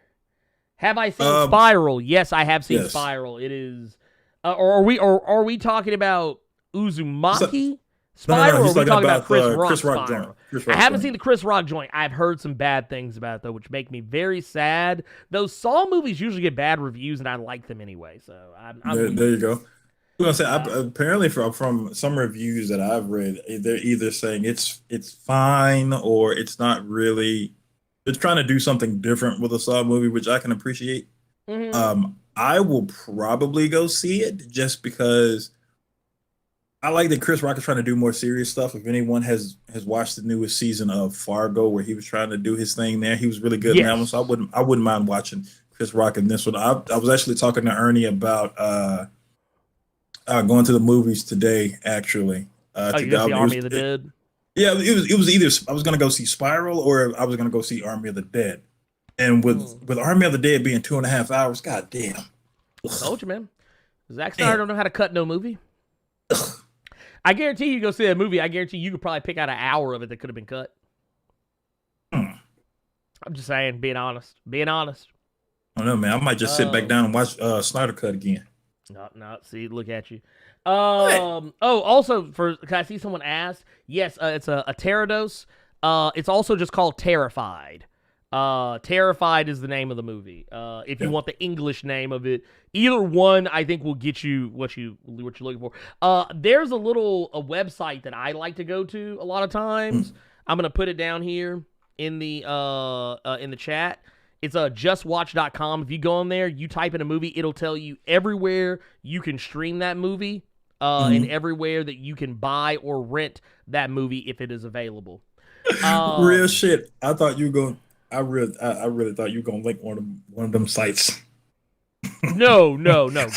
Have I seen Spiral? Yes, I have seen Spiral. It is. Or are we talking about Uzumaki? Spiral, or are we talking about Chris Rock Spiral? I haven't seen the Chris Rock joint. I've heard some bad things about it, though, which make me very sad. Those Saw movies usually get bad reviews, and I like them anyway. So there you go. I was gonna say, apparently from some reviews that I've read, they're either saying it's fine or it's not really. It's trying to do something different with a Saw movie, which I can appreciate. Mm-hmm. I will probably go see it just because I like that Chris Rock is trying to do more serious stuff. If anyone has watched the newest season of Fargo, where he was trying to do his thing there, he was really good in that one. So I wouldn't mind watching Chris Rock in this one. I was actually talking to Ernie about going to the movies today. Actually, you go see Army of the Dead? Yeah, it was either I was going to go see Spiral or I was going to go see Army of the Dead. And with Army of the Dead being 2.5 hours, god damn. I told you, man. Zack Snyder don't know how to cut no movie. I guarantee you go see that movie. I guarantee you could probably pick out an hour of it that could have been cut. I'm just saying, being honest. I don't know, man. I might just sit back down and watch Snyder Cut again. No. See, look at you. Also, I see someone ask. Yes, it's a Pterodos. It's also just called Terrified. Terrified is the name of the movie. If you want the English name of it, either one I think will get you what you're looking for. There's a website that I like to go to a lot of times. I'm gonna put it down here in the chat. It's justwatch.com. If you go on there, you type in a movie, it'll tell you everywhere you can stream that movie, and everywhere that you can buy or rent that movie if it is available. Real shit. I thought you were going. I really thought you were gonna link one of them sites. No, God, no. No,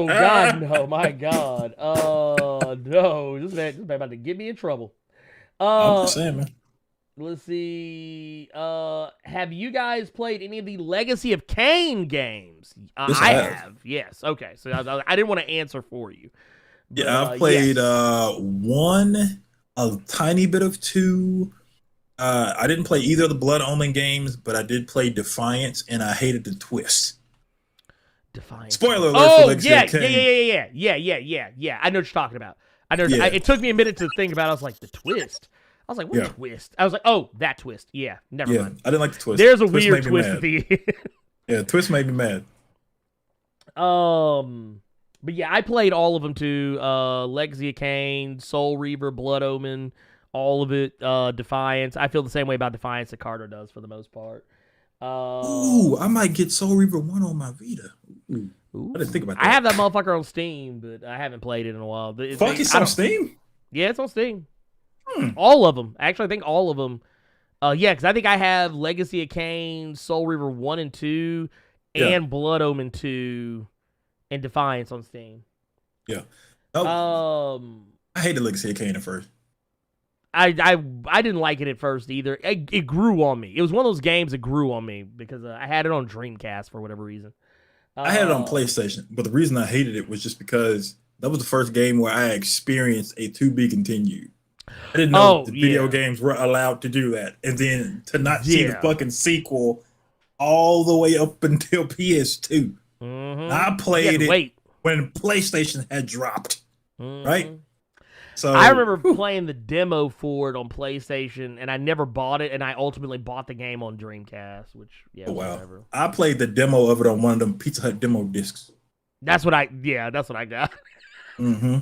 God, no. My God, no. This man about to get me in trouble. I'm just saying, man. Let's see. Have you guys played any of the Legacy of Kain games? Yes, I have. Yes. Okay. So I didn't want to answer for you. But, yeah, I've played one, a tiny bit of two. I didn't play either of the Blood Omen games, but I did play Defiance, and I hated the twist. Defiance. Spoiler alert for Legacy of Kain. Yeah. I know what you're talking about. It took me a minute to think about it. I was like, the twist? I was like, what twist? I was like, oh, that twist. Yeah, never mind. I didn't like the twist. There's a weird twist at the end. Yeah, twist made me mad. But yeah, I played all of them too. Legacy of Kain, Soul Reaver, Blood Omen, all of it. Defiance. I feel the same way about Defiance that Carter does for the most part. I might get Soul Reaver 1 on my Vita. Ooh. I didn't think about that. I have that motherfucker on Steam, but I haven't played it in a while. It's on Steam? Yeah, it's on Steam. All of them. Actually, I think all of them. Because I think I have Legacy of Kain, Soul Reaver 1 and 2, and Blood Omen 2, and Defiance on Steam. Yeah. I hated Legacy of Kain at first. I didn't like it at first either. It grew on me. It was one of those games that grew on me because I had it on Dreamcast for whatever reason. I had it on PlayStation, but the reason I hated it was just because that was the first game where I experienced a to be continued. I didn't know video games were allowed to do that. And then to not see the fucking sequel all the way up until PS2. Mm-hmm. I played it when PlayStation had dropped. Right? So I remember playing the demo for it on PlayStation, and I never bought it, and I ultimately bought the game on Dreamcast, which, whatever. I played the demo of it on one of them Pizza Hut demo discs. That's what I got. Mm-hmm.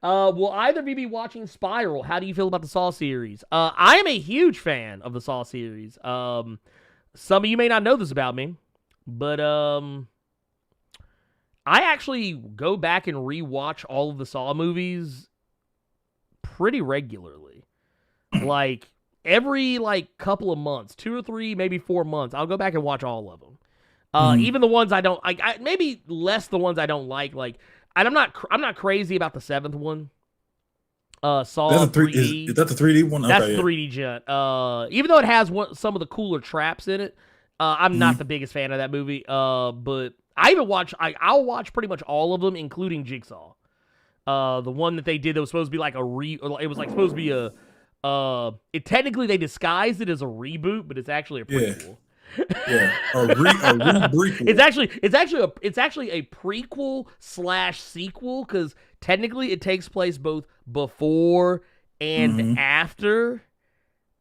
Will either of you be watching Spiral? How do you feel about the Saw series? I am a huge fan of the Saw series. Some of you may not know this about me, but I actually go back and rewatch all of the Saw movies pretty regularly. Like every like couple of months, 2 or 3, maybe 4 months, I'll go back and watch all of them. Even the ones I don't like, maybe less the ones I don't like. Like, and I'm not crazy about the 7th one. Saw That's 3D. Is that the 3D one? That's Okay, 3D gent. Even though it has some of the cooler traps in it, I'm not the biggest fan of that movie. But I'll watch pretty much all of them, including Jigsaw. The one that they did that was supposed to be like it was like supposed to be technically they disguised it as a reboot, but it's actually a prequel. Yeah, a re-prequel. It's actually a prequel / sequel because technically it takes place both before and after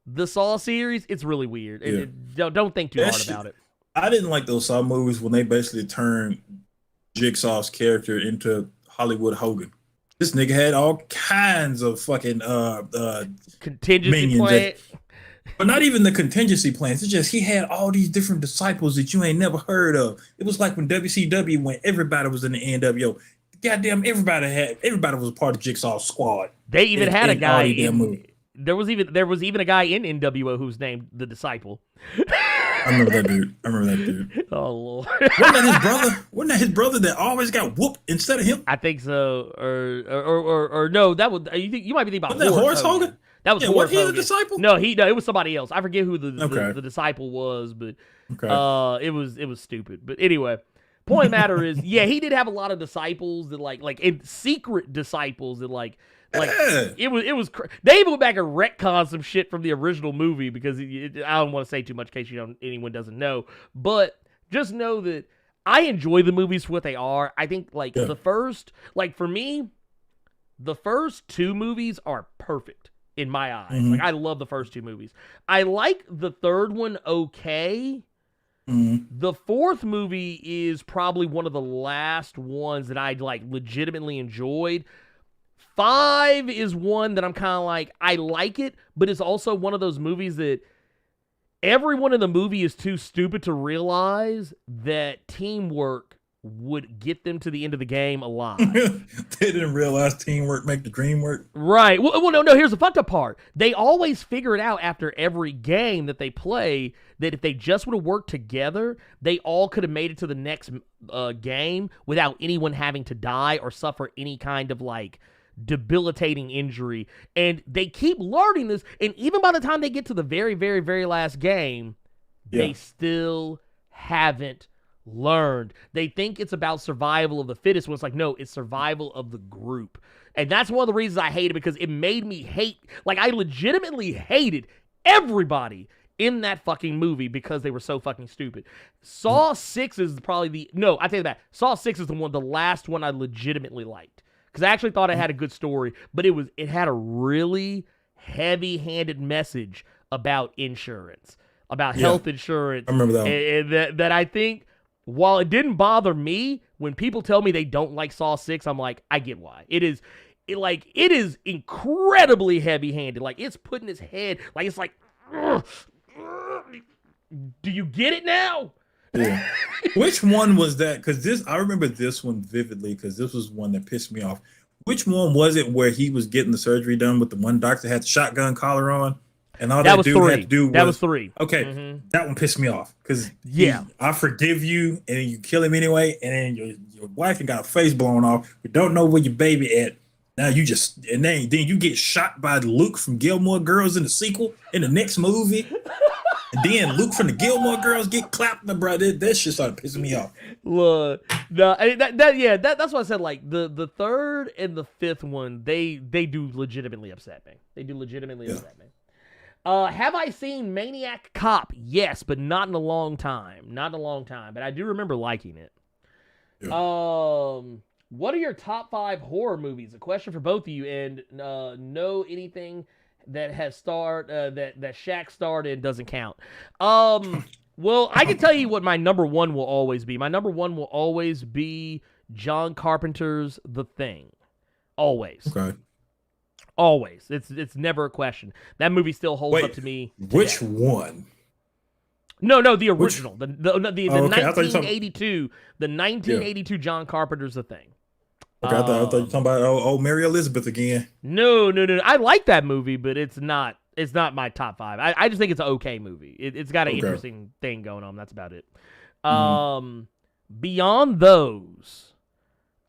the Saw series. It's really weird. Don't think too hard about it. I didn't like those Saw movies when they basically turned Jigsaw's character into Hollywood Hogan. This nigga had all kinds of fucking contingency plan. But not even the contingency plans. It's just he had all these different disciples that you ain't never heard of. It was like when WCW, when everybody was in the NWO. Goddamn, everybody was a part of Jigsaw's squad. They even had a guy there was even a guy in NWO who's named the Disciple. I remember that dude. Oh Lord. Wasn't that his brother that always got whooped instead of him? I think so. Or no, that was you might be thinking about Wasn't that Horace Hogan? That was Horace Hogan. The disciple? No, it was somebody else. I forget who the disciple was, but it was stupid. But anyway, point of the matter is, yeah, he did have a lot of disciples that like secret disciples that like it was they even went back and retconned some shit from the original movie because I don't want to say too much in case anyone doesn't know, but just know that I enjoy the movies for what they are. I think the first, for me, the first 2 movies are perfect in my eyes. Like I love the first 2 movies. I like the 3rd one okay. The 4th movie is probably one of the last ones that I legitimately enjoyed. 5 is one that I'm kind of like, I like it, but it's also one of those movies that everyone in the movie is too stupid to realize that teamwork would get them to the end of the game alive. They didn't realize teamwork make the dream work. Right. Well, no, here's the fucked up part. They always figure it out after every game that they play that if they just would have worked together, they all could have made it to the next game without anyone having to die or suffer any kind of debilitating injury. And they keep learning this, and even by the time they get to the very, very, very last game, they still haven't learned. They think it's about survival of the fittest when it's like, no, it's survival of the group. And that's one of the reasons I hate it, because it made me hate, I legitimately hated everybody in that fucking movie because they were so fucking stupid. Saw 6 is probably I take it back. Saw 6 is the last one I legitimately liked. Because I actually thought it had a good story, but it had a really heavy-handed message about insurance, about health insurance. I remember that one. And that I think, while it didn't bother me, when people tell me they don't like Saw 6, I'm like, I get why. It is incredibly heavy-handed. It's putting his head, it's like, do you get it now? Yeah. Which one was that? Because I remember this one vividly because this was one that pissed me off. Which one was it where he was getting the surgery done with the one doctor that had the shotgun collar on, and all that dude had to do was 3. Okay, that one pissed me off because I forgive you, and then you kill him anyway, and then your wife got a face blown off. You don't know where your baby at. Now you then you get shot by Luke from Gilmore Girls in the sequel in the next movie. And then Luke from the Gilmore Girls get clapped, bro. That shit started pissing me off. Look, no, that's what I said. The 3rd and the 5th one, they do legitimately upset me. Upset me. Have I seen Maniac Cop? Yes, but not in a long time. But I do remember liking it. Yeah. What are your top 5 horror movies? A question for both of you, and know anything that has starred that Shaq starred in doesn't count. Well, I can tell you what my number 1 will always be. My number 1 will always be John Carpenter's The Thing. Always. Okay. Always. It's never a question. That movie still holds up to me today. Which one? No, the original. The 1982. The 1982 John Carpenter's The Thing. Okay, I thought you were talking about old Mary Elizabeth again. No. I like that movie, but it's not It's not my top 5. I just think it's an okay movie. It's got an interesting thing going on. That's about it. Beyond those,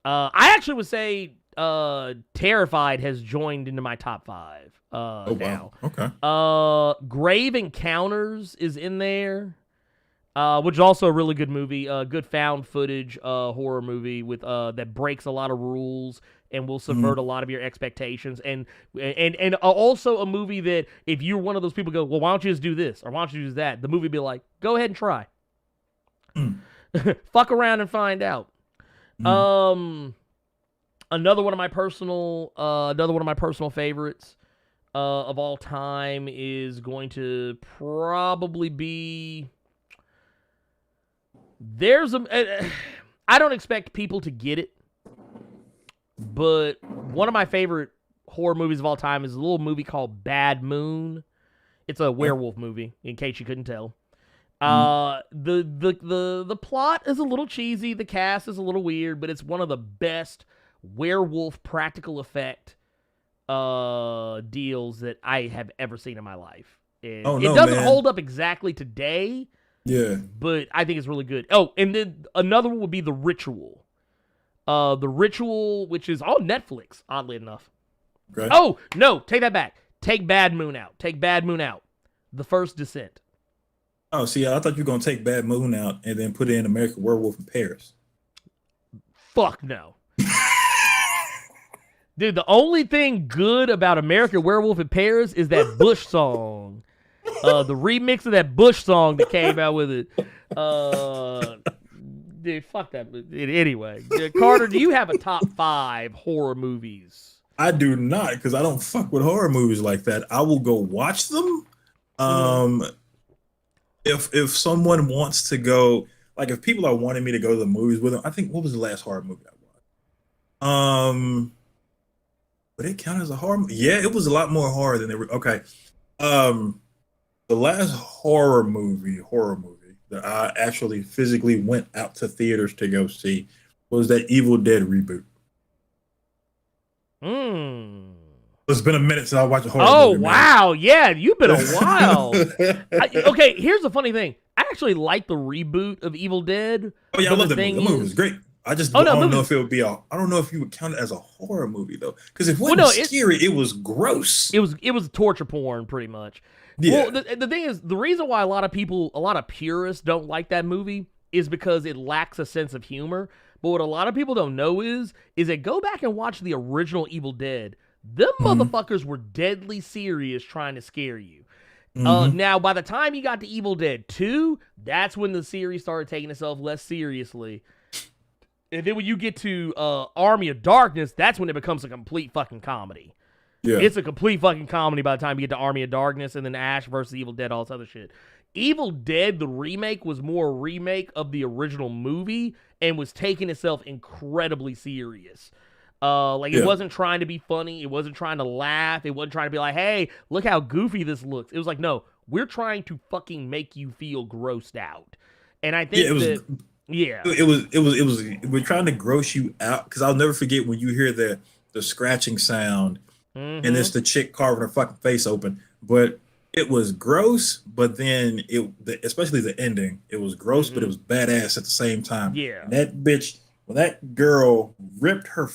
I actually would say Terrified has joined into my top 5 now. Wow. Okay. Grave Encounters is in there, which is also a really good movie. Good found footage horror movie with that breaks a lot of rules and will subvert a lot of your expectations. And also a movie that if you're one of those people go, well, why don't you just do this? Or why don't you do that? The movie be like, go ahead and try. Fuck around and find out. Another one of my personal favorites of all time is going to probably be... I don't expect people to get it, but one of my favorite horror movies of all time is a little movie called Bad Moon. It's a werewolf movie, in case you couldn't tell. The plot is a little cheesy, the cast is a little weird, but it's one of the best werewolf practical effect deals that I have ever seen in my life. It doesn't hold up exactly today. Yeah. But I think it's really good. Oh, and then another one would be The Ritual. The Ritual, which is on Netflix, oddly enough. Okay. Oh, no, take that back. Take Bad Moon out. The First Descent. Oh, see, I thought you were going to take Bad Moon out and then put in American Werewolf in Paris. Fuck no. Dude, the only thing good about American Werewolf in Paris is that Bush song. The remix of that Bush song that came out with it. Dude, fuck that. Anyway, Carter, do you have a top 5 horror movies? I do not, because I don't fuck with horror movies like that. I will go watch them. If someone wants to go, like if people are wanting me to go to the movies with them, I think, what was the last horror movie I watched? Would it count as a horror movie? Yeah, it was a lot more horror than they were. Okay. The last horror movie that I actually physically went out to theaters to go see was that Evil Dead reboot. It's been a minute since I watched a horror movie. Oh, wow. Yeah, you've been a while. Okay, here's the funny thing. I actually like the reboot of Evil Dead. Oh, yeah, I love that movie. The movie was great. I just don't know if it would be I don't know if you would count it as a horror movie though, because it wasn't scary. It was gross. It was torture porn, pretty much. Yeah. Well, the thing is, the reason why a lot of purists don't like that movie is because it lacks a sense of humor. But what a lot of people don't know is that go back and watch the original Evil Dead. Them motherfuckers were deadly serious trying to scare you. Now, by the time you got to Evil Dead 2, that's when the series started taking itself less seriously. And then when you get to Army of Darkness, that's when it becomes a complete fucking comedy. Yeah. It's a complete fucking comedy by the time you get to Army of Darkness and then Ash versus Evil Dead, all this other shit. Evil Dead, the remake, was more a remake of the original movie and was taking itself incredibly serious. It wasn't trying to be funny. It wasn't trying to laugh. It wasn't trying to be like, hey, look how goofy this looks. It was like, no, we're trying to fucking make you feel grossed out. And I think it was we're trying to gross you out, because I'll never forget when you hear the scratching sound and it's the chick carving her fucking face open. But it was gross, but then especially the ending, it was gross, but it was badass at the same time. Yeah. And that bitch, when that girl ripped her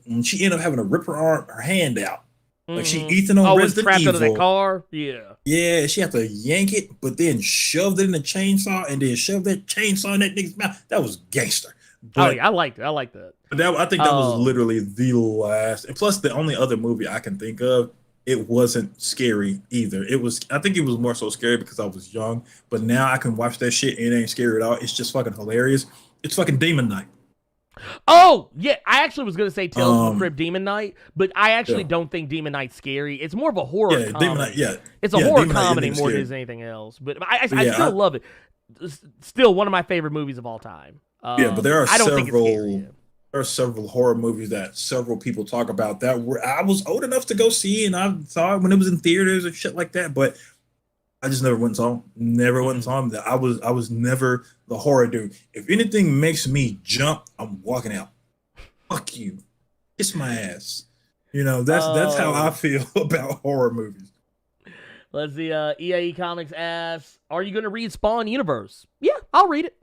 and she ended up having to rip her hand out. Like she Ethan on Resident trapped Evil. Out of that car. Yeah. Yeah, she had to yank it, but then shoved it in the chainsaw and then shoved that chainsaw in that nigga's mouth. That was gangster. But, I liked it. I like that. But I think that was literally the last. And plus, the only other movie I can think of, it wasn't scary either. I think it was more so scary because I was young. But now I can watch that shit and it ain't scary at all. It's just fucking hilarious. It's fucking Demon Knight. Oh, yeah. I actually was going to say Tales from the Crypt Demon Knight, but I actually don't think Demon Knight's scary. It's more of a horror comedy. Demon Knight, it's a horror comedy more than anything else. But I still love it. Still one of my favorite movies of all time. But there are several horror movies that several people talk about that I was old enough to go see, and I saw it when it was in theaters and shit like that, but I just never went and saw them. Never went and saw them. I was never the horror dude. If anything makes me jump, I'm walking out. Fuck you. Kiss my ass. You know, that's how I feel about horror movies. Let's see. EAE Comics asks, "Are you going to read Spawn Universe?" Yeah, I'll read it.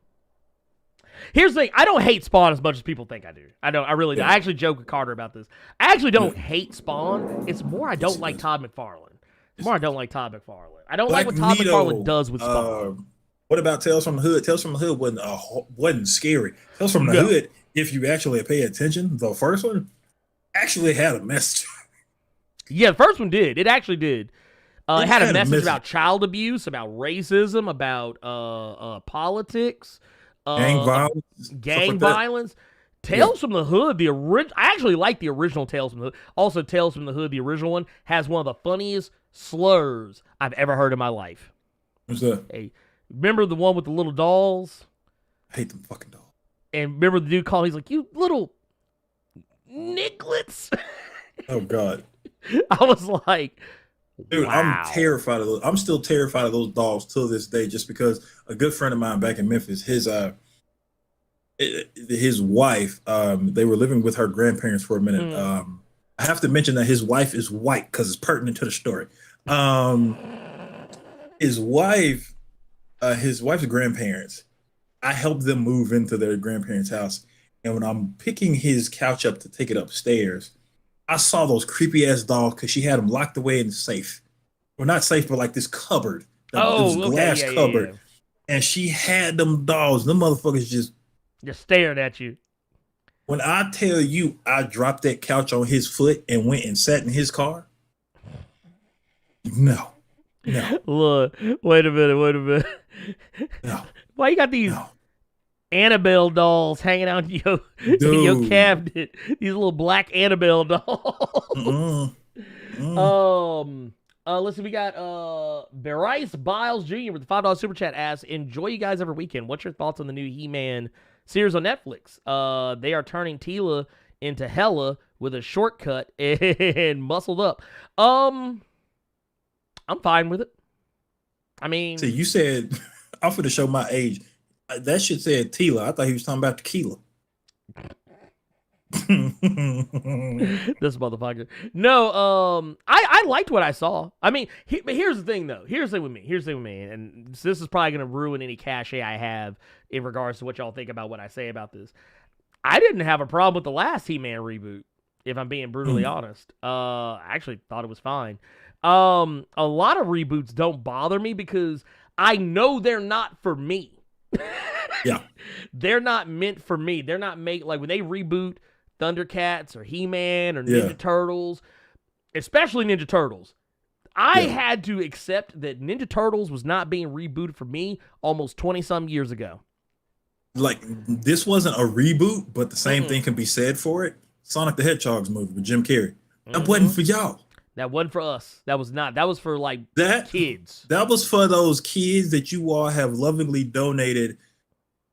Here's the thing: I don't hate Spawn as much as people think I do. I don't. I really do. I actually joke with Carter about this. I actually don't hate Spawn. It's more I don't like Todd McFarlane. I don't like Todd McFarlane does with Spawn. What about Tales from the Hood? Tales from the Hood wasn't scary. Tales from the Hood, if you actually pay attention, the first one actually had a message. Yeah, the first one did. It actually did. It had a message about child abuse, about racism, about politics, gang violence. Tales from the Hood, I actually like the original Tales from the Hood. Also, Tales from the Hood, the original one, has one of the funniest slurs I've ever heard in my life. What's that? Hey, remember the one with the little dolls? I hate them fucking dolls. And remember the dude called, he's like, "You little nicklets." Oh, God. I was like, dude, wow. I'm terrified of those. I'm still terrified of those dolls till this day, just because a good friend of mine back in Memphis, his wife, they were living with her grandparents for a minute. I have to mention that his wife is white because it's pertinent to the story. His wife's grandparents, I helped them move into their grandparents' house. And when I'm picking his couch up to take it upstairs, I saw those creepy ass dolls because she had them locked away in the safe. Well, not safe, but like this cupboard. Glass cupboard. Yeah. And she had them dolls. Them motherfuckers just staring at you. When I tell you I dropped that couch on his foot and went and sat in his car. No. Look, wait a minute. No. Why you got these Annabelle dolls hanging out in your cabinet? These little black Annabelle dolls. Let's see. We got Bryce Biles Jr. with the $5 super chat asks, "Enjoy you guys every weekend. What's your thoughts on the new He-Man series on Netflix? They are turning Teela into Hella with a shortcut and muscled up. I'm fine with it. I mean, see, you said I'm for to show my age. That shit said Teela. I thought he was talking about tequila. This motherfucker. No, I liked what I saw. I mean, but here's the thing, though. Here's the thing with me, and this is probably going to ruin any cachet I have in regards to what y'all think about what I say about this. I didn't have a problem with the last He-Man reboot, if I'm being brutally honest. I actually thought it was fine. A lot of reboots don't bother me because I know they're not for me. Yeah. They're not meant for me. They're not made, like when they reboot Thundercats or He-Man or Ninja Turtles, especially Ninja Turtles. I had to accept that Ninja Turtles was not being rebooted for me almost 20-some years ago. Like, this wasn't a reboot, but the same thing can be said for it. Sonic the Hedgehog's movie with Jim Carrey. That wasn't for y'all. That wasn't for us. That was not. That was for, like, kids. That was for those kids that you all have lovingly donated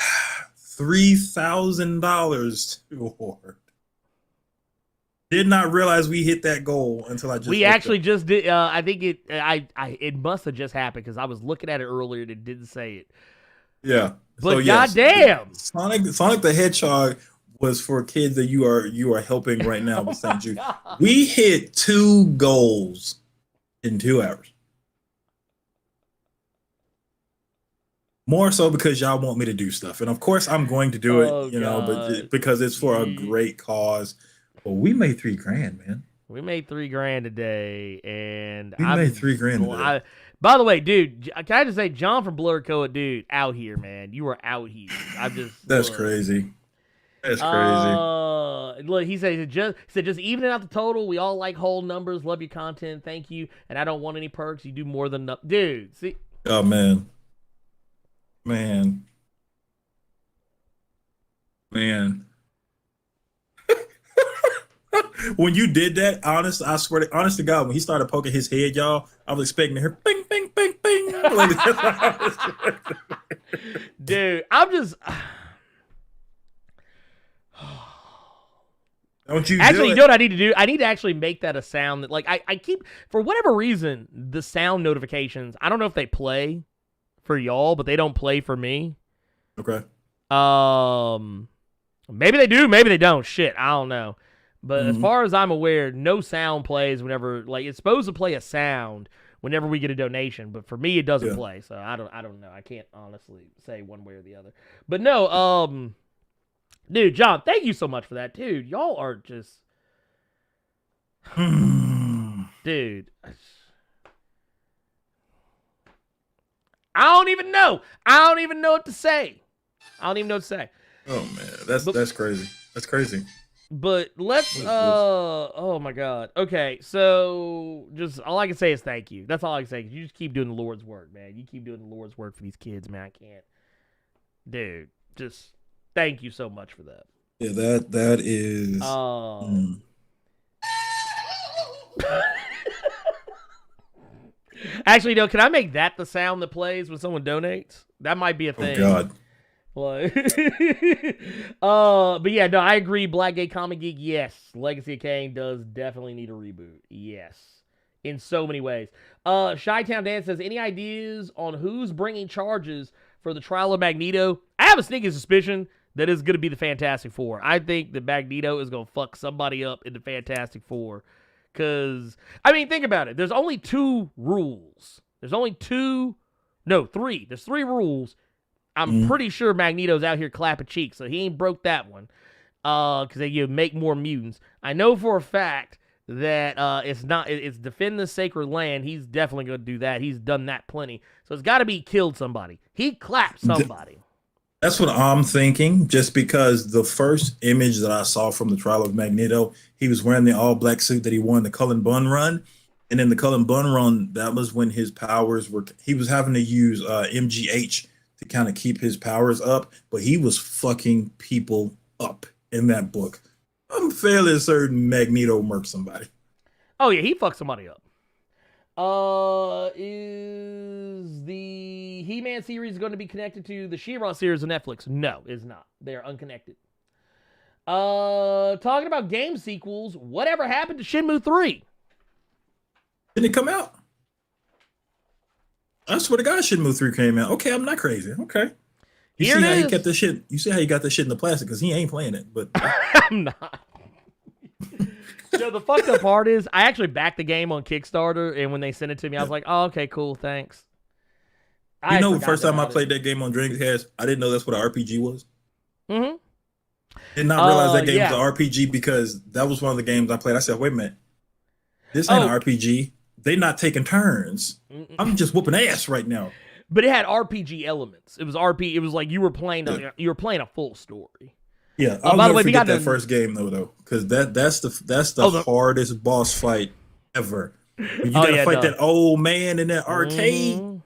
$3,000 toward. Did not realize we hit that goal until I just. We actually just did. I think it must have just happened because I was looking at it earlier and it didn't say it. Yeah, but so, goddamn, Sonic the Hedgehog was for kids that you are helping right now with St. Jude. We hit 2 goals in 2 hours. More so because y'all want me to do stuff, and of course I'm going to do it. But because it's for a great cause. Well, we made $3,000, man. We made $3,000 a day, and we made $3,000 a day. By the way, dude, can I just say, John from Blerd Cave, dude, out here, man. You are out here. That's crazy. That's crazy. Look, he said just evening out the total. We all like whole numbers. Love your content. Thank you. And I don't want any perks. You do more than enough, dude. See? Oh man. When you did that, honest to God, when he started poking his head, y'all, I was expecting to hear bing, bing, bing, bing. Dude, I'm just. Don't you actually, you know what I need to do? I need to actually make that a sound that, like, I keep, for whatever reason, the sound notifications, I don't know if they play for y'all, but they don't play for me. Okay. Maybe they do, maybe they don't. Shit, I don't know. But as far as I'm aware, no sound plays whenever, like, it's supposed to play a sound whenever we get a donation. But for me, it doesn't Yeah. play, so I don't know. I can't honestly say one way or the other. But no, dude, John, thank you so much for that, dude. Y'all are just, dude. I don't even know. I don't even know what to say. I don't even know what to say. Oh man, that's crazy. That's crazy. But let's oh my god. Okay, so just all I can say is thank you. That's all I can say. You just keep doing the Lord's work, man. You keep doing the Lord's work for these kids, man. I can't. Dude, just thank you so much for that. Yeah, that is Actually, no, can I make that the sound that plays when someone donates? That might be a thing. Oh god. Like, but yeah, no, I agree. Blackgate Comic Geek, yes. Legacy of Kain does definitely need a reboot. Yes. In so many ways. Chi-Town Dan says, any ideas on who's bringing charges for the trial of Magneto? I have a sneaky suspicion that it's going to be the Fantastic Four. I think that Magneto is going to fuck somebody up in the Fantastic Four. Because, I mean, think about it. There's only 2 rules. There's three. There's 3 rules. I'm pretty sure Magneto's out here clapping cheeks, so he ain't broke that one. Because they make more mutants. I know for a fact that it's defend the sacred land. He's definitely going to do that. He's done that plenty. So it's got to be killed somebody. He clapped somebody. That's what I'm thinking, just because the first image that I saw from the trial of Magneto, he was wearing the all-black suit that he won the Cullen Bunn run. And in the Cullen Bunn run, that was when his powers were... He was having to use MGH to kind of keep his powers up, but he was fucking people up in that book. I'm fairly certain Magneto murked somebody. Oh, yeah, he fucked somebody up. Is the He-Man series going to be connected to the She-Ra series on Netflix? No, it's not. They are unconnected. Talking about game sequels, whatever happened to Shenmue 3? Didn't it come out? I swear to God, Shenmue 3 came out. Okay, I'm not crazy. Okay. You Here see it how he is. kept this shit. You see how he got this shit in the plastic because he ain't playing it. But I'm not. So the fucked up part is I actually backed the game on Kickstarter, and when they sent it to me, I was like, oh, okay, cool, thanks. you know, the first time I played that game on Dreamcast, I didn't know that's what an RPG was. Mm-hmm. Did not realize that game yeah. was an RPG because that was one of the games I played. I said, wait a minute. This ain't an RPG. They not taking turns. I'm just whooping ass right now. But it had RPG elements. It was It was like you were playing a full story. Yeah, I'll by the never way, forget that first game though, because that's the hardest boss fight ever. When you gotta fight that old man in that arcade.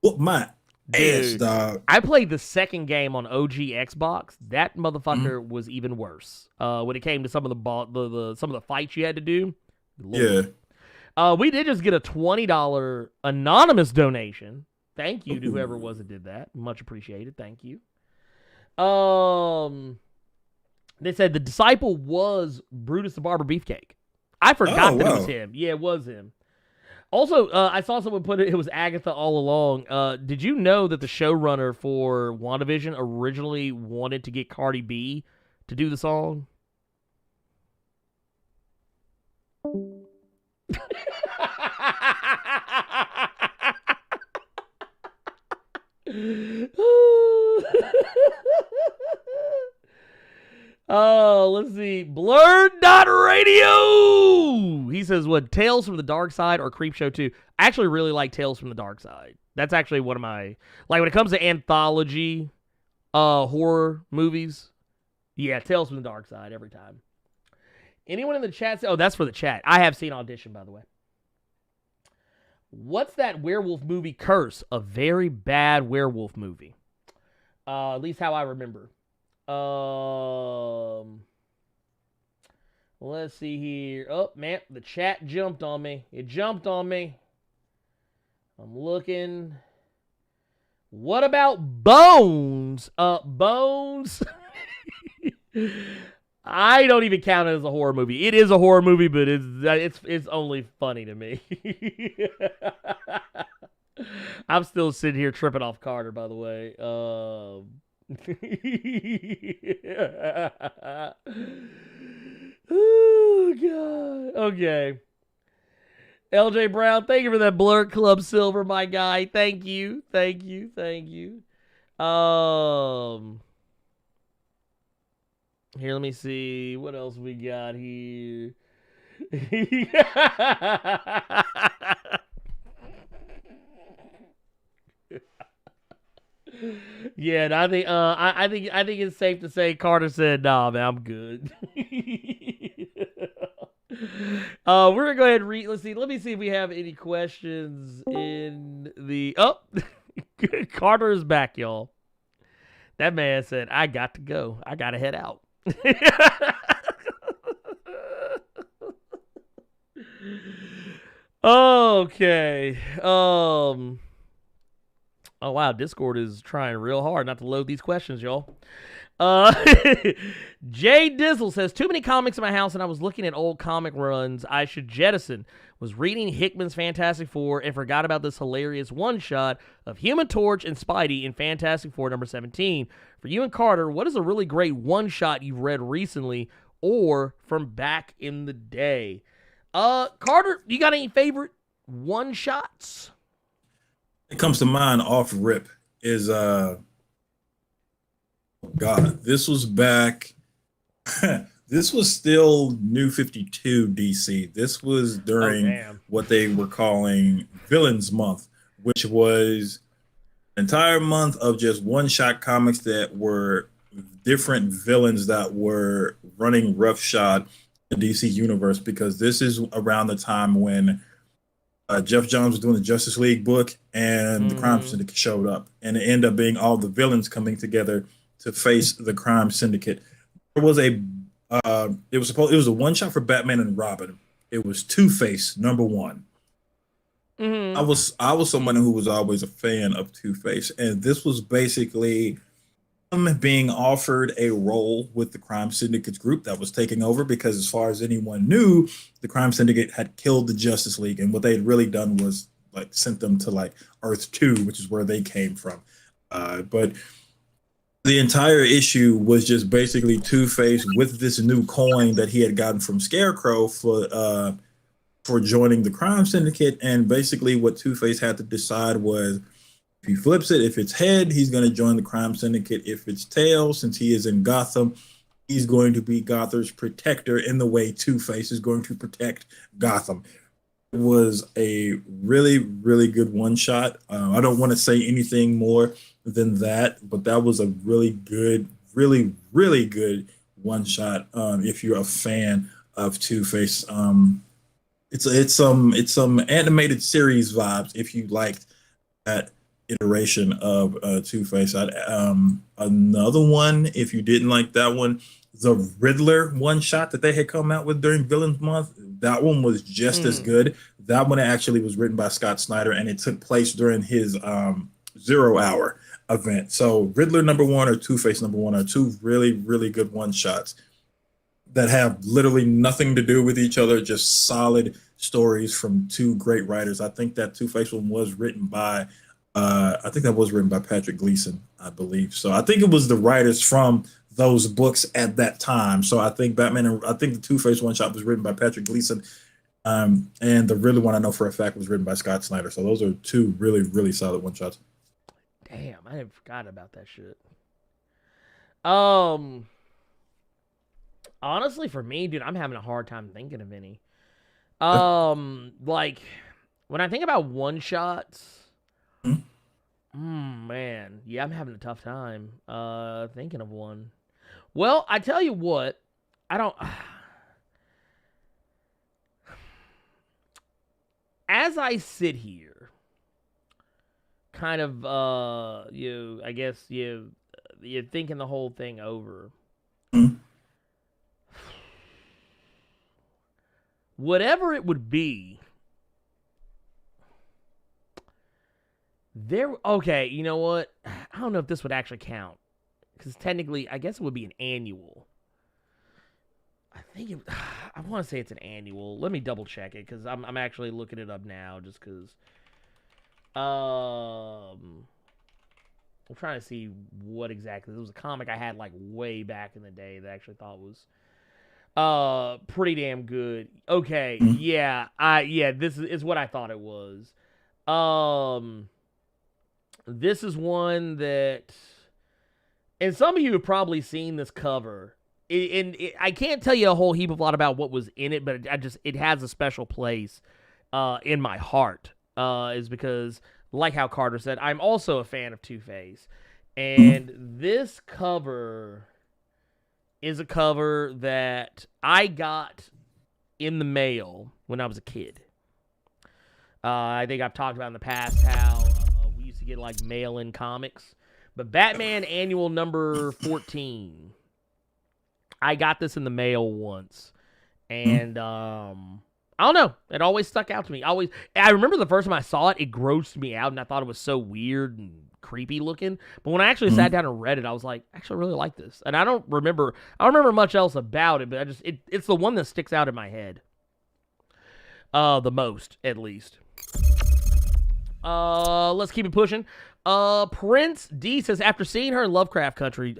Whoop my ass, dog. I played the second game on OG Xbox. That motherfucker was even worse. When it came to some of the fights you had to do. Lord. Yeah. We did just get a $20 anonymous donation. Thank you to whoever it was that did that. Much appreciated. Thank you. They said the disciple was Brutus the Barber Beefcake. I forgot that it was him. Yeah, it was him. Also, I saw someone put it was Agatha all along. Did you know that the showrunner for WandaVision originally wanted to get Cardi B to do the song? Oh, let's see. Blerd.radio. He says, what, Tales from the Dark Side or Creepshow 2? I actually really like Tales from the Dark Side. That's actually one of my, like, when it comes to anthology horror movies, yeah, Tales from the Dark Side every time. Anyone in the chat? Oh, that's for the chat. I have seen Audition, by the way. What's that werewolf movie, Curse? A very bad werewolf movie. At least how I remember. Let's see here. Oh, man, the chat jumped on me. It jumped on me. I'm looking. What about Bones? Bones? I don't even count it as a horror movie. It is a horror movie, but it's only funny to me. I'm still sitting here tripping off Carter, by the way. Oh God. Okay. LJ Brown, thank you for that Blerd Club Silver, my guy. Thank you. Thank you. Thank you. Here, let me see. What else we got here? Yeah, and I think it's safe to say Carter said, "Nah, man, I'm good." We're gonna go ahead and read. Let's see. Let me see if we have any questions in the. Oh, Carter is back, y'all. That man said, "I got to go. I gotta head out." Okay. Oh wow, Discord is trying real hard not to load these questions, y'all. Jay Dizzle says, too many comics in my house and I was looking at old comic runs I should jettison. Was reading Hickman's Fantastic Four and forgot about this hilarious one-shot of Human Torch and Spidey in Fantastic Four number 17. For you and Carter, what is a really great one-shot you've read recently or from back in the day? Carter, you got any favorite one-shots? It comes to mind off rip is God, this was back. This was still New 52 DC. This was during what they were calling Villains Month, which was an entire month of just one-shot comics that were different villains that were running roughshod in the DC universe, because this is around the time when Jeff Johns was doing the Justice League book and the Crime Syndicate showed up, and it ended up being all the villains coming together to face the Crime Syndicate. There was a it was a one shot for Batman and Robin. It was Two-Face #1. I was someone who was always a fan of Two-Face, and this was basically him being offered a role with the Crime Syndicate's group that was taking over, because as far as anyone knew, the Crime Syndicate had killed the Justice League, and what they had really done was like sent them to like Earth 2, which is where they came from. But the entire issue was just basically Two-Face with this new coin that he had gotten from Scarecrow for joining the Crime Syndicate. And basically what Two-Face had to decide was, if he flips it, if it's head, he's going to join the Crime Syndicate. If it's tail, since he is in Gotham, he's going to be Gotham's protector in the way Two-Face is going to protect Gotham. It was a really, really good one-shot. I don't want to say anything more than that, but that was a really good, really, really good one-shot. If you're a fan of Two-Face, it's some animated series vibes. If you liked that iteration of Two-Face, another one, if you didn't like that one, the Riddler one-shot that they had come out with during Villains Month, that one was just as good. That one actually was written by Scott Snyder, and it took place during his 0 Hour event. So Riddler #1 or Two-Face #1 are two really, really good one-shots that have literally nothing to do with each other, just solid stories from two great writers. I think that Two-Face one was written by Patrick Gleason, I believe. So I think it was the writers from those books at that time. So I think the Two-Face one shot was written by Patrick Gleason, and the Riddler one I know for a fact was written by Scott Snyder. So those are two really, really solid one shots. Damn, I had forgot about that shit. Honestly, for me, dude, I'm having a hard time thinking of any. Like when I think about one shots. Man, yeah, I'm having a tough time thinking of one. Well, I tell you what, I don't. As I sit here, kind of, I guess you're thinking the whole thing over. Whatever it would be. Okay, you know what? I don't know if this would actually count, because technically, I guess it would be an annual. I want to say it's an annual. Let me double check it, because I'm actually looking it up now, just because. I'm trying to see what exactly. It was a comic I had like way back in the day that I actually thought was. Pretty damn good. Okay, yeah, this is what I thought it was. This is one that, and some of you have probably seen this cover. I can't tell you a whole heap of lot about what was in it, but it has a special place in my heart. Is because, like how Carter said, I'm also a fan of Two-Face, and this cover is a cover that I got in the mail when I was a kid. I think I've talked about in the past how we used to get like mail-in comics. But Batman Annual number 14, I got this in the mail once. And I don't know. It always stuck out to me. I remember the first time I saw it, it grossed me out, and I thought it was so weird and creepy looking. But when I actually sat down and read it, I was like, I actually really like this. And I don't remember much else about it, but it's the one that sticks out in my head. The most, at least. Let's keep it pushing. Prince D says, after seeing her in Lovecraft Country,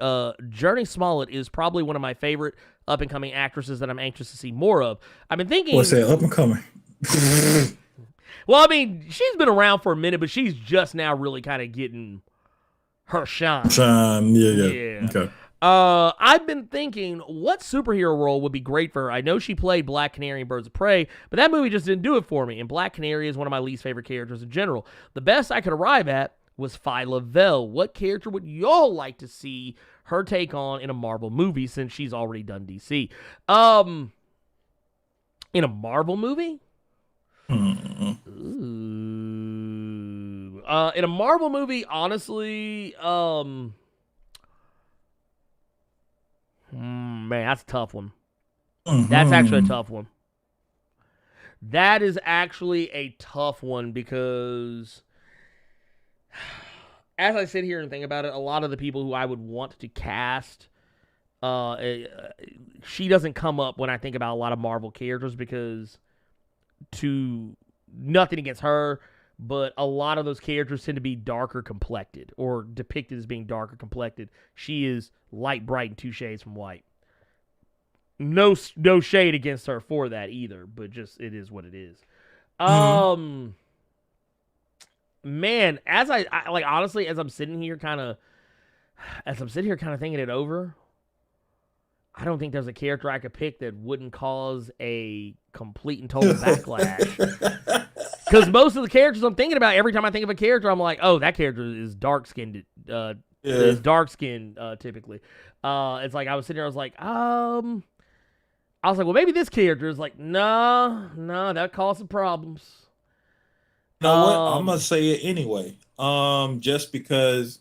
Journey Smollett is probably one of my favorite up-and-coming actresses that I'm anxious to see more of. I've been thinking... What's that, up-and-coming? Well, I mean, she's been around for a minute, but she's just now really kind of getting her shine. Yeah. Okay. I've been thinking, what superhero role would be great for her? I know she played Black Canary in Birds of Prey, but that movie just didn't do it for me, and Black Canary is one of my least favorite characters in general. The best I could arrive at was Phyla Vell. What character would y'all like to see her take on in a Marvel movie, since she's already done DC? In a Marvel movie? Ooh. In a Marvel movie, honestly, man, that's a tough one. That's actually a tough one. That is actually a tough one because, as I sit here and think about it, a lot of the people who I would want to cast, she doesn't come up when I think about a lot of Marvel characters because, nothing against her, but a lot of those characters tend to be darker complected or depicted as being darker complected. She is light, bright, and 2 shades from white. No shade against her for that either, but just it is what it is. Man, as I like, honestly, as I'm sitting here kind of thinking it over, I don't think there's a character I could pick that wouldn't cause a complete and total backlash. Because most of the characters I'm thinking about, every time I think of a character, I'm like, oh, that character is dark-skinned. Is dark-skinned, typically. It's like, I was sitting there, I was like, well, maybe this character is like, no, that caused some problems. You know what? I'm going to say it anyway. Just because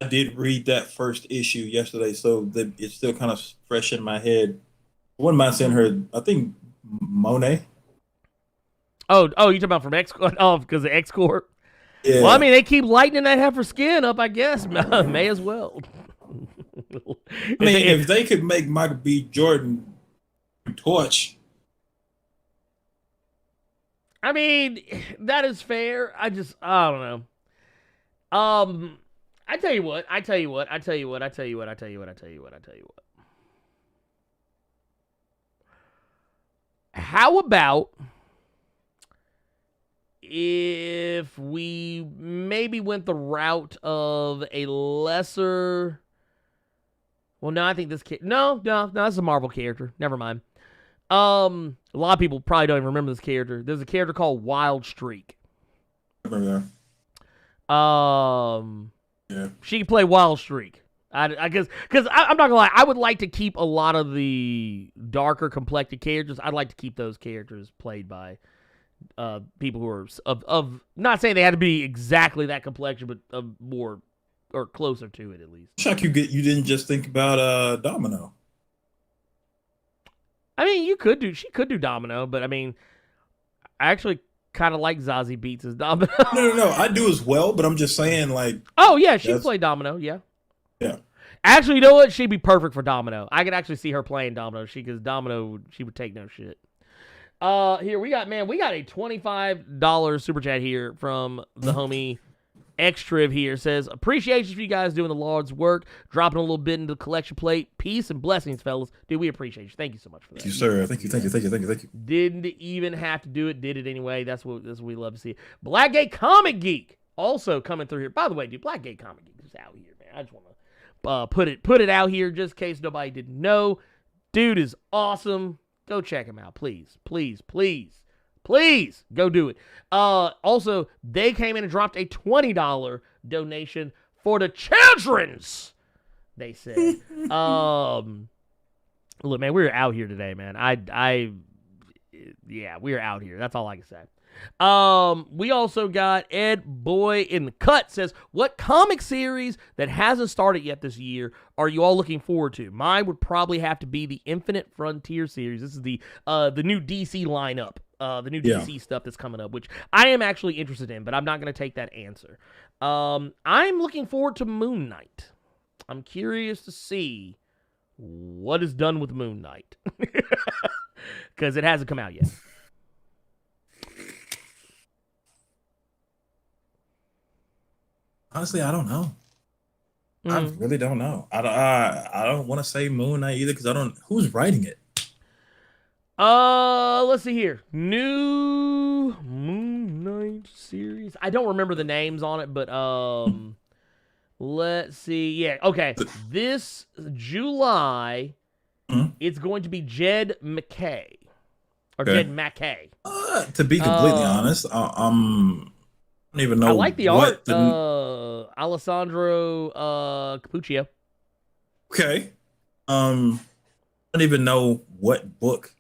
I did read that first issue yesterday, so it's still kind of fresh in my head. I wouldn't mind seeing her, I think, Monet. Oh, you talking about from X-Corp? Oh, because of X-Corp? Yeah. Well, I mean, they keep lightening that heifer skin up, I guess. May as well. I mean, if they could make Michael B. Jordan Torch. I mean, that is fair. I don't know. I tell you what. How about if we maybe went the route of a lesser... Well, no, I think this kid... No, that's a Marvel character. Never mind. A lot of people probably don't even remember this character. There's a character called Wild Streak. I remember that. Yeah. She can play Wild Streak. I guess, because I'm not gonna lie, I would like to keep a lot of the darker complected characters. I'd like to keep those characters played by people who are of not saying they had to be exactly that complexion, but of more or closer to it at least. Shock you didn't just think about Domino. I mean, she could do Domino, but I mean, I actually kind of like Zazie Beetz as Domino. No, I do as well, but I'm just saying, like... Oh, yeah, she can play Domino, yeah. Yeah. Actually, you know what? She'd be perfect for Domino. I could actually see her playing Domino. Because Domino, she would take no shit. Here, we got a $25 super chat here from the homie Extriv here says, appreciation for you guys doing the Lord's work, dropping a little bit into the collection plate. Peace and blessings, fellas. Dude, we appreciate you. Thank you so much for that. Thank you, sir. Thank you. Didn't even have to do it. Did it anyway. That's what we love to see. Blackgate Comic Geek also coming through here. By the way, dude, Blackgate Comic Geek is out here, man. I just want to put it out here just in case nobody didn't know. Dude is awesome. Go check him out, please. Please go do it. Also, they came in and dropped a $20 donation for the children's. They said, look, man, we're out here today, man. We're out here. That's all I can say. We also got Ed Boy in the Cut says, what comic series that hasn't started yet this year are you all looking forward to? Mine would probably have to be the Infinite Frontier series. This is the new DC lineup. The new DC stuff that's coming up, which I am actually interested in, but I'm not going to take that answer. I'm looking forward to Moon Knight. I'm curious to see what is done with Moon Knight. Because it hasn't come out yet. Honestly, I don't know. I really don't know. I don't want to say Moon Knight either because I don't. Who's writing it? Let's see here. New Moon Knight series. I don't remember the names on it, but let's see. Yeah, okay. This July, it's going to be Jed McKay. Or Jed McKay. To be completely honest, I don't even know. I like the art. Alessandro Capuccio. Okay. I don't even know what book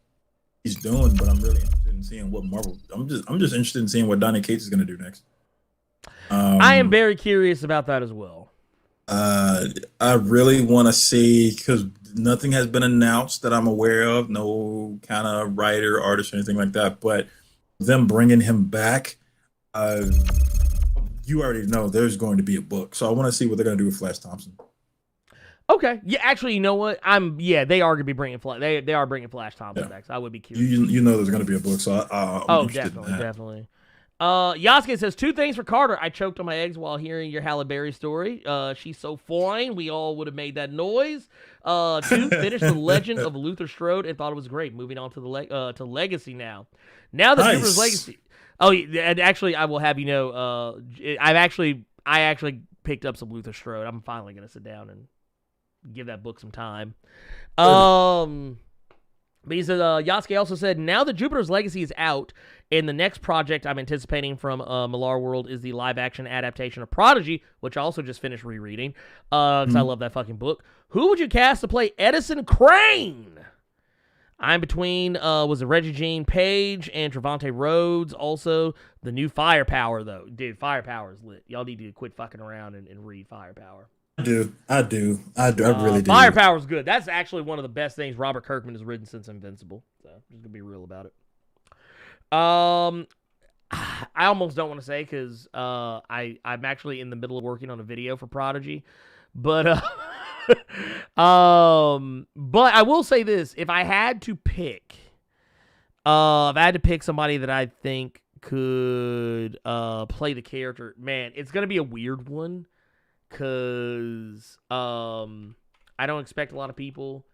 he's doing, but I'm really interested in seeing what Marvel. I'm just interested in seeing what Donny Cates is going to do next. I am very curious about that as well. I really want to see, because nothing has been announced that I'm aware of, no kind of writer, artist, or anything like that. But them bringing him back, you already know there's going to be a book. So I want to see what they're going to do with Flash Thompson. Okay. Yeah. Actually, you know what? They are going to be bringing Flash. They are bringing Flash Thompson back. So I would be curious. You know there's going to be a book. So I'm interested in that. Definitely. Yasuke says, 2 things for Carter. I choked on my eggs while hearing your Halle Berry story. She's so fine. We all would have made that noise. 2, finished The Legend of Luther Strode and thought it was great. Moving on to the to Legacy now. Now that Jupiter's Legacy. Oh, and actually, I will have you know, I actually picked up some Luther Strode. I'm finally gonna sit down and give that book some time. But he said, Yasuke also said, now that Jupiter's Legacy is out, and the next project I'm anticipating from Millar World is the live-action adaptation of Prodigy, which I also just finished rereading, because I love that fucking book. Who would you cast to play Edison Crane? I'm between, was it Reggie Jean Page and Trevante Rhodes? Also, the new Firepower, though. Dude, Firepower is lit. Y'all need to quit fucking around and read Firepower. I do. I really do. Firepower's good. That's actually one of the best things Robert Kirkman has written since Invincible. So, I'm just gonna be real about it. I almost don't want to say because I'm actually in the middle of working on a video for Prodigy, but but I will say this: if I had to pick somebody that I think could play the character, man, it's gonna be a weird one. Because I don't expect a lot of people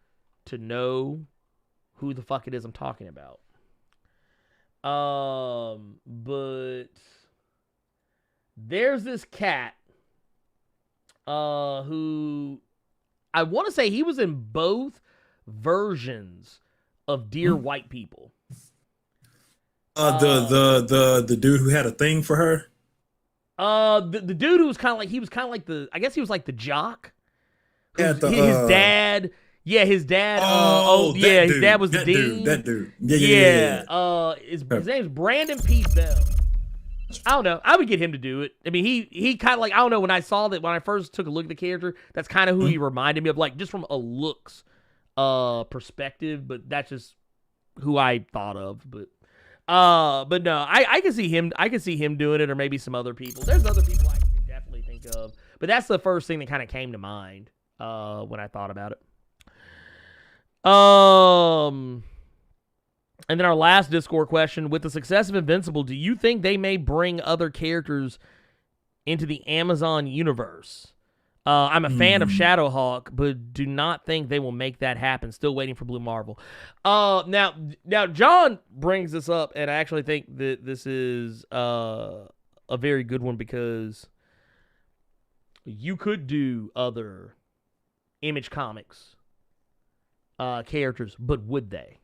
to know who the fuck it is I'm talking about. But there's this cat who I want to say he was in both versions of Dear White People. The dude who had a thing for her. The dude who was kind of like I guess he was like the jock. Yeah, his dad. Yeah, his dad. His dad was the dean. That dude. Yeah. His name's Brandon P. Bell. I don't know. I would get him to do it. I mean, he kind of like, I don't know, when I first took a look at the character, that's kind of who he reminded me of, like just from a looks perspective, but that's just who I thought of. But no, I can see him. I can see him doing it, or maybe some other people. There's other people I can definitely think of, but that's the first thing that kind of came to mind when I thought about it. And then our last Discord question: with the success of Invincible, do you think they may bring other characters into the Amazon universe. I'm a fan of Shadowhawk, but do not think they will make that happen. Still waiting for Blue Marvel. Now John brings this up, and I actually think that this is a very good one because you could do other Image Comics characters, but would they?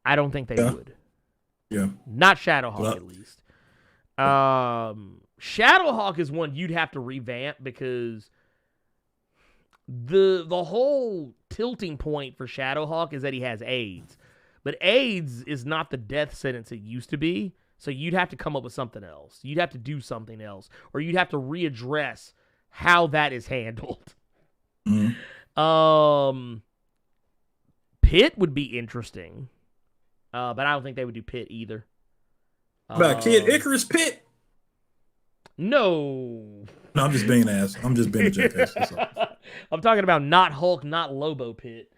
I don't think they would. Yeah. Not Shadowhawk, at least. Shadowhawk is one you'd have to revamp because the whole tilting point for Shadowhawk is that he has AIDS. But AIDS is not the death sentence it used to be, so you'd have to come up with something else. You'd have to do something else, or you'd have to readdress how that is handled. Mm-hmm. Pit would be interesting, but I don't think they would do Pit either. About Kid Icarus Pit? No. No, I'm just being an ass. I'm just being a jackass. I'm talking about not Hulk, not Lobo Pit.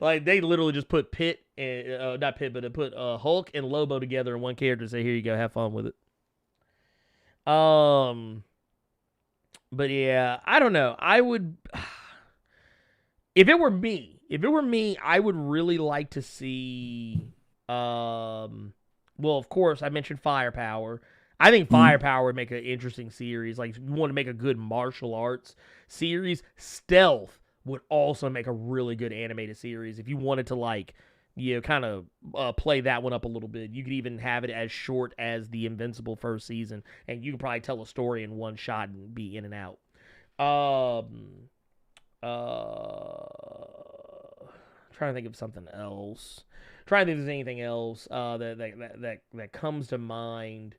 Like, they literally just put Pit, and not Pit, but they put Hulk and Lobo together in one character and say, here you go, have fun with it. But yeah, I don't know. I would, if it were me, I would really like to see, well, of course, I mentioned Firepower. I think Firepower would make an interesting series. Like, if you want to make a good martial arts series, Stealth would also make a really good animated series. If you wanted to, like, you know, kind of play that one up a little bit, you could even have it as short as the Invincible first season, and you could probably tell a story in one shot and be in and out. Trying to think of something else. Trying to think if there's anything else that comes to mind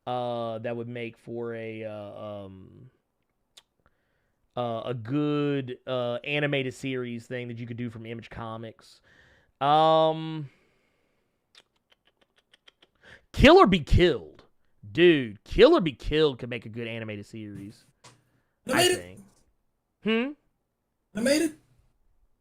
that would make for a good animated series thing that you could do from Image Comics. Kill or Be Killed. Dude, Kill or Be Killed could make a good animated series. I think. I made it.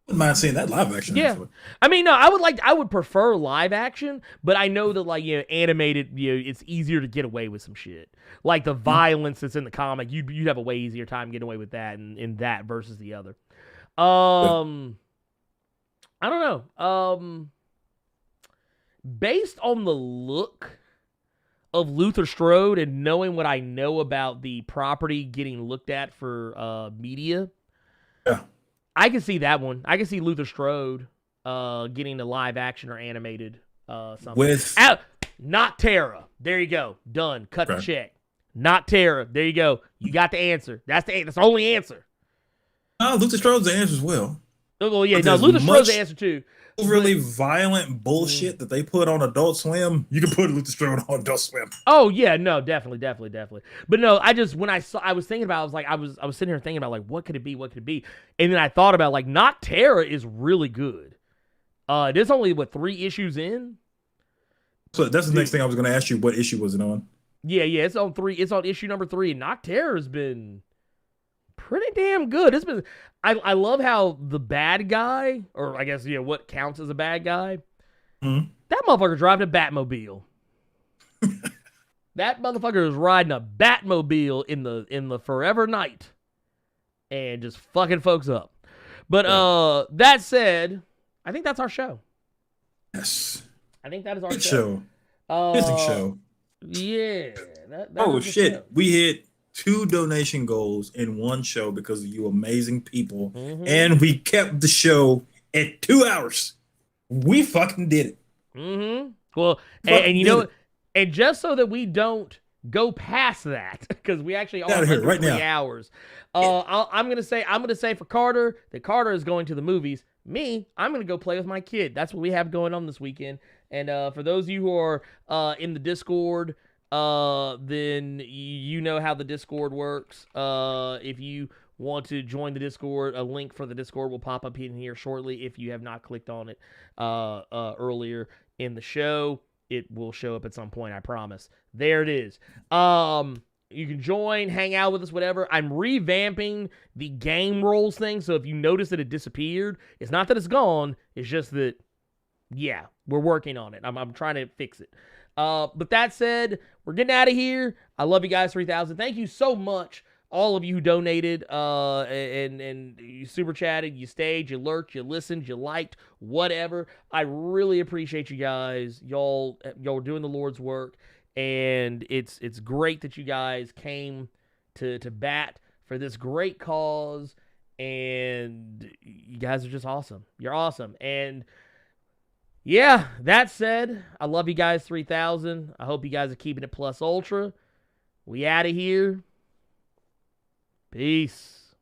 Wouldn't mind seeing that live action. Yeah. Actually. I mean, no, I would prefer live action, but I know that, like, you know, animated, you know, it's easier to get away with some shit. Like the violence that's in the comic, you'd have a way easier time getting away with that in that versus the other. I don't know. Based on the look of Luther Strode and knowing what I know about the property getting looked at for media, yeah, I can see that one. I can see Luther Strode getting a live action or animated something. With Not Terra. There you go. Done. Cut the check. Not Terra. There you go. You got the answer. That's the only answer. No, Luther Strode's the answer as well. Oh yeah, no, Luther Strode's the answer too. Really violent bullshit that they put on Adult Swim. You can put Luther Strode on Adult Swim. Oh yeah, no, definitely. But no, I was thinking about, I was sitting here thinking about, like, what could it be? And then I thought about, like, Not Terra is really good. There's only 3 issues in. So that's the next thing I was going to ask you. What issue was it on? Yeah, it's on 3. It's on issue number 3. Not Terra has been pretty damn good. It's been. I love how the bad guy, or I guess, you know, what counts as a bad guy, that motherfucker driving a Batmobile. That motherfucker is riding a Batmobile in the Forever Night and just fucking folks up. But that said, I think that's our show. Yes. I think that is our good show. Interesting show. Yeah. That shit. Show. We hit 2 donation goals in one show because of you amazing people. And we kept the show at 2 hours. We fucking did it. Well, and you know, and just so that we don't go past that, because we actually are under right 3 now. hours. I'm gonna say for Carter that Carter is going to the movies. Me, I'm gonna go play with my kid. That's what we have going on this weekend. And for those of you who are in the Discord, then you know how the Discord works. If you want to join the Discord, a link for the Discord will pop up in here shortly. If you have not clicked on it earlier in the show, it will show up at some point, I promise. There it is. You can join, hang out with us, whatever. I'm revamping the game roles thing, so if you notice that it disappeared, it's not that it's gone, it's just that Yeah, we're working on it. I'm trying to fix it. But that said, we're getting out of here. I love you guys, 3,000. Thank you so much, all of you who donated, and you super chatted, you stayed, you lurked, you listened, you liked, whatever. I really appreciate you guys. Y'all are doing the Lord's work, and it's great that you guys came to bat for this great cause, and you guys are just awesome. You're awesome. And yeah, that said, I love you guys, 3,000. I hope you guys are keeping it plus ultra. We out of here. Peace.